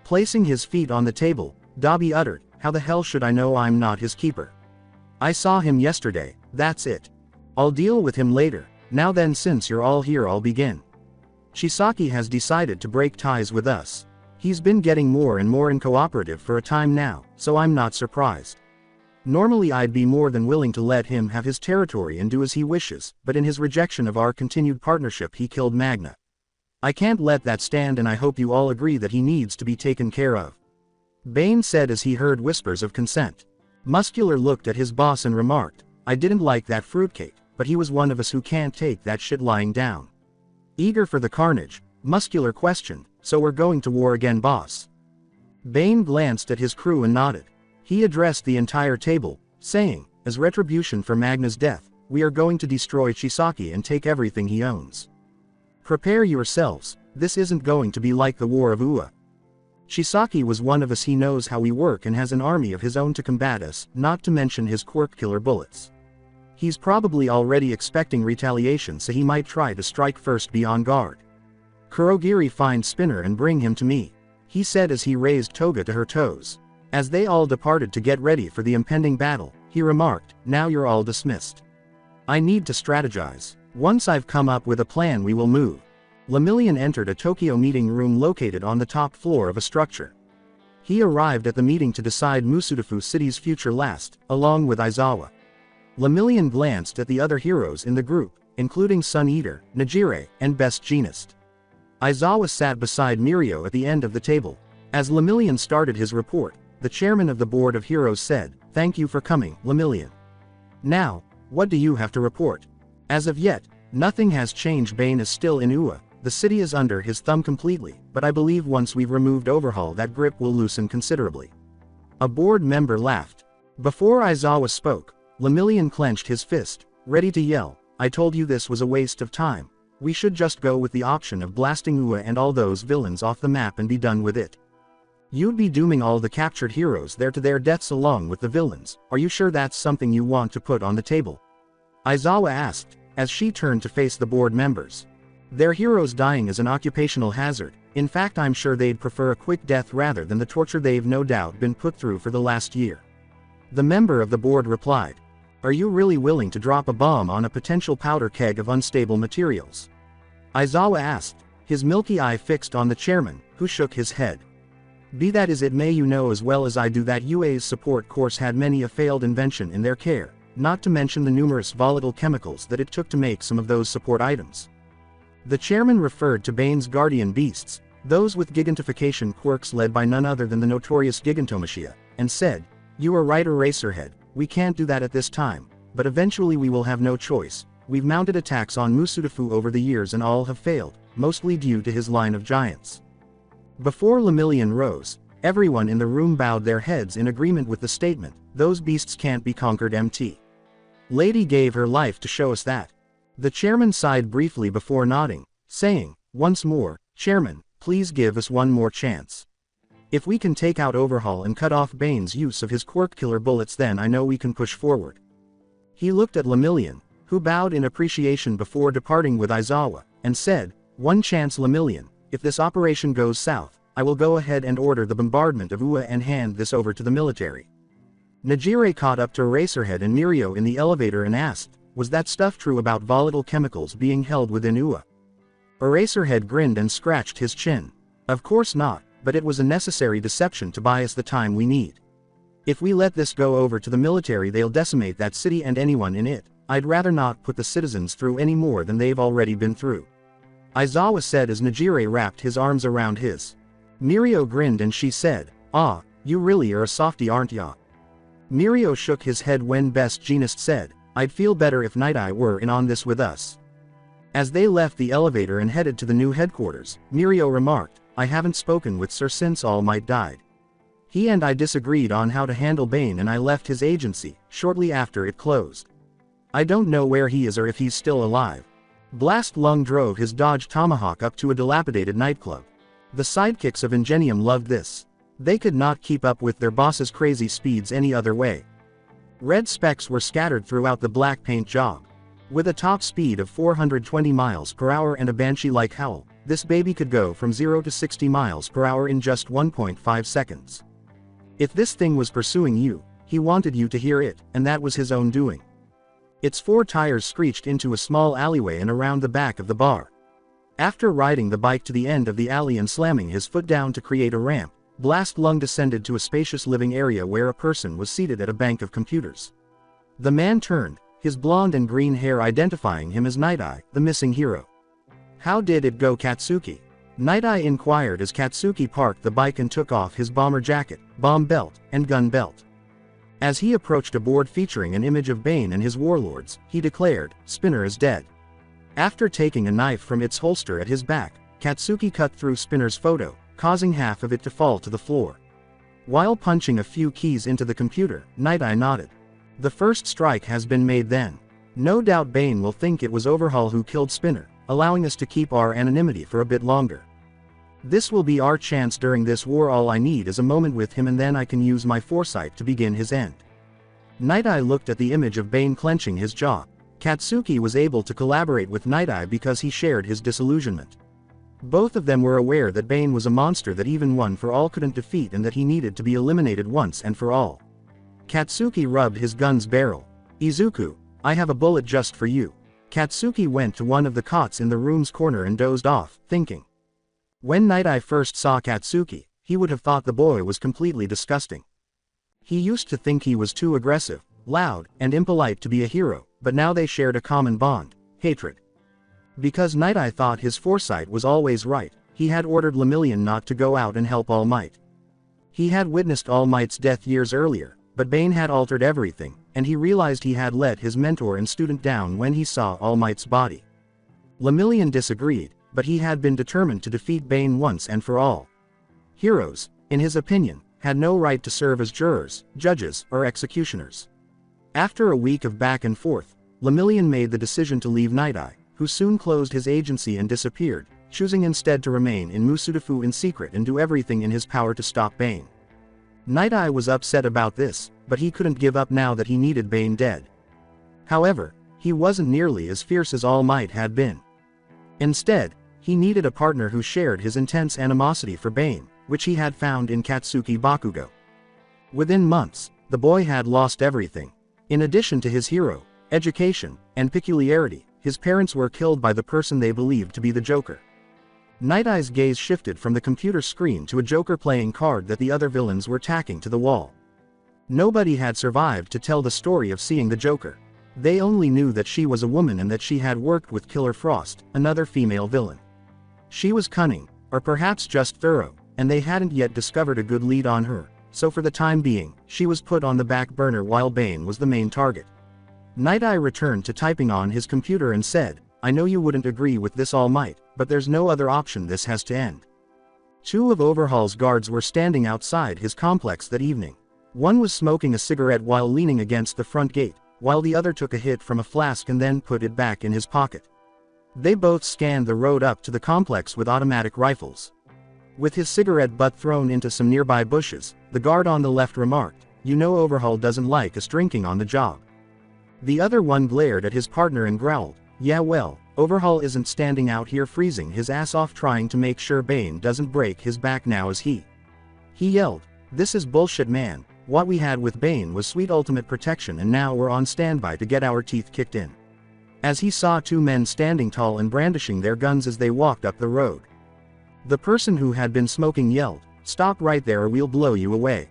Placing his feet on the table, Dabi uttered, how the hell should I know I'm not his keeper? I saw him yesterday, that's it. I'll deal with him later. Now then, since you're all here, I'll begin. Shisaki has decided to break ties with us. He's been getting more and more uncooperative for a time now, so I'm not surprised. Normally I'd be more than willing to let him have his territory and do as he wishes, but in his rejection of our continued partnership he killed Magna. I can't let that stand and I hope you all agree that he needs to be taken care of. Bane said as he heard whispers of consent. Muscular looked at his boss and remarked, I didn't like that fruitcake, but he was one of us who can't take that shit lying down. Eager for the carnage, Muscular questioned, so we're going to war again, boss? Bane glanced at his crew and nodded. He addressed the entire table, saying, as retribution for Magna's death, we are going to destroy Shisaki and take everything he owns. Prepare yourselves, this isn't going to be like the War of Ua. Shisaki was one of us, he knows how we work and has an army of his own to combat us, not to mention his quirk killer bullets. He's probably already expecting retaliation, so he might try to strike first. Be on guard. Kurogiri, find Spinner and bring him to me, he said as he raised Toga to her toes. As they all departed to get ready for the impending battle, he remarked, now you're all dismissed. I need to strategize. Once I've come up with a plan we will move. Lemillion entered a Tokyo meeting room located on the top floor of a structure. He arrived at the meeting to decide Musudafu City's future last, along with Aizawa. Lemillion glanced at the other heroes in the group, including Sun Eater, Najire, and Best Jeanist. Aizawa sat beside Mirio at the end of the table. As Lemillion started his report, the chairman of the Board of Heroes said, thank you for coming, Lemillion. Now, what do you have to report? As of yet, nothing has changed. Bane is still in Ua, the city is under his thumb completely, but I believe once we've removed Overhaul that grip will loosen considerably. A board member laughed. Before Aizawa spoke, Lemillion clenched his fist, ready to yell, I told you this was a waste of time. We should just go with the option of blasting Ua and all those villains off the map and be done with it. You'd be dooming all the captured heroes there to their deaths along with the villains. Are you sure that's something you want to put on the table? Aizawa asked, as she turned to face the board members. Their heroes dying is an occupational hazard. In fact, I'm sure they'd prefer a quick death rather than the torture they've no doubt been put through for the last year. The member of the board replied, are you really willing to drop a bomb on a potential powder keg of unstable materials? Aizawa asked, his milky eye fixed on the chairman, who shook his head. Be that as it may, you know as well as I do that UA's support course had many a failed invention in their care, not to mention the numerous volatile chemicals that it took to make some of those support items. The chairman referred to Bane's guardian beasts, those with gigantification quirks led by none other than the notorious Gigantomachia, and said, you are right, Eraserhead, we can't do that at this time, but eventually we will have no choice. We've mounted attacks on Musudafu over the years and all have failed, mostly due to his line of giants. Before Lemillion rose, Everyone in the room bowed their heads in agreement with the statement, "Those beasts can't be conquered." MT. Lady gave her life to show us that. The chairman sighed briefly before nodding, saying, "Once more, Chairman, please give us one more chance. If we can take out Overhaul and cut off Bane's use of his quirk killer bullets, then I know we can push forward." He looked at Lemillion, who bowed in appreciation before departing with Aizawa, and said, "One chance, Lemillion. If this operation goes south, I will go ahead and order the bombardment of Ua and hand this over to the military." Najire caught up to Eraserhead and Mirio in the elevator and asked, "Was that stuff true about volatile chemicals being held within Ua?" Eraserhead grinned and scratched his chin. "Of course not, but it was a necessary deception to buy us the time we need. If we let this go over to the military, they'll decimate that city and anyone in it. I'd rather not put the citizens through any more than they've already been through," Aizawa said as Najire wrapped his arms around his. Mirio grinned and she said, "Ah, you really are a softie, aren't ya?" Mirio shook his head when Best Jeanist said, "I'd feel better if Night Eye were in on this with us." As they left the elevator and headed to the new headquarters, Mirio remarked, "I haven't spoken with Sir since All Might died. He and I disagreed on how to handle Bane and I left his agency shortly after it closed. I don't know where he is or if he's still alive." Blast Lung drove his Dodge Tomahawk up to a dilapidated nightclub. The sidekicks of Ingenium loved this. They could not keep up with their boss's crazy speeds any other way. Red specks were scattered throughout the black paint job. With a top speed of 420 miles per hour and a banshee-like howl, this baby could go from 0 to 60 miles per hour in just 1.5 seconds. If this thing was pursuing you, he wanted you to hear it, and that was his own doing. Its 4 tires screeched into a small alleyway and around the back of the bar. After riding the bike to the end of the alley and slamming his foot down to create a ramp, Blast Lung descended to a spacious living area where a person was seated at a bank of computers. The man turned, his blonde and green hair identifying him as Night Eye, the missing hero. "How did it go, Katsuki?" Night Eye inquired as Katsuki parked the bike and took off his bomber jacket, bomb belt, and gun belt. As he approached a board featuring an image of Bane and his warlords, he declared, "Spinner is dead." After taking a knife from its holster at his back, Katsuki cut through Spinner's photo, causing half of it to fall to the floor. While punching a few keys into the computer, Night Eye nodded. "The first strike has been made then. No doubt Bane will think it was Overhaul who killed Spinner, allowing us to keep our anonymity for a bit longer. This will be our chance during this war. All I need is a moment with him and then I can use my foresight to begin his end." Night Eye looked at the image of Bane clenching his jaw. Katsuki was able to collaborate with Night Eye because he shared his disillusionment. Both of them were aware that Bane was a monster that even One for All couldn't defeat and that he needed to be eliminated once and for all. Katsuki rubbed his gun's barrel. "Izuku, I have a bullet just for you." Katsuki went to one of the cots in the room's corner and dozed off, thinking. When Night Eye first saw Katsuki, he would have thought the boy was completely disgusting. He used to think he was too aggressive, loud, and impolite to be a hero, but now they shared a common bond: hatred. Because Night Eye thought his foresight was always right, he had ordered Lemillion not to go out and help All Might. He had witnessed All Might's death years earlier, but Bane had altered everything, and he realized he had let his mentor and student down when he saw All Might's body. Lemillion disagreed, but he had been determined to defeat Bane once and for all. Heroes, in his opinion, had no right to serve as jurors, judges, or executioners. After a week of back and forth, Lemillion made the decision to leave Night Eye, who soon closed his agency and disappeared, choosing instead to remain in Musudafu in secret and do everything in his power to stop Bane. Night Eye was upset about this, but he couldn't give up now that he needed Bane dead. However, he wasn't nearly as fierce as All Might had been. Instead, he needed a partner who shared his intense animosity for Bane, which he had found in Katsuki Bakugo. Within months, the boy had lost everything. In addition to his hero, education, and peculiarity, his parents were killed by the person they believed to be the Joker. Night Eye's gaze shifted from the computer screen to a Joker playing card that the other villains were tacking to the wall. Nobody had survived to tell the story of seeing the Joker. They only knew that she was a woman and that she had worked with Killer Frost, another female villain. She was cunning, or perhaps just thorough, and they hadn't yet discovered a good lead on her, so for the time being, she was put on the back burner while Bane was the main target. Night Eye returned to typing on his computer and said, "I know you wouldn't agree with this, All Might, but there's no other option. This has to end." Two of Overhaul's guards were standing outside his complex that evening. One was smoking a cigarette while leaning against the front gate, while the other took a hit from a flask and then put it back in his pocket. They both scanned the road up to the complex with automatic rifles. With his cigarette butt thrown into some nearby bushes, the guard on the left remarked, "You know Overhaul doesn't like us drinking on the job." The other one glared at his partner and growled, "Yeah well, Overhaul isn't standing out here freezing his ass off trying to make sure Bane doesn't break his back now is he?" He yelled, "This is bullshit man, what we had with Bane was sweet ultimate protection and now we're on standby to get our teeth kicked in." As he saw two men standing tall and brandishing their guns as they walked up the road. The person who had been smoking yelled, "Stop right there or we'll blow you away."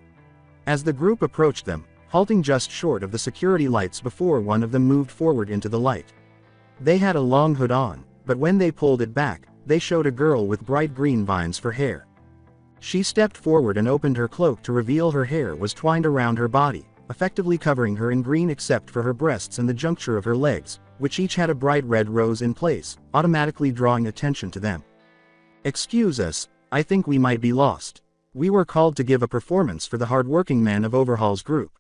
As the group approached them, halting just short of the security lights before one of them moved forward into the light. They had a long hood on, but when they pulled it back, they showed a girl with bright green vines for hair. She stepped forward and opened her cloak to reveal her hair was twined around her body, effectively covering her in green except for her breasts and the juncture of her legs, which each had a bright red rose in place, automatically drawing attention to them. "Excuse us, I think we might be lost. We were called to give a performance for the hard-working men of Overhaul's group,"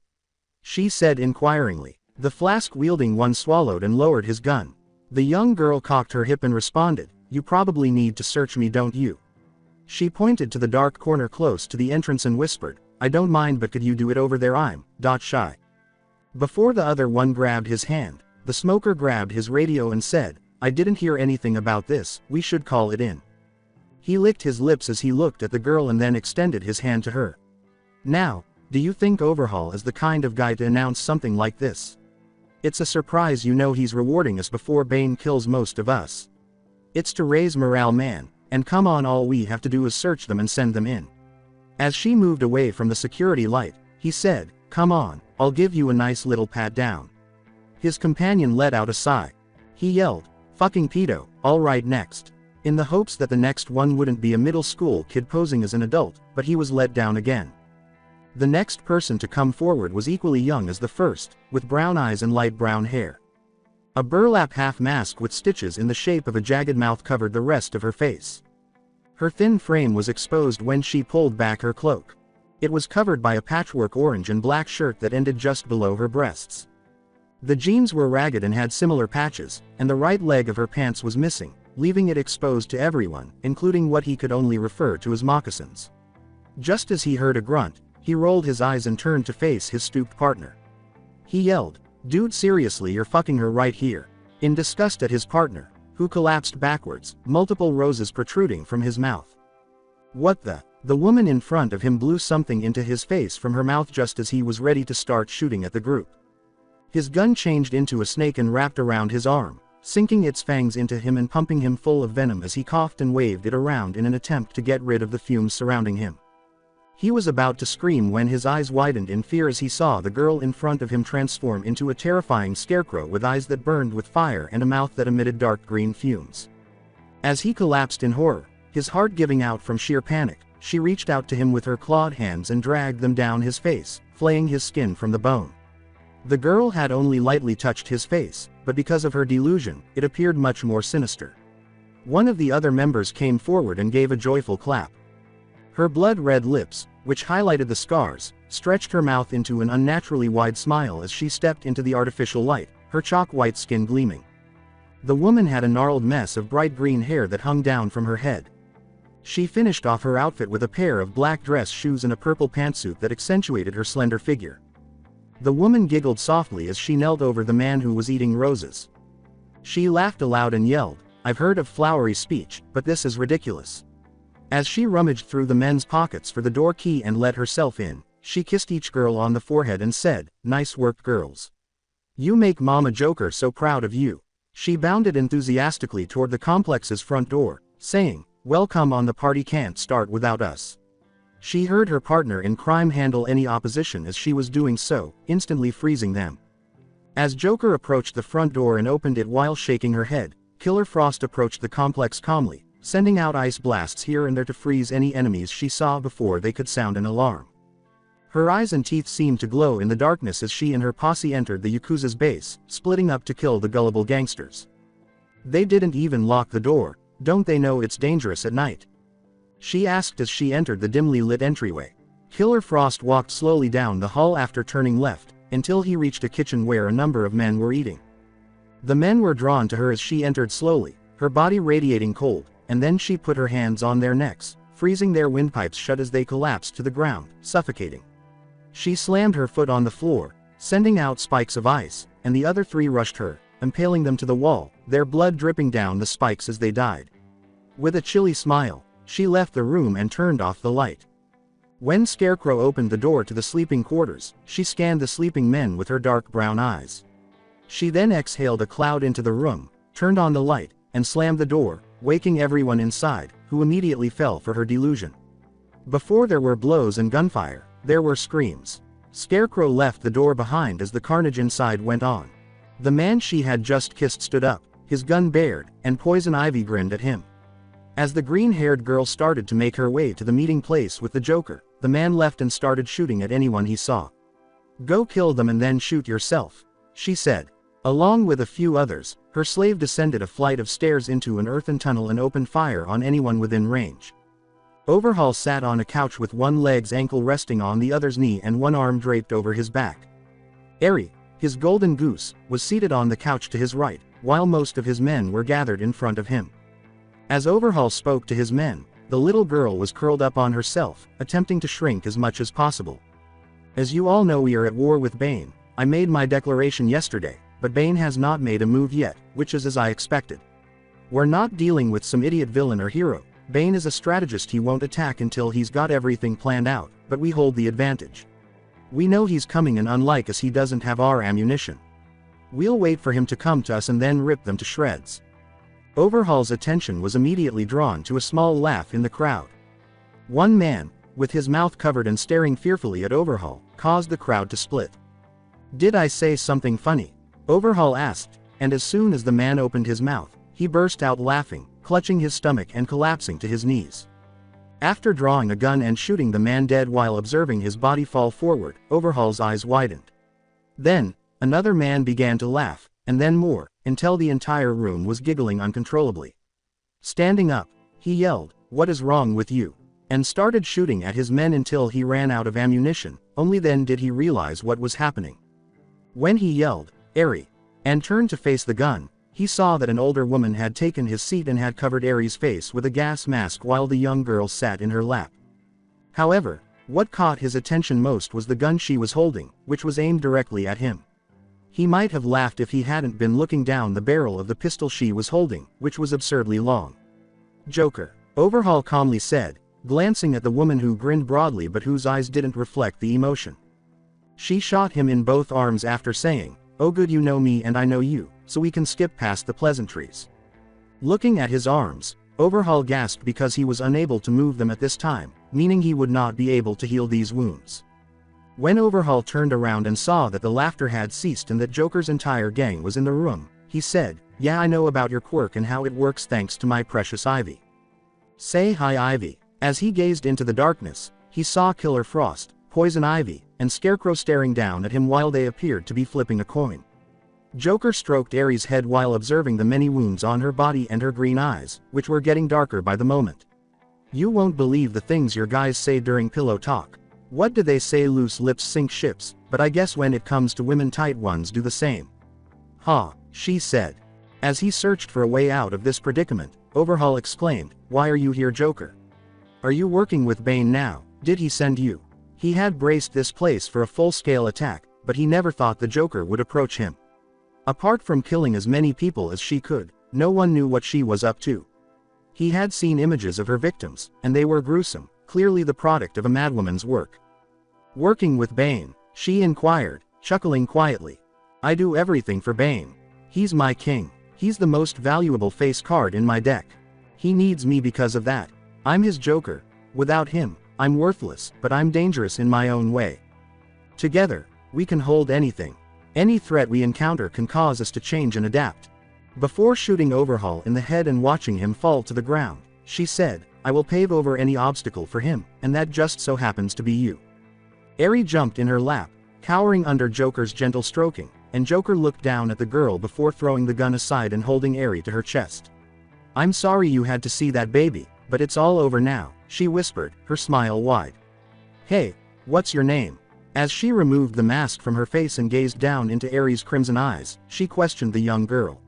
she said inquiringly. The flask-wielding one swallowed and lowered his gun. The young girl cocked her hip and responded, "You probably need to search me, don't you?" She pointed to the dark corner close to the entrance and whispered, "I don't mind, but could you do it over there? I'm shy." Before the other one grabbed his hand, the smoker grabbed his radio and said, "I didn't hear anything about this, we should call it in." He licked his lips as he looked at the girl and then extended his hand to her. "Now, do you think Overhaul is the kind of guy to announce something like this? It's a surprise, you know he's rewarding us before Bane kills most of us. It's to raise morale, man, and come on, all we have to do is search them and send them in." As she moved away from the security light, he said, "Come on, I'll give you a nice little pat down." His companion let out a sigh. He yelled, "Fucking pedo, all right next," in the hopes that the next one wouldn't be a middle school kid posing as an adult, but he was let down again. The next person to come forward was equally young as the first, with brown eyes and light brown hair. A burlap half mask with stitches in the shape of a jagged mouth covered the rest of her face. Her thin frame was exposed when she pulled back her cloak. It was covered by a patchwork orange and black shirt that ended just below her breasts. The jeans were ragged and had similar patches, and the right leg of her pants was missing, leaving it exposed to everyone, including what he could only refer to as moccasins. Just as he heard a grunt, he rolled his eyes and turned to face his stooped partner. He yelled, "Dude, seriously, you're fucking her right here," in disgust at his partner, who collapsed backwards, multiple roses protruding from his mouth. "What the?" The woman in front of him blew something into his face from her mouth just as he was ready to start shooting at the group. His gun changed into a snake and wrapped around his arm, sinking its fangs into him and pumping him full of venom as he coughed and waved it around in an attempt to get rid of the fumes surrounding him. He was about to scream when his eyes widened in fear as he saw the girl in front of him transform into a terrifying scarecrow with eyes that burned with fire and a mouth that emitted dark green fumes. As he collapsed in horror, his heart giving out from sheer panic, she reached out to him with her clawed hands and dragged them down his face, flaying his skin from the bone. The girl had only lightly touched his face, but because of her delusion, it appeared much more sinister. One of the other members came forward and gave a joyful clap. Her blood-red lips, which highlighted the scars, stretched her mouth into an unnaturally wide smile as she stepped into the artificial light, her chalk-white skin gleaming. The woman had a gnarled mess of bright green hair that hung down from her head. She finished off her outfit with a pair of black dress shoes and a purple pantsuit that accentuated her slender figure. The woman giggled softly as she knelt over the man who was eating roses. She laughed aloud and yelled, "I've heard of flowery speech, but this is ridiculous." As she rummaged through the men's pockets for the door key and let herself in, she kissed each girl on the forehead and said, "Nice work, girls. You make Mama Joker so proud of you." She bounded enthusiastically toward the complex's front door, saying, "Welcome on, the party can't start without us." She heard her partner in crime handle any opposition as she was doing so, instantly freezing them. As Joker approached the front door and opened it while shaking her head, Killer Frost approached the complex calmly, sending out ice blasts here and there to freeze any enemies she saw before they could sound an alarm. Her eyes and teeth seemed to glow in the darkness as she and her posse entered the Yakuza's base, splitting up to kill the gullible gangsters. They didn't even lock the door. Don't they know it's dangerous at night? she asked as she entered the dimly lit entryway. Killer Frost walked slowly down the hall after turning left, until he reached a kitchen where a number of men were eating. The men were drawn to her as she entered slowly, her body radiating cold, and then she put her hands on their necks, freezing their windpipes shut as they collapsed to the ground, suffocating. She slammed her foot on the floor, sending out spikes of ice, and the other three rushed her, impaling them to the wall, their blood dripping down the spikes as they died. With a chilly smile, she left the room and turned off the light. When Scarecrow opened the door to the sleeping quarters, she scanned the sleeping men with her dark brown eyes. She then exhaled a cloud into the room, turned on the light, and slammed the door, waking everyone inside, who immediately fell for her delusion. Before there were blows and gunfire, there were screams. Scarecrow left the door behind as the carnage inside went on. The man she had just kissed stood up, his gun bared, and Poison Ivy grinned at him. As the green-haired girl started to make her way to the meeting place with the Joker, the man left and started shooting at anyone he saw. "Go kill them and then shoot yourself," she said. Along with a few others, her slave descended a flight of stairs into an earthen tunnel and opened fire on anyone within range. Overhaul sat on a couch with one leg's ankle resting on the other's knee and one arm draped over his back. Airy, his golden goose, was seated on the couch to his right, while most of his men were gathered in front of him. As Overhaul spoke to his men, the little girl was curled up on herself, attempting to shrink as much as possible. "As you all know, we are at war with Bane. I made my declaration yesterday, but Bane has not made a move yet, which is as I expected. We're not dealing with some idiot villain or hero. Bane is a strategist. He won't attack until he's got everything planned out, but we hold the advantage. We know he's coming, and unlike us, he doesn't have our ammunition. We'll wait for him to come to us and then rip them to shreds." Overhaul's attention was immediately drawn to a small laugh in the crowd. One man, with his mouth covered and staring fearfully at Overhaul, caused the crowd to split. "Did I say something funny?" Overhaul asked, and as soon as the man opened his mouth, he burst out laughing, clutching his stomach and collapsing to his knees. After drawing a gun and shooting the man dead while observing his body fall forward, Overhaul's eyes widened. Then, another man began to laugh, and then more, until the entire room was giggling uncontrollably. Standing up, he yelled, "What is wrong with you?" and started shooting at his men until he ran out of ammunition. Only then did he realize what was happening. When he yelled, "Airy," and turned to face the gun, he saw that an older woman had taken his seat and had covered Airy's face with a gas mask while the young girl sat in her lap. However, what caught his attention most was the gun she was holding, which was aimed directly at him. He might have laughed if he hadn't been looking down the barrel of the pistol she was holding, which was absurdly long. "Joker," Overhaul calmly said, glancing at the woman who grinned broadly but whose eyes didn't reflect the emotion. She shot him in both arms after saying, "Oh good, you know me and I know you, so we can skip past the pleasantries." Looking at his arms, Overhaul gasped because he was unable to move them at this time, meaning he would not be able to heal these wounds. When Overhaul turned around and saw that the laughter had ceased and that Joker's entire gang was in the room, he said, "Yeah, I know about your quirk and how it works thanks to my precious Ivy. Say hi, Ivy." As he gazed into the darkness, he saw Killer Frost, Poison Ivy, and Scarecrow staring down at him while they appeared to be flipping a coin. Joker stroked Airy's head while observing the many wounds on her body and her green eyes, which were getting darker by the moment. "You won't believe the things your guys say during pillow talk. What do they say? Loose lips sink ships, but I guess when it comes to women, tight ones do the same." "Ha," she said. As he searched for a way out of this predicament, Overhaul exclaimed, "Why are you here, Joker? Are you working with Bane now? Did he send you?" He had braced this place for a full-scale attack, but he never thought the Joker would approach him. Apart from killing as many people as she could, no one knew what she was up to. He had seen images of her victims, and they were gruesome, clearly the product of a madwoman's work. "Working with Bane?" she inquired, chuckling quietly. "I do everything for Bane. He's my king. He's the most valuable face card in my deck. He needs me because of that. I'm his Joker. Without him, I'm worthless, but I'm dangerous in my own way. Together, we can hold anything. Any threat we encounter can cause us to change and adapt." Before shooting Overhaul in the head and watching him fall to the ground, she said, "I will pave over any obstacle for him, and that just so happens to be you." Airy jumped in her lap, cowering under Joker's gentle stroking, and Joker looked down at the girl before throwing the gun aside and holding Airy to her chest. "I'm sorry you had to see that, baby, But it's all over now, she whispered, her smile wide. Hey, what's your name? As she removed the mask from her face and gazed down into Eri's crimson eyes, she questioned the young girl.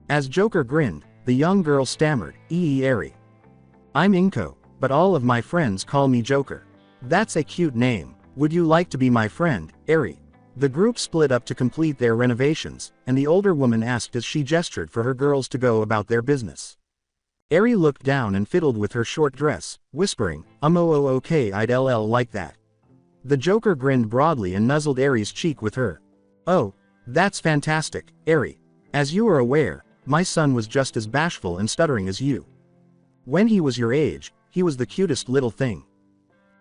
As Joker grinned, the young girl stammered, Eri. I'm Inko, but all of my friends call me Joker. That's a cute name. Would you like to be my friend, Eri? The group split up to complete their renovations, and the older woman asked as she gestured for her girls to go about their business. Eri looked down and fiddled with her short dress, whispering, okay, I'd like that. The Joker grinned broadly and nuzzled Eri's cheek with her. Oh, that's fantastic, Eri. As you are aware, my son was just as bashful and stuttering as you. When he was your age, he was the cutest little thing.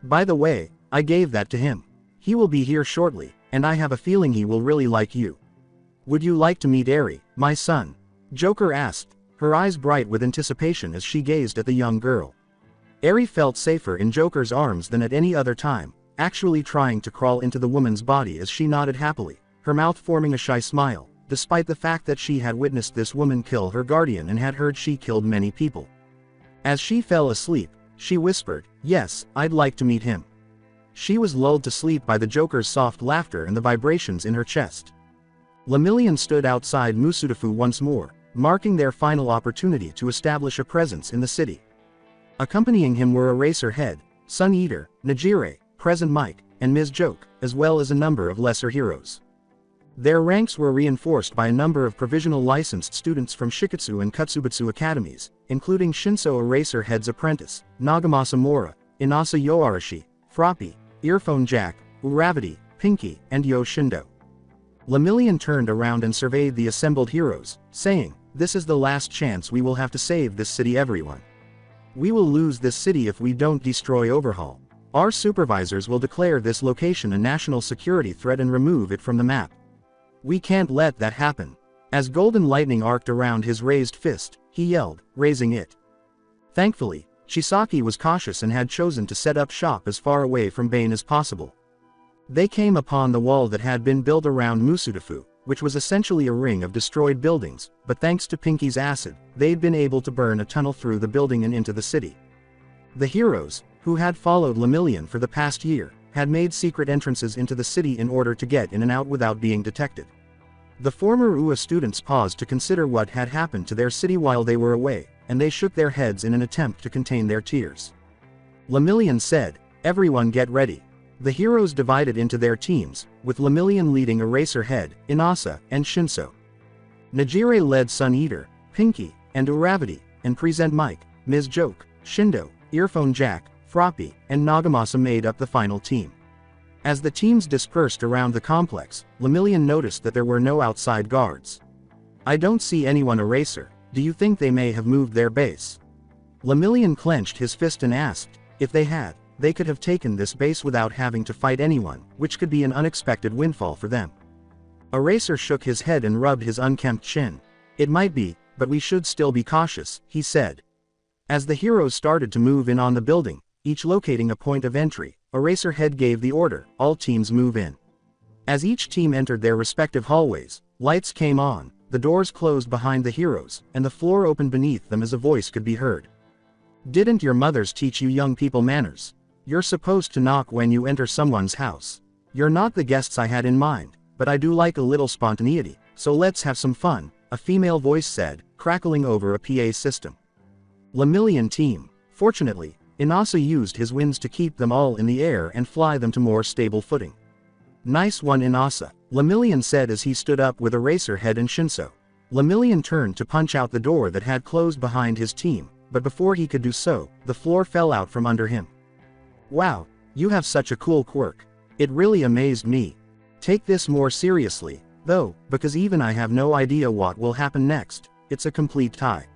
By the way, I gave that to him. He will be here shortly, and I have a feeling he will really like you. Would you like to meet Eri, my son? Joker asked, her eyes bright with anticipation as she gazed at the young girl. Eri felt safer in Joker's arms than at any other time, actually trying to crawl into the woman's body as she nodded happily, her mouth forming a shy smile, despite the fact that she had witnessed this woman kill her guardian and had heard she killed many people. As she fell asleep, she whispered, yes, I'd like to meet him. She was lulled to sleep by the Joker's soft laughter and the vibrations in her chest. Lemillion stood outside Musudafu once more, marking their final opportunity to establish a presence in the city. Accompanying him were Eraserhead, Sun Eater, Najire, Present Mike, and Ms. Joke, as well as a number of lesser heroes. Their ranks were reinforced by a number of provisional licensed students from Shiketsu and Kutsubutsu academies, including Shinso Eraserhead's apprentice, Nagamasa Mora, Inasa Yoarashi, Froppy, Earphone Jack, Uravity, Pinky, and Yoshindo. Lemillion turned around and surveyed the assembled heroes, saying, this is the last chance we will have to save this city, everyone. We will lose this city if we don't destroy Overhaul. Our supervisors will declare this location a national security threat and remove it from the map. We can't let that happen. As golden lightning arced around his raised fist, he yelled, raising it. Thankfully, Chisaki was cautious and had chosen to set up shop as far away from Bane as possible. They came upon the wall that had been built around Musudafu, which was essentially a ring of destroyed buildings, but thanks to Pinky's acid, they'd been able to burn a tunnel through the building and into the city. The heroes, who had followed Lemillion for the past year, had made secret entrances into the city in order to get in and out without being detected. The former UA students paused to consider what had happened to their city while they were away, and they shook their heads in an attempt to contain their tears. Lemillion said, everyone get ready. The heroes divided into their teams, with Lemillion leading Eraserhead, Inasa, and Shinso. Najire led Sun Eater, Pinky, and Uravity, and Present Mike, Ms. Joke, Shindo, Earphone Jack, Froppy, and Nagamasa made up the final team. As the teams dispersed around the complex, Lemillion noticed that there were no outside guards. I don't see anyone. Eraser, do you think they may have moved their base? Lemillion clenched his fist and asked, if they had, they could have taken this base without having to fight anyone, which could be an unexpected windfall for them. Eraser shook his head and rubbed his unkempt chin. It might be, but we should still be cautious, he said. As the heroes started to move in on the building, each locating a point of entry, Eraserhead gave the order, all teams move in. As each team entered their respective hallways, lights came on, the doors closed behind the heroes, and the floor opened beneath them as a voice could be heard. Didn't your mothers teach you young people manners? You're supposed to knock when you enter someone's house. You're not the guests I had in mind, but I do like a little spontaneity, so let's have some fun, a female voice said, crackling over a PA system. Lemillion team. Fortunately, Inasa used his winds to keep them all in the air and fly them to more stable footing. Nice one, Inasa, Lemillion said as he stood up with Eraserhead and Shinso. Lemillion turned to punch out the door that had closed behind his team, but before he could do so, the floor fell out from under him. Wow, you have such a cool quirk. It really amazed me. Take this more seriously, though, because even I have no idea what will happen next. It's a complete tie.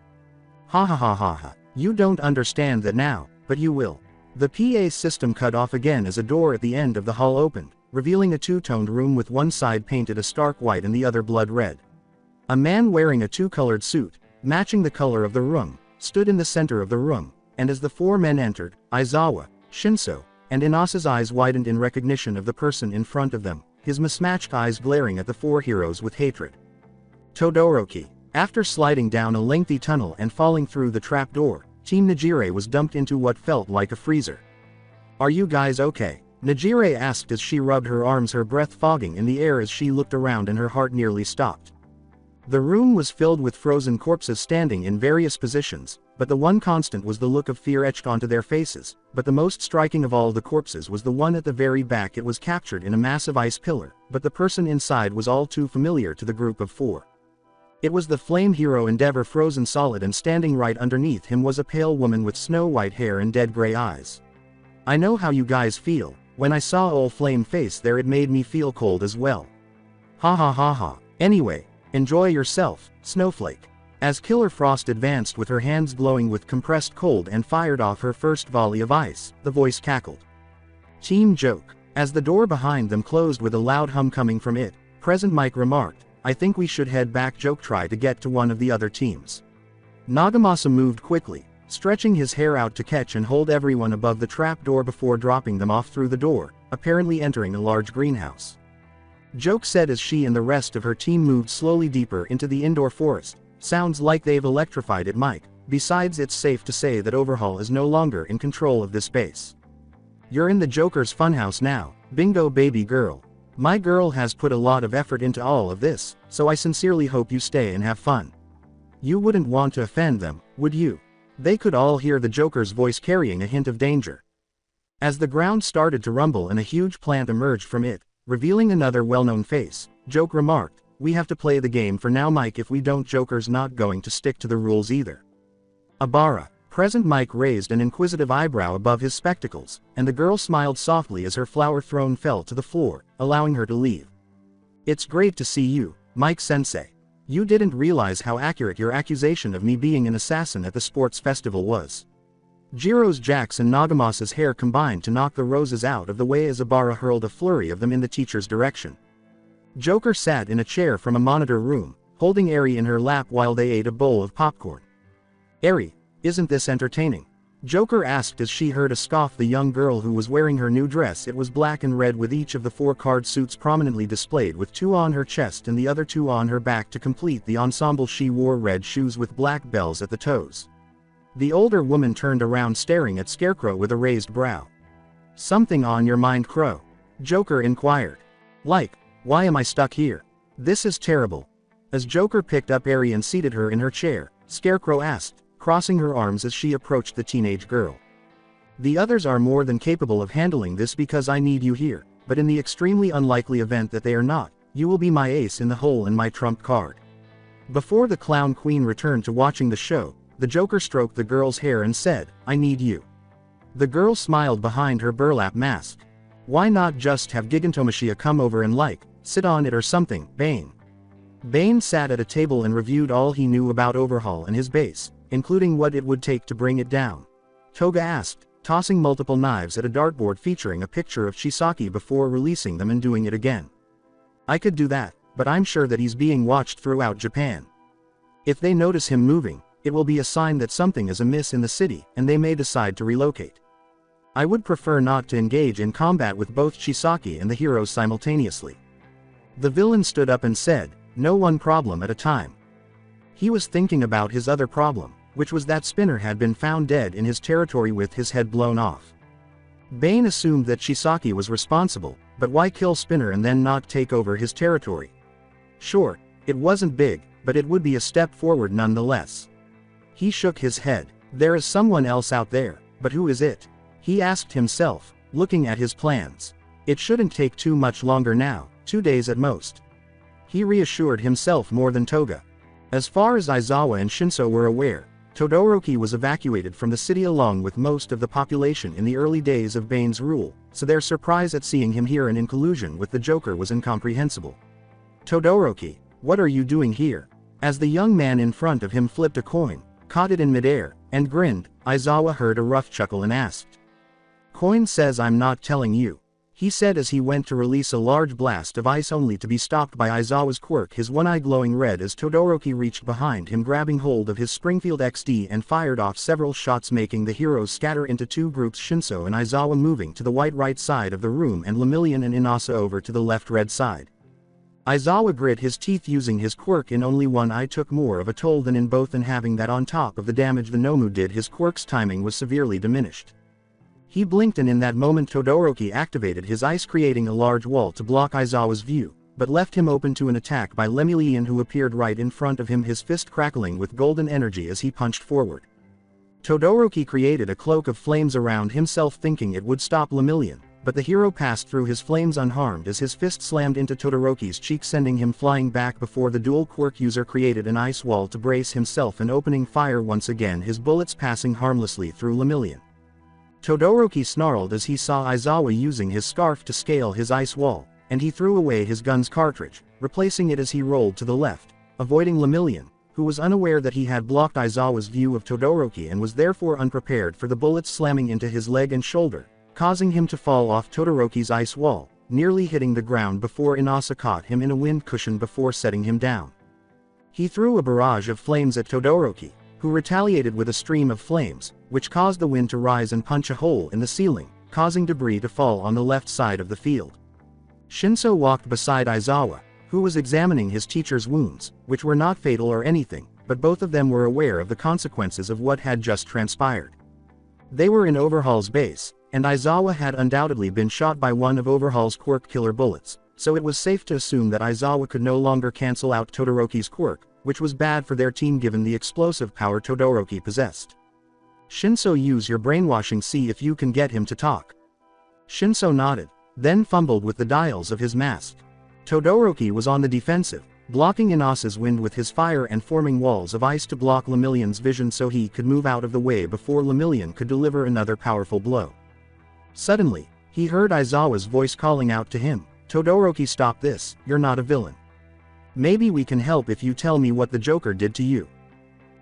Ha ha ha ha ha. You don't understand that now, but you will. The PA system cut off again as a door at the end of the hall opened, revealing a two-toned room with one side painted a stark white and the other blood red. A man wearing a two-colored suit, matching the color of the room, stood in the center of the room, and as the four men entered, Aizawa, Shinso, and Inasa's eyes widened in recognition of the person in front of them, his mismatched eyes glaring at the four heroes with hatred. Todoroki. After sliding down a lengthy tunnel and falling through the trapdoor, Team Najire was dumped into what felt like a freezer. "Are you guys okay?" Najire asked as she rubbed her arms, her breath fogging in the air as she looked around and her heart nearly stopped. The room was filled with frozen corpses standing in various positions, but the one constant was the look of fear etched onto their faces. But the most striking of all the corpses was the one at the very back. It was captured in a massive ice pillar, but the person inside was all too familiar to the group of four. It was the flame hero Endeavor, frozen solid, and standing right underneath him was a pale woman with snow-white hair and dead gray eyes. "I know how you guys feel. When I saw ol' flame face there, it made me feel cold as well. Ha ha ha ha. Anyway, enjoy yourself, Snowflake." As Killer Frost advanced with her hands glowing with compressed cold and fired off her first volley of ice, the voice cackled. "Team Joke." As the door behind them closed with a loud hum coming from it, Present Mike remarked, "I think we should head back." Joke tried to get to one of the other teams. Nagamasa moved quickly, stretching his hair out to catch and hold everyone above the trap door before dropping them off through the door, apparently entering a large greenhouse. Joke said as she and the rest of her team moved slowly deeper into the indoor forest. "Sounds like they've electrified it, Mike. Besides, it's safe to say that Overhaul is no longer in control of this base. You're in the Joker's funhouse now, bingo baby girl. My girl has put a lot of effort into all of this, so I sincerely hope you stay and have fun. You wouldn't want to offend them, would you?" They could all hear the Joker's voice carrying a hint of danger. As the ground started to rumble and a huge plant emerged from it, revealing another well-known face, Joke remarked, "We have to play the game for now, Mike. If we don't, Joker's not going to stick to the rules either." Abara. Present Mike raised an inquisitive eyebrow above his spectacles, and the girl smiled softly as her flower throne fell to the floor, allowing her to leave. "It's great to see you, Mike-sensei. You didn't realize how accurate your accusation of me being an assassin at the sports festival was." Jiro's, Jack's and Nagamasa's hair combined to knock the roses out of the way as Abara hurled a flurry of them in the teacher's direction. Joker sat in a chair from a monitor room, holding Eri in her lap while they ate a bowl of popcorn. "Eri, isn't this entertaining?" Joker asked as she heard a scoff. The young girl who was wearing her new dress, it was black and red with each of the 4 card suits prominently displayed, with 2 on her chest and the other 2 on her back to complete the ensemble. She wore red shoes with black bells at the toes. The older woman turned around staring at Scarecrow with a raised brow. "Something on your mind, Crow?" Joker inquired. "Like, why am I stuck here? This is terrible." As Joker picked up Eri and seated her in her chair, Scarecrow asked, crossing her arms as she approached the teenage girl. "The others are more than capable of handling this because I need you here, but in the extremely unlikely event that they are not, you will be my ace in the hole and my trump card." Before the Clown Queen returned to watching the show, the Joker stroked the girl's hair and said, "I need you." The girl smiled behind her burlap mask. "Why not just have Gigantomachia come over and sit on it or something, Bane?" Bane sat at a table and reviewed all he knew about Overhaul and his base, including what it would take to bring it down. Toga asked, tossing multiple knives at a dartboard featuring a picture of Chisaki before releasing them and doing it again. "I could do that, but I'm sure that he's being watched throughout Japan. If they notice him moving, it will be a sign that something is amiss in the city, and they may decide to relocate. I would prefer not to engage in combat with both Chisaki and the heroes simultaneously." The villain stood up and said, "No, one problem at a time." He was thinking about his other problem, which was that Spinner had been found dead in his territory with his head blown off. Bane assumed that Chisaki was responsible, but why kill Spinner and then not take over his territory? Sure, it wasn't big, but it would be a step forward nonetheless. He shook his head. There is someone else out there, but who is it? He asked himself, looking at his plans. It shouldn't take too much longer now, 2 days at most. He reassured himself more than Toga. As far as Aizawa and Shinso were aware, Todoroki was evacuated from the city along with most of the population in the early days of Bane's rule, so their surprise at seeing him here and in collusion with the Joker was incomprehensible. "Todoroki, what are you doing here?" As the young man in front of him flipped a coin, caught it in midair, and grinned, Aizawa heard a rough chuckle and asked. "Coin says I'm not telling you," he said as he went to release a large blast of ice only to be stopped by Aizawa's quirk, his one eye glowing red as Todoroki reached behind him, grabbing hold of his Springfield XD and fired off several shots, making the heroes scatter into 2 groups, Shinso and Aizawa moving to the white right side of the room and Lemillion and Inasa over to the left red side. Aizawa grit his teeth, using his quirk in only one eye took more of a toll than in both, and having that on top of the damage the Nomu did, his quirk's timing was severely diminished. He blinked, and in that moment Todoroki activated his ice, creating a large wall to block Aizawa's view, but left him open to an attack by Lemillion, who appeared right in front of him, his fist crackling with golden energy as he punched forward. Todoroki created a cloak of flames around himself, thinking it would stop Lemillion, but the hero passed through his flames unharmed as his fist slammed into Todoroki's cheek, sending him flying back before the dual quirk user created an ice wall to brace himself and opening fire once again, his bullets passing harmlessly through Lemillion. Todoroki snarled as he saw Aizawa using his scarf to scale his ice wall, and he threw away his gun's cartridge, replacing it as he rolled to the left, avoiding Lemillion, who was unaware that he had blocked Aizawa's view of Todoroki and was therefore unprepared for the bullets slamming into his leg and shoulder, causing him to fall off Todoroki's ice wall, nearly hitting the ground before Inasa caught him in a wind cushion before setting him down. He threw a barrage of flames at Todoroki, who retaliated with a stream of flames, which caused the wind to rise and punch a hole in the ceiling, causing debris to fall on the left side of the field. Shinso walked beside Aizawa, who was examining his teacher's wounds, which were not fatal or anything, but both of them were aware of the consequences of what had just transpired. They were in Overhaul's base, and Aizawa had undoubtedly been shot by one of Overhaul's quirk killer bullets, so it was safe to assume that Aizawa could no longer cancel out Todoroki's quirk, which was bad for their team given the explosive power Todoroki possessed. Shinso, use your brainwashing, see if you can get him to talk. Shinso nodded, then fumbled with the dials of his mask. Todoroki was on the defensive, blocking Inasa's wind with his fire and forming walls of ice to block Lemillion's vision so he could move out of the way before Lemillion could deliver another powerful blow. Suddenly, he heard Aizawa's voice calling out to him, "Todoroki, stop this, you're not a villain. Maybe we can help if you tell me what the Joker did to you."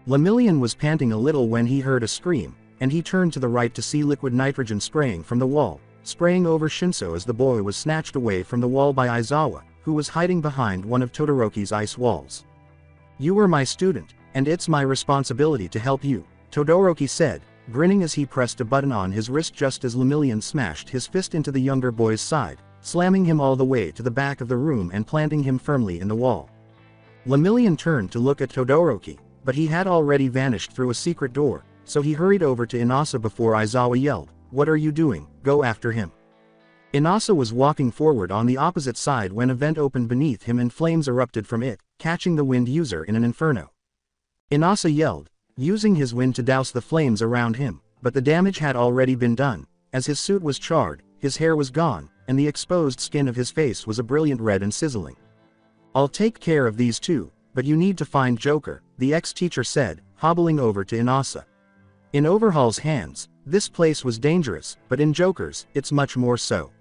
Lemillion was panting a little when he heard a scream, and he turned to the right to see liquid nitrogen spraying from the wall, spraying over Shinso as the boy was snatched away from the wall by Aizawa, who was hiding behind one of Todoroki's ice walls. "You were my student, and it's my responsibility to help you," Todoroki said, grinning as he pressed a button on his wrist just as Lemillion smashed his fist into the younger boy's side, slamming him all the way to the back of the room and planting him firmly in the wall. Lemillion turned to look at Todoroki, but he had already vanished through a secret door, so he hurried over to Inasa before Aizawa yelled, "What are you doing? Go after him." Inasa was walking forward on the opposite side when a vent opened beneath him and flames erupted from it, catching the wind user in an inferno. Inasa yelled, using his wind to douse the flames around him, but the damage had already been done, as his suit was charred, his hair was gone, and the exposed skin of his face was a brilliant red and sizzling. "I'll take care of these two, but you need to find Joker," the ex-teacher said, hobbling over to Inasa. In Overhaul's hands, this place was dangerous, but in Joker's, it's much more so.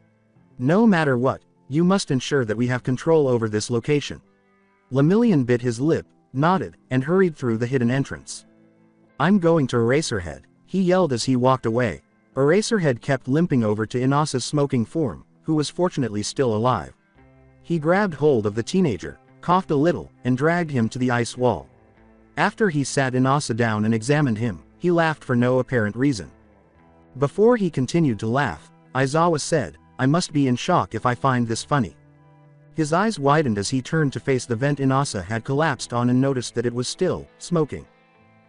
"No matter what, you must ensure that we have control over this location." Lemillion bit his lip, nodded, and hurried through the hidden entrance. "I'm going to Eraserhead," he yelled as he walked away. Eraserhead kept limping over to Inasa's smoking form, who was fortunately still alive. He grabbed hold of the teenager, coughed a little, and dragged him to the ice wall. After he sat Inasa down and examined him, he laughed for no apparent reason. Before he continued to laugh, Aizawa said, "I must be in shock if I find this funny." His eyes widened as he turned to face the vent Inasa had collapsed on and noticed that it was still smoking.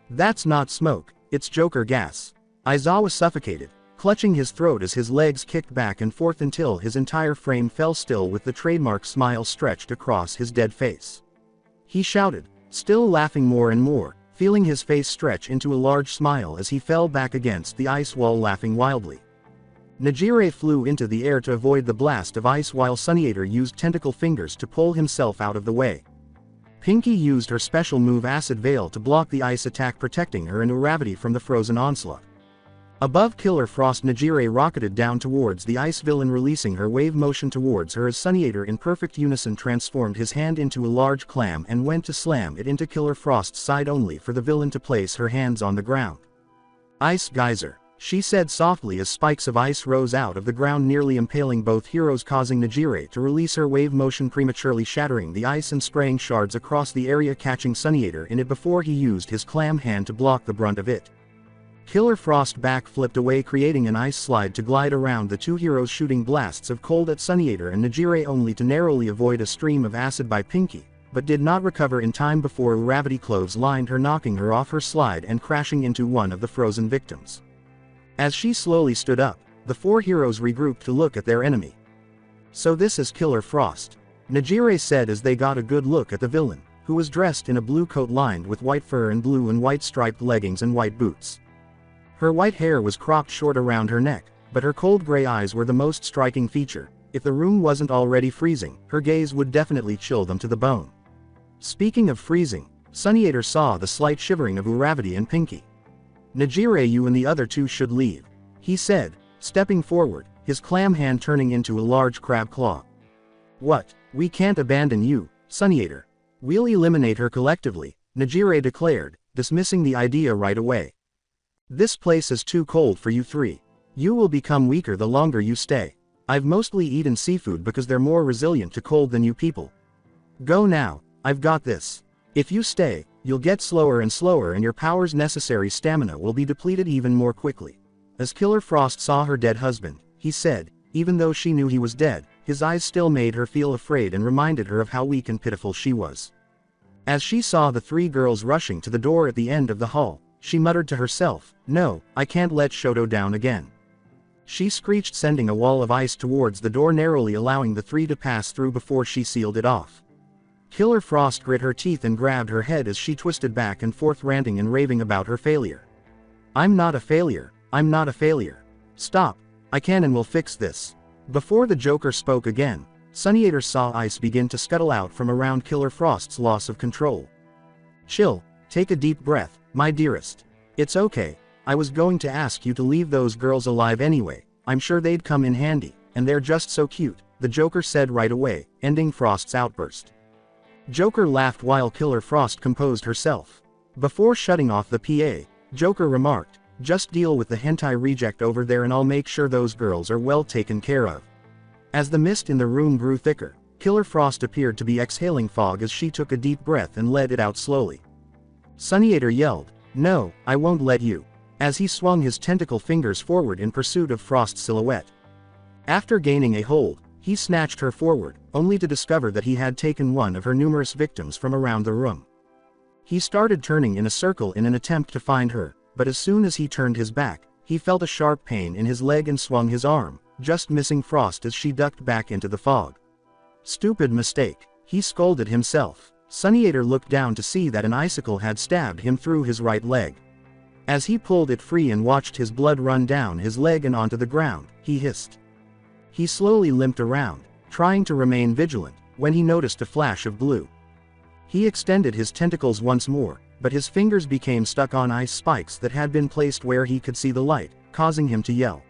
"That's not smoke, it's Joker gas." Aizawa suffocated, clutching his throat as his legs kicked back and forth until his entire frame fell still with the trademark smile stretched across his dead face. He shouted, still laughing more and more, feeling his face stretch into a large smile as he fell back against the ice wall laughing wildly. Najire flew into the air to avoid the blast of ice while Sunniator used tentacle fingers to pull himself out of the way. Pinky used her special move Acid Veil to block the ice attack, protecting her and Uravity from the frozen onslaught. Above Killer Frost, Najire rocketed down towards the ice villain, releasing her wave motion towards her as Sunniator in perfect unison transformed his hand into a large clam and went to slam it into Killer Frost's side only for the villain to place her hands on the ground. "Ice Geyser," she said softly as spikes of ice rose out of the ground, nearly impaling both heroes, causing Najire to release her wave motion, prematurely shattering the ice and spraying shards across the area, catching Sunniator in it before he used his clam hand to block the brunt of it. Killer Frost back-flipped away, creating an ice slide to glide around the two heroes, shooting blasts of cold at Sunniator and Najire, only to narrowly avoid a stream of acid by Pinky, but did not recover in time before gravity clothes lined her, knocking her off her slide and crashing into one of the frozen victims. As she slowly stood up, the four heroes regrouped to look at their enemy. "So this is Killer Frost," Najire said as they got a good look at the villain, who was dressed in a blue coat lined with white fur and blue and white striped leggings and white boots. Her white hair was cropped short around her neck, but her cold gray eyes were the most striking feature. If the room wasn't already freezing, her gaze would definitely chill them to the bone. Speaking of freezing, Sunniator saw the slight shivering of Uravity and Pinky. "Najire, you and the other two should leave," he said, stepping forward, his clam hand turning into a large crab claw. "What? We can't abandon you, Sunniator. We'll eliminate her collectively," Najire declared, dismissing the idea right away. "This place is too cold for you three. You will become weaker the longer you stay. I've mostly eaten seafood because they're more resilient to cold than you people. Go now, I've got this. If you stay, you'll get slower and slower and your power's necessary stamina will be depleted even more quickly." As Killer Frost saw her dead husband, he said, even though she knew he was dead, his eyes still made her feel afraid and reminded her of how weak and pitiful she was. As she saw the three girls rushing to the door at the end of the hall, she muttered to herself, "No, I can't let Shoto down again." She screeched, sending a wall of ice towards the door, narrowly allowing the three to pass through before she sealed it off. Killer Frost grit her teeth and grabbed her head as she twisted back and forth, ranting and raving about her failure. "I'm not a failure, I'm not a failure. Stop, I can and will fix this." Before the Joker spoke again, Sunniator saw ice begin to scuttle out from around Killer Frost's loss of control. "Chill, take a deep breath, my dearest. It's okay, I was going to ask you to leave those girls alive anyway, I'm sure they'd come in handy, and they're just so cute," the Joker said right away, ending Frost's outburst. Joker laughed while Killer Frost composed herself. Before shutting off the PA, Joker remarked, "Just deal with the hentai reject over there and I'll make sure those girls are well taken care of." As the mist in the room grew thicker, Killer Frost appeared to be exhaling fog as she took a deep breath and let it out slowly. Sunniator yelled, "No, I won't let you," as he swung his tentacle fingers forward in pursuit of Frost's silhouette. After gaining a hold, he snatched her forward, only to discover that he had taken one of her numerous victims from around the room. He started turning in a circle in an attempt to find her, but as soon as he turned his back, he felt a sharp pain in his leg and swung his arm, just missing Frost as she ducked back into the fog. Stupid mistake, he scolded himself. Sunniator looked down to see that an icicle had stabbed him through his right leg. As he pulled it free and watched his blood run down his leg and onto the ground, he hissed. He slowly limped around, trying to remain vigilant, when he noticed a flash of blue. He extended his tentacles once more, but his fingers became stuck on ice spikes that had been placed where he could see the light, causing him to yell.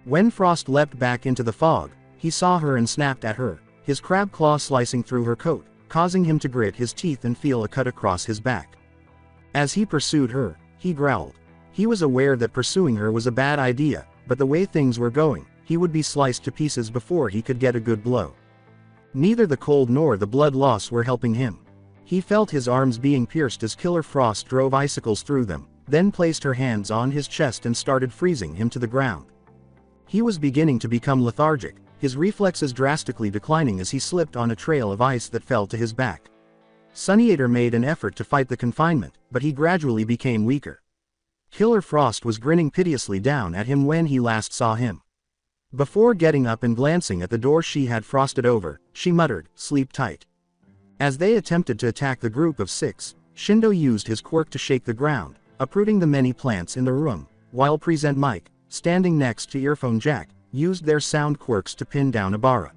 When Frost leapt back into the fog, he saw her and snapped at her, his crab claw slicing through her coat, causing him to grit his teeth and feel a cut across his back. As he pursued her, he growled. He was aware that pursuing her was a bad idea, but the way things were going, he would be sliced to pieces before he could get a good blow. Neither the cold nor the blood loss were helping him. He felt his arms being pierced as Killer Frost drove icicles through them, then placed her hands on his chest and started freezing him to the ground. He was beginning to become lethargic, his reflexes drastically declining as he slipped on a trail of ice that fell to his back. Sunniator made an effort to fight the confinement, but he gradually became weaker. Killer Frost was grinning piteously down at him when he last saw him. Before getting up and glancing at the door she had frosted over, she muttered, "Sleep tight." As they attempted to attack the group of 6, Shindo used his quirk to shake the ground, uprooting the many plants in the room, while Present Mike, standing next to Earphone Jack, used their sound quirks to pin down Abara.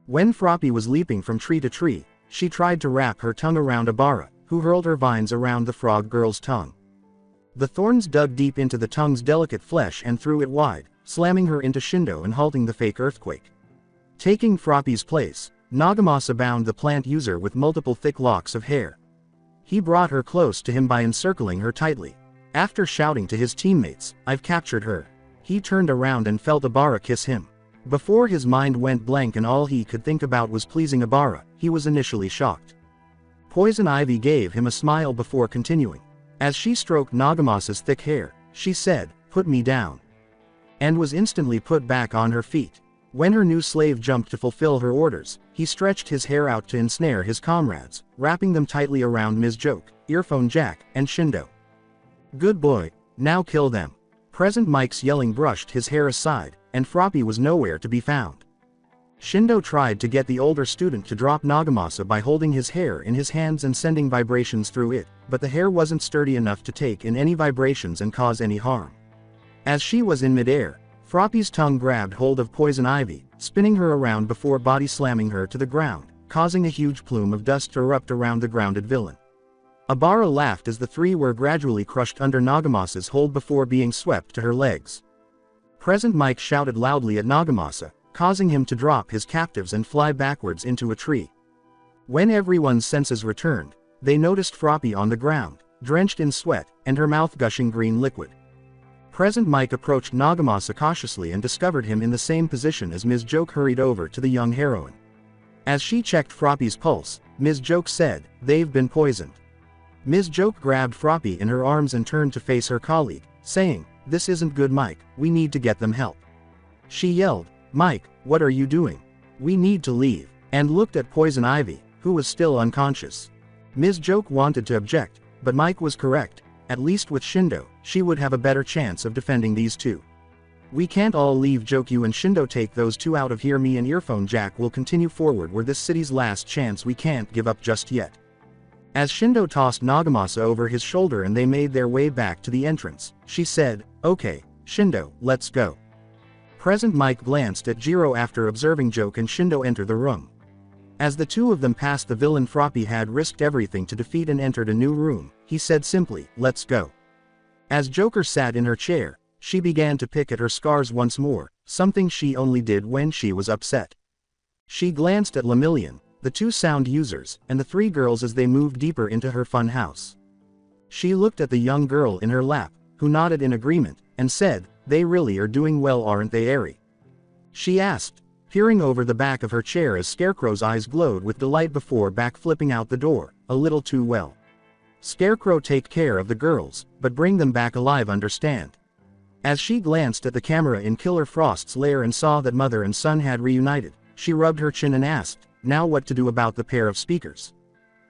When Froppy was leaping from tree to tree, she tried to wrap her tongue around Abara, who hurled her vines around the frog girl's tongue. The thorns dug deep into the tongue's delicate flesh and threw it wide, slamming her into Shindo and halting the fake earthquake. Taking Froppy's place, Nagamasa bound the plant user with multiple thick locks of hair. He brought her close to him by encircling her tightly. After shouting to his teammates, "I've captured her," he turned around and felt Abara kiss him. Before his mind went blank and all he could think about was pleasing Abara, he was initially shocked. Poison Ivy gave him a smile before continuing. As she stroked Nagamasa's thick hair, She said, "Put me down," and was instantly put back on her feet. When her new slave jumped to fulfill her orders, he stretched his hair out to ensnare his comrades, wrapping them tightly around Ms. Joke, Earphone Jack, and Shindo. "Good boy, now kill them." Present Mike's yelling brushed his hair aside, and Froppy was nowhere to be found. Shindo tried to get the older student to drop Nagamasa by holding his hair in his hands and sending vibrations through it, but the hair wasn't sturdy enough to take in any vibrations and cause any harm. As she was in midair, Froppy's tongue grabbed hold of Poison Ivy, spinning her around before body slamming her to the ground, causing a huge plume of dust to erupt around the grounded villain. Abara laughed as the three were gradually crushed under Nagamasa's hold before being swept to her legs. Present Mike shouted loudly at Nagamasa, causing him to drop his captives and fly backwards into a tree. When everyone's senses returned, they noticed Froppy on the ground, drenched in sweat, and her mouth gushing green liquid. Present Mike approached Nagamasa cautiously and discovered him in the same position as Ms. Joke hurried over to the young heroine. As she checked Froppy's pulse, Ms. Joke said, "They've been poisoned." Ms. Joke grabbed Froppy in her arms and turned to face her colleague, saying, "This isn't good, Mike, we need to get them help." She yelled, "Mike, what are you doing? We need to leave," and looked at Poison Ivy, who was still unconscious. Ms. Joke wanted to object, but Mike was correct. At least with Shindo, she would have a better chance of defending these two. "We can't all leave, Joke. You and Shindo take those two out of here. Me and Earphone Jack will continue forward. We're this city's last chance. We can't give up just yet." As Shindo tossed Nagamasa over his shoulder and they made their way back to the entrance, she said, "Okay, Shindo, let's go." Present Mike glanced at Jiro after observing Joke and Shindo enter the room. As the two of them passed the villain Froppy had risked everything to defeat and entered a new room, he said simply, "Let's go." As Joker sat in her chair, she began to pick at her scars once more, something she only did when she was upset. She glanced at Lemillion, the two sound users, and the three girls as they moved deeper into her fun house. She looked at the young girl in her lap, who nodded in agreement, and said, "They really are doing well, aren't they, Eri?" She asked, peering over the back of her chair as Scarecrow's eyes glowed with delight before backflipping out the door, "A little too well. Scarecrow, take care of the girls, but bring them back alive, understand?" As she glanced at the camera in Killer Frost's lair and saw that mother and son had reunited, she rubbed her chin and asked, "Now what to do about the pair of speakers?"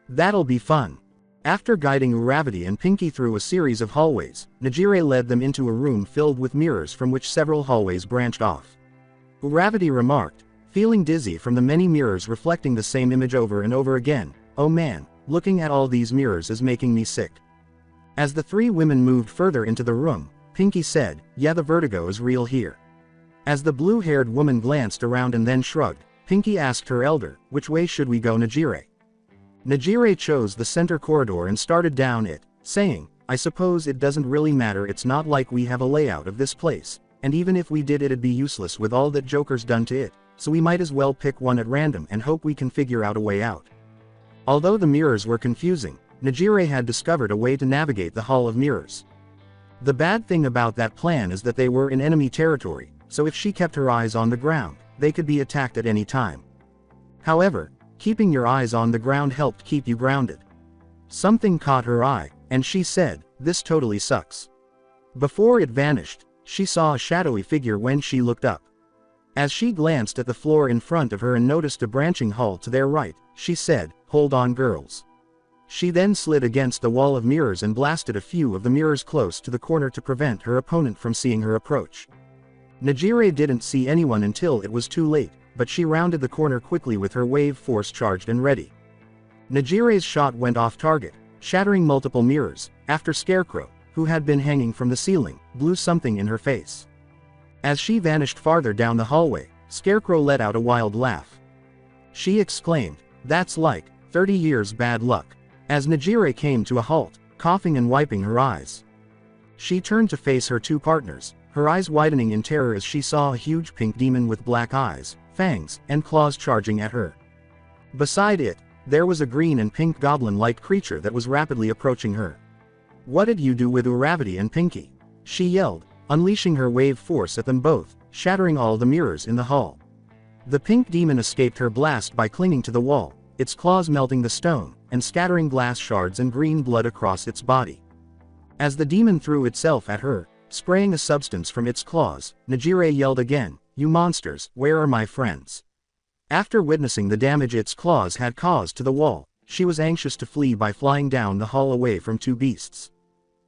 "That'll be fun." After guiding Uravity and Pinky through a series of hallways, Najire led them into a room filled with mirrors from which several hallways branched off. Uravity remarked, feeling dizzy from the many mirrors reflecting the same image over and over again, "Oh man, looking at all these mirrors is making me sick." As the three women moved further into the room, Pinky said, "Yeah, the vertigo is real here." As the blue-haired woman glanced around and then shrugged, Pinky asked her elder, "Which way should we go, Najire?" Najire chose the center corridor and started down it, saying, "I suppose it doesn't really matter. It's not like we have a layout of this place, and even if we did, it'd be useless with all that Joker's done to it, so we might as well pick one at random and hope we can figure out a way out." Although the mirrors were confusing, Najire had discovered a way to navigate the Hall of Mirrors. The bad thing about that plan is that they were in enemy territory, so if she kept her eyes on the ground, they could be attacked at any time. However, keeping your eyes on the ground helped keep you grounded. Something caught her eye, and she said, "This totally sucks." Before it vanished, she saw a shadowy figure when she looked up. As she glanced at the floor in front of her and noticed a branching hall to their right, she said, "Hold on, girls." She then slid against the wall of mirrors and blasted a few of the mirrors close to the corner to prevent her opponent from seeing her approach. Najire didn't see anyone until it was too late, but she rounded the corner quickly with her wave force charged and ready. Najire's shot went off target, shattering multiple mirrors, after Scarecrow, who had been hanging from the ceiling, blew something in her face. As she vanished farther down the hallway, Scarecrow let out a wild laugh. She exclaimed, "That's like 30 years bad luck," as Najire came to a halt, coughing and wiping her eyes. She turned to face her two partners, her eyes widening in terror as she saw a huge pink demon with black eyes, fangs, and claws charging at her. Beside it, there was a green and pink goblin-like creature that was rapidly approaching her. "What did you do with Uravity and Pinky?" she yelled, unleashing her wave force at them both, shattering all the mirrors in the hall. The pink demon escaped her blast by clinging to the wall, its claws melting the stone, and scattering glass shards and green blood across its body. As the demon threw itself at her, spraying a substance from its claws. Najire yelled again, "You monsters, where are my friends?" After witnessing the damage its claws had caused to the wall, she was anxious to flee by flying down the hall away from two beasts.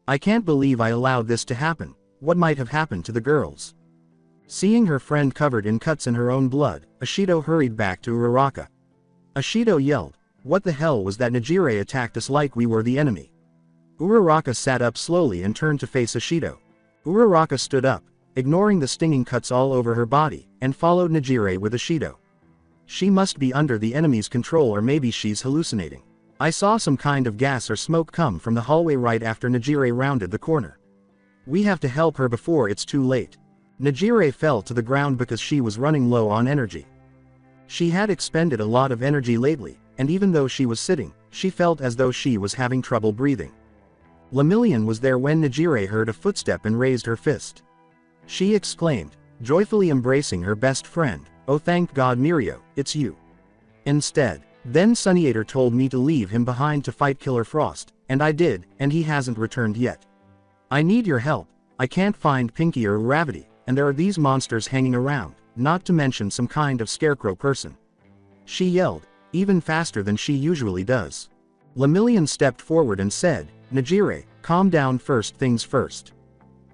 "I can't believe I allowed this to happen. What might have happened to the girls?" Seeing her friend covered in cuts in her own blood, Ashido hurried back to Uraraka. Ashido yelled, "What the hell was that? Najire attacked us like we were the enemy." Uraraka sat up slowly and turned to face Ashido. Uraraka stood up, ignoring the stinging cuts all over her body, and followed Najire with Ashido. "She must be under the enemy's control, or maybe she's hallucinating. I saw some kind of gas or smoke come from the hallway right after Najire rounded the corner. We have to help her before it's too late." Najire fell to the ground because she was running low on energy. She had expended a lot of energy lately, and even though she was sitting, she felt as though she was having trouble breathing. Lemillion was there when Najire heard a footstep and raised her fist. She exclaimed, joyfully embracing her best friend, "Oh, thank God, Mirio, it's you." Instead, then Sunniator told me to leave him behind to fight Killer Frost, and I did, and he hasn't returned yet. I need your help. I can't find Pinky or Gravity, and there are these monsters hanging around, not to mention some kind of scarecrow person. She yelled, even faster than she usually does. Lemillion stepped forward and said, "Najire, calm down. First things first.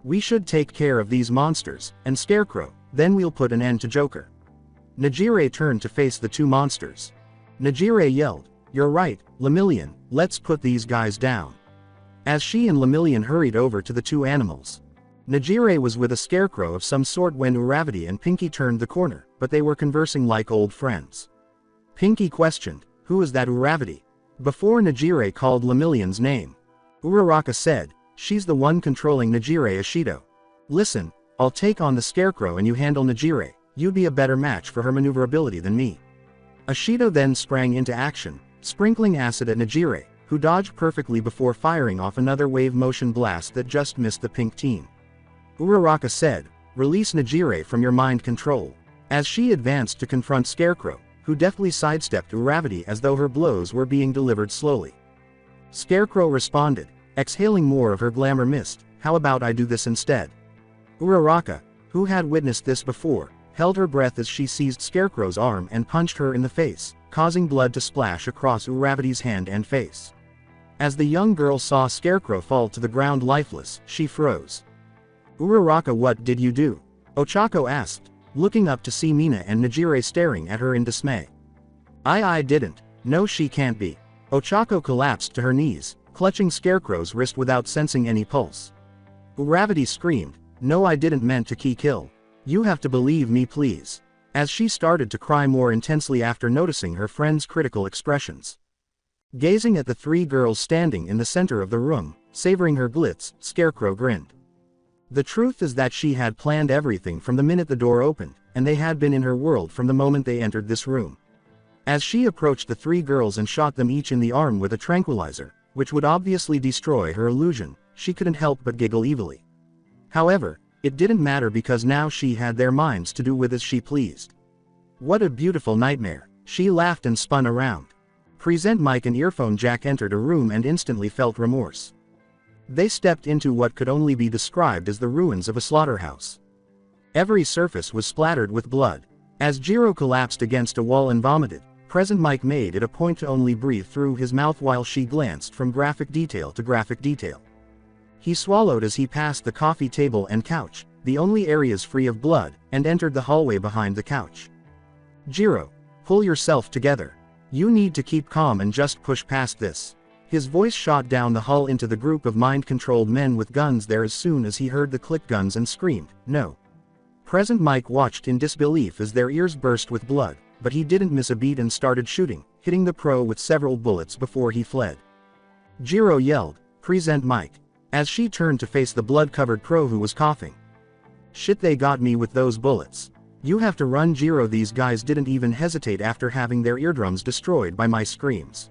We should take care of these monsters, and Scarecrow, then we'll put an end to Joker." Najire turned to face the two monsters. Najire yelled, "You're right, Lemillion, let's put these guys down." As she and Lemillion hurried over to the two animals, Najire was with a scarecrow of some sort when Uravity and Pinky turned the corner, but they were conversing like old friends. Pinky questioned, "Who is that Uravity?" before Najire called Lemillion's name. Uraraka said, "She's the one controlling Najire Ashido. Listen, I'll take on the scarecrow and you handle Najire. You'd be a better match for her maneuverability than me." Ashido then sprang into action, sprinkling acid at Najire, who dodged perfectly before firing off another wave motion blast that just missed the pink team. Uraraka said, "Release Najire from your mind control," as she advanced to confront Scarecrow, who deftly sidestepped Uravity as though her blows were being delivered slowly. Scarecrow responded, exhaling more of her glamour mist, "How about I do this instead?" Uraraka, who had witnessed this before, held her breath as she seized Scarecrow's arm and punched her in the face, causing blood to splash across Uravity's hand and face. As the young girl saw Scarecrow fall to the ground lifeless, she froze. "Uraraka, what did you do?" Ochako asked, looking up to see Mina and Najire staring at her in dismay. I didn't. No, she can't be." Ochako collapsed to her knees, clutching Scarecrow's wrist without sensing any pulse. Uravity screamed, "No, I didn't meant to kill. You have to believe me, please," as she started to cry more intensely after noticing her friend's critical expressions. Gazing at the three girls standing in the center of the room, savoring her glitz, Scarecrow grinned. The truth is that she had planned everything from the minute the door opened, and they had been in her world from the moment they entered this room. As she approached the three girls and shot them each in the arm with a tranquilizer, which would obviously destroy her illusion, she couldn't help but giggle evilly. However, it didn't matter because now she had their minds to do with as she pleased. "What a beautiful nightmare," she laughed and spun around. Present mic and earphone jack entered a room and instantly felt remorse. They stepped into what could only be described as the ruins of a slaughterhouse. Every surface was splattered with blood. As Jiro collapsed against a wall and vomited, Present Mike made it a point to only breathe through his mouth while she glanced from graphic detail to graphic detail. He swallowed as he passed the coffee table and couch, the only areas free of blood, and entered the hallway behind the couch. "Jiro, pull yourself together. You need to keep calm and just push past this." His voice shot down the hall into the group of mind-controlled men with guns there as soon as he heard the click guns and screamed, "No." Present Mike watched in disbelief as their ears burst with blood, but he didn't miss a beat and started shooting, hitting the pro with several bullets before he fled. Jiro yelled, "Present Mike," as she turned to face the blood-covered pro who was coughing. "Shit, they got me with those bullets. You have to run, Jiro. These guys didn't even hesitate after having their eardrums destroyed by my screams.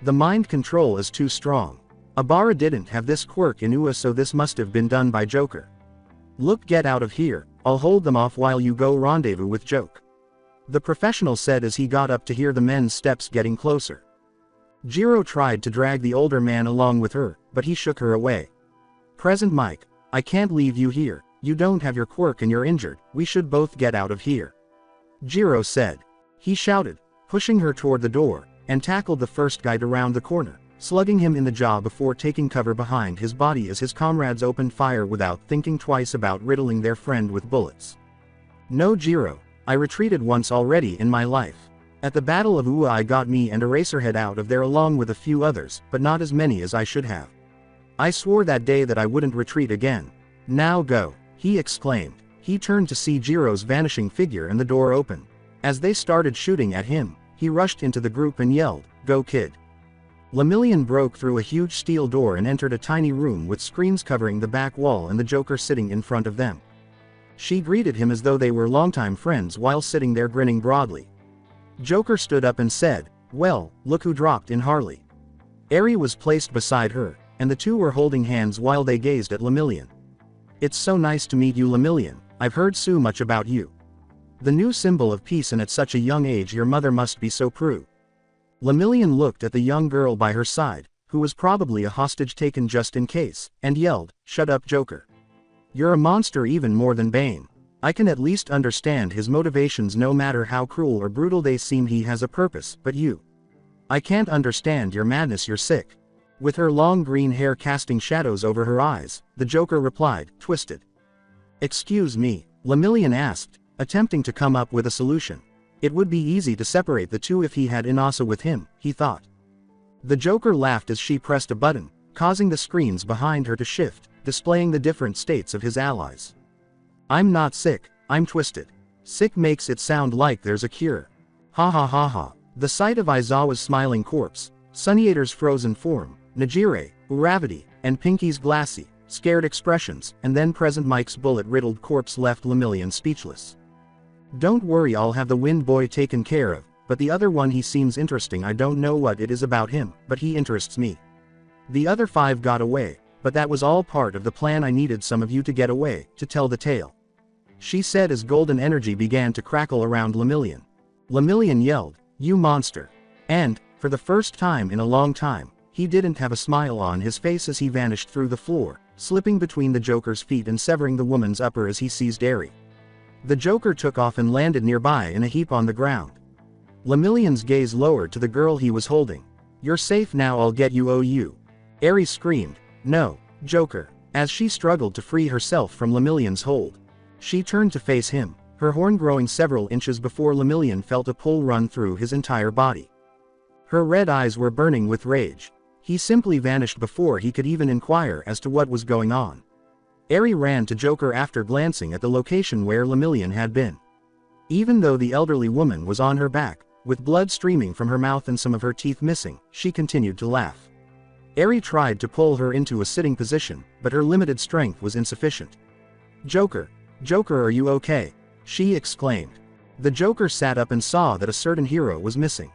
The mind control is too strong. Abara didn't have this quirk in UA, so this must have been done by Joker. Look, get out of here. I'll hold them off while you go rendezvous with Joke," the professional said as he got up to hear the men's steps getting closer. Jiro tried to drag the older man along with her, but he shook her away. "Present Mike, I can't leave you here, you don't have your quirk and you're injured, we should both get out of here. Jiro said. He shouted, pushing her toward the door, and tackled the first guy around the corner, slugging him in the jaw before taking cover behind his body as his comrades opened fire without thinking twice about riddling their friend with bullets. No Jiro, I retreated once already in my life. At the Battle of Ua I got me and Eraserhead out of there along with a few others, but not as many as I should have. I swore that day that I wouldn't retreat again. Now go, he exclaimed. He turned to see Jiro's vanishing figure and the door open. As they started shooting at him, he rushed into the group and yelled, "Go kid!" Lemillion broke through a huge steel door and entered a tiny room with screens covering the back wall and the Joker sitting in front of them. She greeted him as though they were longtime friends while sitting there grinning broadly. Joker stood up and said, "Well, look who dropped in, Harley." Eri was placed beside her, and the two were holding hands while they gazed at Lemillion. "It's so nice to meet you, Lemillion. I've heard so much about you. The new symbol of peace, and at such a young age your mother must be so proud." Lemillion looked at the young girl by her side, who was probably a hostage taken just in case, and yelled, "Shut up, Joker. You're a monster even more than Bane. I can at least understand his motivations no matter how cruel or brutal they seem. He has a purpose, but you. I can't understand your madness, you're sick." With her long green hair casting shadows over her eyes, the Joker replied, "Twisted." "Excuse me?" Lemillion asked, attempting to come up with a solution. It would be easy to separate the two if he had Inasa with him, he thought. The Joker laughed as she pressed a button, causing the screens behind her to shift, displaying the different states of his allies. "I'm not sick, I'm twisted. Sick makes it sound like there's a cure. Ha ha ha ha." The sight of Aizawa's smiling corpse, Sunniator's frozen form, Najire, Uravity, and Pinky's glassy, scared expressions, and then present Mike's bullet-riddled corpse left Lemillion speechless. "Don't worry, I'll have the Wind Boy taken care of, but the other one, he seems interesting. I don't know what it is about him, but he interests me. The other 5 got away, but that was all part of the plan. I needed some of you to get away, to tell the tale," she said as golden energy began to crackle around Lemillion. Lemillion yelled, "You monster!" And, for the first time in a long time, he didn't have a smile on his face as he vanished through the floor, slipping between the Joker's feet and severing the woman's upper as he seized Eri. The Joker took off and landed nearby in a heap on the ground. Lemillion's gaze lowered to the girl he was holding. "You're safe now, I'll get you, oh you." Eri screamed, "No, Joker," as she struggled to free herself from Lemillion's hold. She turned to face him, her horn growing several inches before Lemillion felt a pull run through his entire body. Her red eyes were burning with rage. He simply vanished before he could even inquire as to what was going on. Eri ran to Joker after glancing at the location where Lemillion had been. Even though the elderly woman was on her back, with blood streaming from her mouth and some of her teeth missing, she continued to laugh. Eri tried to pull her into a sitting position, but her limited strength was insufficient. Joker, are you okay?" she exclaimed. The Joker sat up and saw that a certain hero was missing.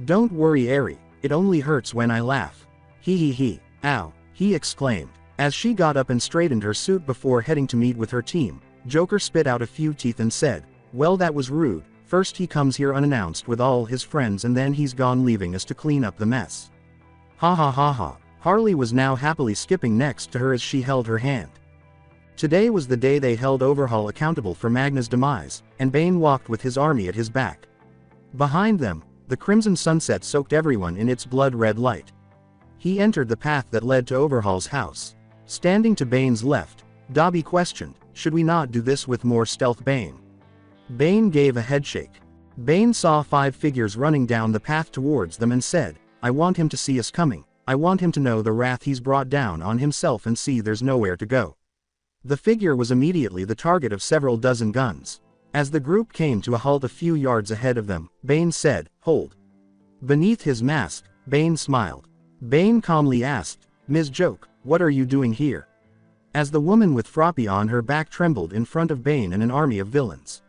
"Don't worry, Eri, it only hurts when I laugh. He. Ow," he exclaimed. As she got up and straightened her suit before heading to meet with her team, Joker spit out a few teeth and said, "Well, that was rude. First he comes here unannounced with all his friends and then he's gone, leaving us to clean up the mess." Ha ha ha ha. Harley was now happily skipping next to her as she held her hand. Today was the day they held Overhaul accountable for Magna's demise, and Bane walked with his army at his back. Behind them, the crimson sunset soaked everyone in its blood-red light. He entered the path that led to Overhaul's house. Standing to Bane's left, Dobby questioned, "Should we not do this with more stealth, Bane?" Bane gave a headshake. Bane saw 5 figures running down the path towards them and said, "I want him to see us coming. I want him to know the wrath he's brought down on himself and see there's nowhere to go." The figure was immediately the target of several dozen guns. As the group came to a halt a few yards ahead of them, Bane said, "Hold." Beneath his mask, Bane smiled. Bane calmly asked, "Ms. Joke, what are you doing here?" As the woman with Froppy on her back trembled in front of Bane and an army of villains.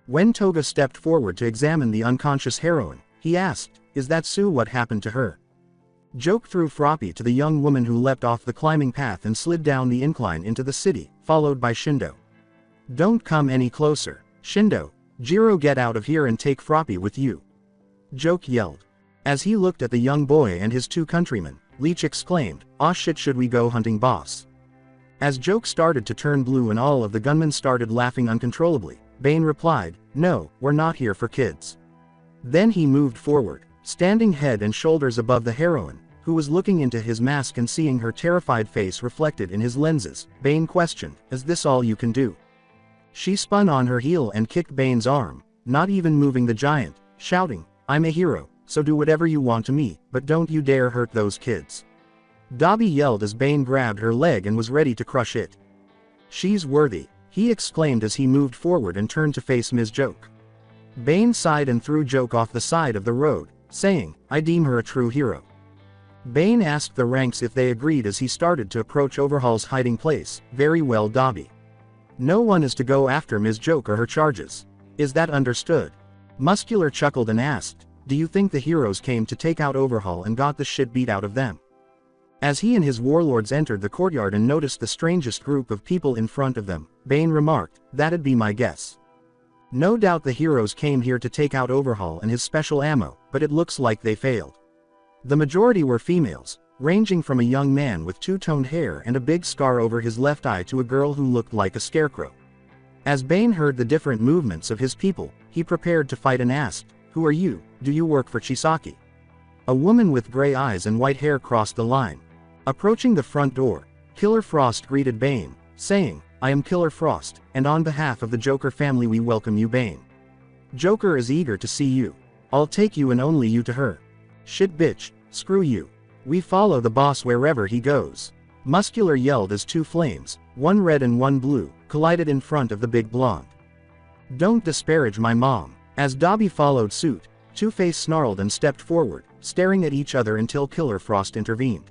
When Toga stepped forward to examine the unconscious heroine, he asked, "Is that Sue? What happened to her?" Joke threw Froppy to the young woman who leapt off the climbing path and slid down the incline into the city, followed by Shindo. "Don't come any closer, Shindo. Jiro, get out of here and take Froppy with you," Joke yelled. As he looked at the young boy and his 2 countrymen, Leech exclaimed, "Aw shit, should we go hunting, boss?" As Joke started to turn blue and all of the gunmen started laughing uncontrollably, Bane replied, "No, we're not here for kids." Then he moved forward, standing head and shoulders above the heroine, who was looking into his mask and seeing her terrified face reflected in his lenses. Bane questioned, "Is this all you can do?" She spun on her heel and kicked Bane's arm, not even moving the giant, shouting, "I'm a hero, so do whatever you want to me, but don't you dare hurt those kids." Dobby yelled as Bane grabbed her leg and was ready to crush it. "She's worthy," he exclaimed as he moved forward and turned to face Ms. Joke. Bane sighed and threw Joke off the side of the road, saying, "I deem her a true hero." Bane asked the ranks if they agreed as he started to approach Overhaul's hiding place. "Very well, Dobby. No one is to go after Ms. Joke or her charges. Is that understood?" Muscular chuckled and asked, "Do you think the heroes came to take out Overhaul and got the shit beat out of them?" As he and his warlords entered the courtyard and noticed the strangest group of people in front of them, Bane remarked, "That'd be my guess. No doubt the heroes came here to take out Overhaul and his special ammo, but it looks like they failed." The majority were females, ranging from a young man with two-toned hair and a big scar over his left eye to a girl who looked like a scarecrow. As Bane heard the different movements of his people, he prepared to fight and asked, "Who are you? Do you work for Chisaki?" A woman with gray eyes and white hair crossed the line. Approaching the front door, Killer Frost greeted Bane, saying, "I am Killer Frost, and on behalf of the Joker family we welcome you, Bane. Joker is eager to see you. I'll take you and only you to her." "Shit bitch, screw you. We follow the boss wherever he goes." Muscular yelled as two flames, one red and one blue, collided in front of the big blonde. "Don't disparage my mom." As Dobby followed suit, Two-Face snarled and stepped forward, staring at each other until Killer Frost intervened.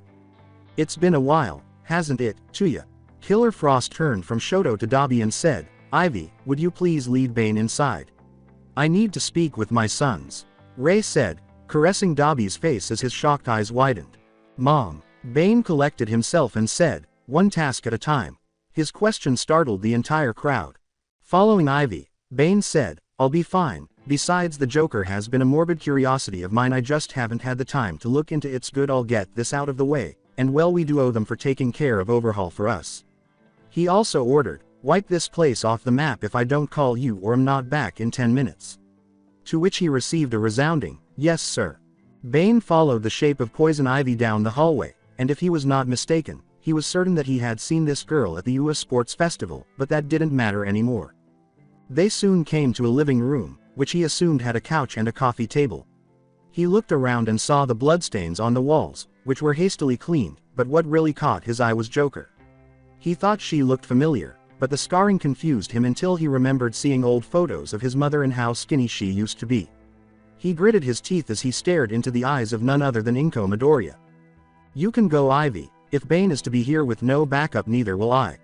"It's been a while, hasn't it, Tuya?" Killer Frost turned from Shoto to Dobby and said, "Ivy, would you please lead Bane inside? I need to speak with my sons," Ray said, caressing Dobby's face as his shocked eyes widened. "Mom." Bane collected himself and said, "One task at a time." His question startled the entire crowd. Following Ivy, Bane said, "I'll be fine. Besides, the Joker has been a morbid curiosity of mine. I just haven't had the time to look into its good. I'll get this out of the way, and well, we do owe them for taking care of Overhaul for us." He also ordered, "Wipe this place off the map if I don't call you or am not back in 10 minutes. To which he received a resounding, "Yes, sir." Bane followed the shape of Poison Ivy down the hallway, and if he was not mistaken, he was certain that he had seen this girl at the US Sports Festival, but that didn't matter anymore. They soon came to a living room, which he assumed had a couch and a coffee table. He looked around and saw the bloodstains on the walls, which were hastily cleaned, but what really caught his eye was Joker. He thought she looked familiar, but the scarring confused him until he remembered seeing old photos of his mother and how skinny she used to be. He gritted his teeth as he stared into the eyes of none other than Inko Midoriya. "You can go, Ivy. If Bane is to be here with no backup, neither will I."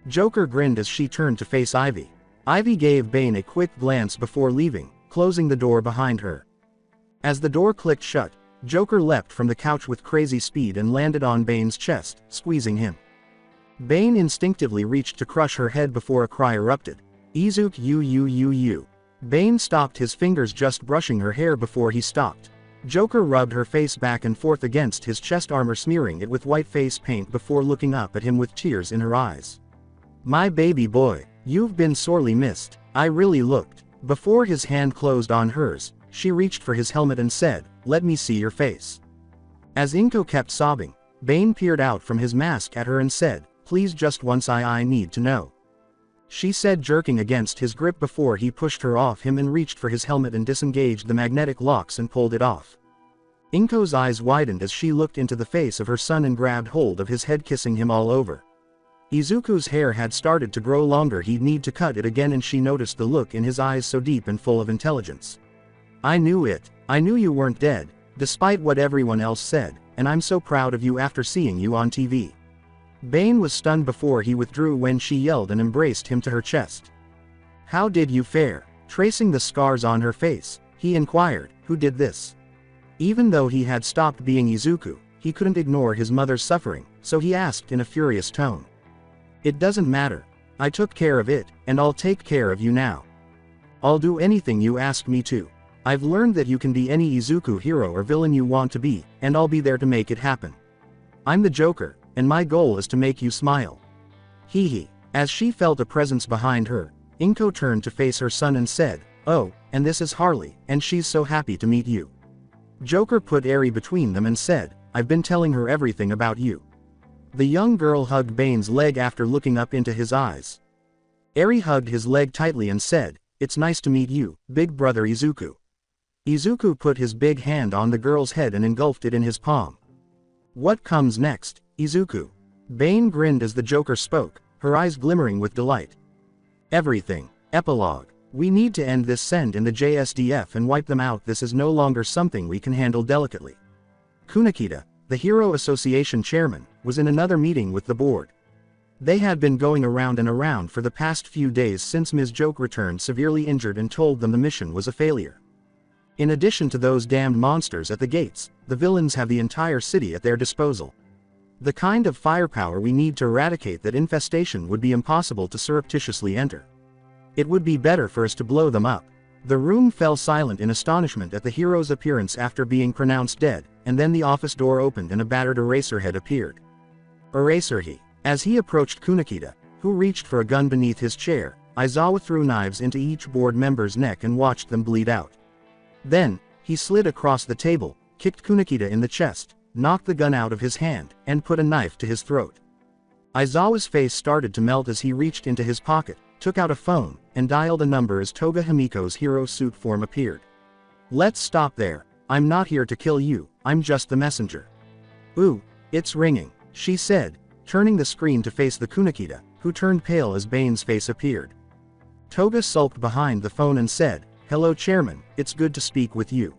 Joker grinned as she turned to face Ivy. Ivy gave Bane a quick glance before leaving, closing the door behind her. As the door clicked shut, Joker leapt from the couch with crazy speed and landed on Bane's chest, squeezing him. Bane instinctively reached to crush her head before a cry erupted. "Izuku, you. Bane stopped, his fingers just brushing her hair before he stopped. Joker rubbed her face back and forth against his chest armor, smearing it with white face paint before looking up at him with tears in her eyes. "My baby boy, you've been sorely missed." "I really looked." Before his hand closed on hers, she reached for his helmet and said, "Let me see your face." As Inko kept sobbing, Bane peered out from his mask at her and said, "Please, just once, I need to know." She said, jerking against his grip before he pushed her off him and reached for his helmet and disengaged the magnetic locks and pulled it off. Inko's eyes widened as she looked into the face of her son and grabbed hold of his head, kissing him all over. Izuku's hair had started to grow longer, he'd need to cut it again, and she noticed the look in his eyes, so deep and full of intelligence. "I knew it. I knew you weren't dead, despite what everyone else said, and I'm so proud of you after seeing you on TV." Bane was stunned before he withdrew when she yelled and embraced him to her chest. "How did you fare?" Tracing the scars on her face, he inquired, "Who did this?" Even though he had stopped being Izuku, he couldn't ignore his mother's suffering, so he asked in a furious tone. "It doesn't matter. I took care of it, and I'll take care of you now. I'll do anything you ask me to. I've learned that you can be any Izuku hero or villain you want to be, and I'll be there to make it happen. I'm the Joker, and my goal is to make you smile." Hee hee. As she felt a presence behind her, Inko turned to face her son and said, "Oh, and this is Harley, and she's so happy to meet you." Joker put Eri between them and said, "I've been telling her everything about you." The young girl hugged Bane's leg after looking up into his eyes. Eri hugged his leg tightly and said, "It's nice to meet you, big brother Izuku." Izuku put his big hand on the girl's head and engulfed it in his palm. "What comes next, Izuku?" Bane grinned as the Joker spoke, her eyes glimmering with delight. "Everything." Epilogue. "We need to end this send in the JSDF and wipe them out. This is no longer something we can handle delicately." Kunakita, the Hero Association chairman, was in another meeting with the board. They had been going around and around for the past few days since Ms. Joke returned severely injured and told them the mission was a failure. In addition to those damned monsters at the gates, the villains have the entire city at their disposal. The kind of firepower we need to eradicate that infestation would be impossible to surreptitiously enter. It would be better for us to blow them up. The room fell silent in astonishment at the hero's appearance after being pronounced dead, and then the office door opened and a battered Eraserhead appeared. Eraserhead. As he approached Kunakita, who reached for a gun beneath his chair, Aizawa threw knives into each board member's neck and watched them bleed out. Then, he slid across the table, kicked Kunakita in the chest, knocked the gun out of his hand, and put a knife to his throat. Aizawa's face started to melt as he reached into his pocket, took out a phone, and dialed a number as Toga Himiko's hero suit form appeared. "Let's stop there. I'm not here to kill you, I'm just the messenger." "Ooh, it's ringing," she said, turning the screen to face the Kunakita, who turned pale as Bane's face appeared. Toga sulked behind the phone and said, "Hello Chairman, it's good to speak with you.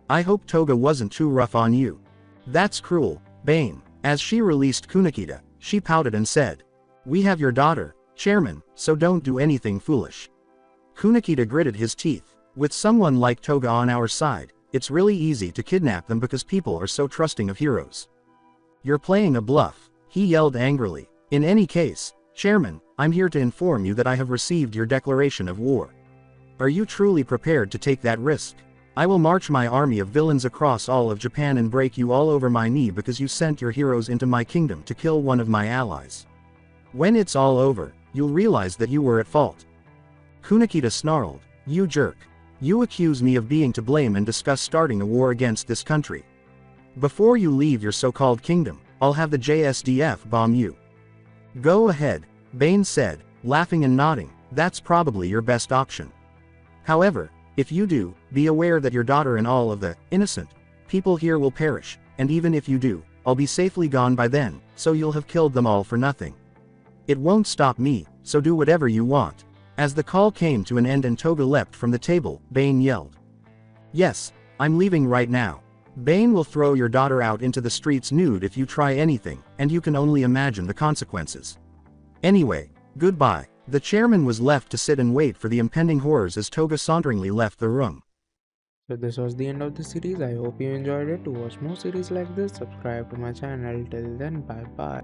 I hope Toga wasn't too rough on you." "That's cruel, Bane." As she released Kunakita, she pouted and said, "We have your daughter, Chairman, so don't do anything foolish." Kunakita gritted his teeth. "With someone like Toga on our side, it's really easy to kidnap them because people are so trusting of heroes." "You're playing a bluff," he yelled angrily. "In any case, Chairman, I'm here to inform you that I have received your declaration of war. Are you truly prepared to take that risk? I will march my army of villains across all of Japan and break you all over my knee because you sent your heroes into my kingdom to kill one of my allies. When it's all over, you'll realize that you were at fault." Kunakita snarled, "You jerk. You accuse me of being to blame and discuss starting a war against this country. Before you leave your so-called kingdom, I'll have the JSDF bomb you." "Go ahead," Bane said, laughing and nodding, "that's probably your best option. However, if you do, be aware that your daughter and all of the innocent people here will perish, and even if you do, I'll be safely gone by then, so you'll have killed them all for nothing. It won't stop me, so do whatever you want." As the call came to an end and Toga leapt from the table, Bane yelled, "Yes, I'm leaving right now. Bane will throw your daughter out into the streets nude if you try anything, and you can only imagine the consequences. Anyway, goodbye." The chairman was left to sit and wait for the impending horrors as Toga saunteringly left the room.
So this was the end of the series. I hope you enjoyed it. To watch more series like this, subscribe to my channel. Till then, bye bye.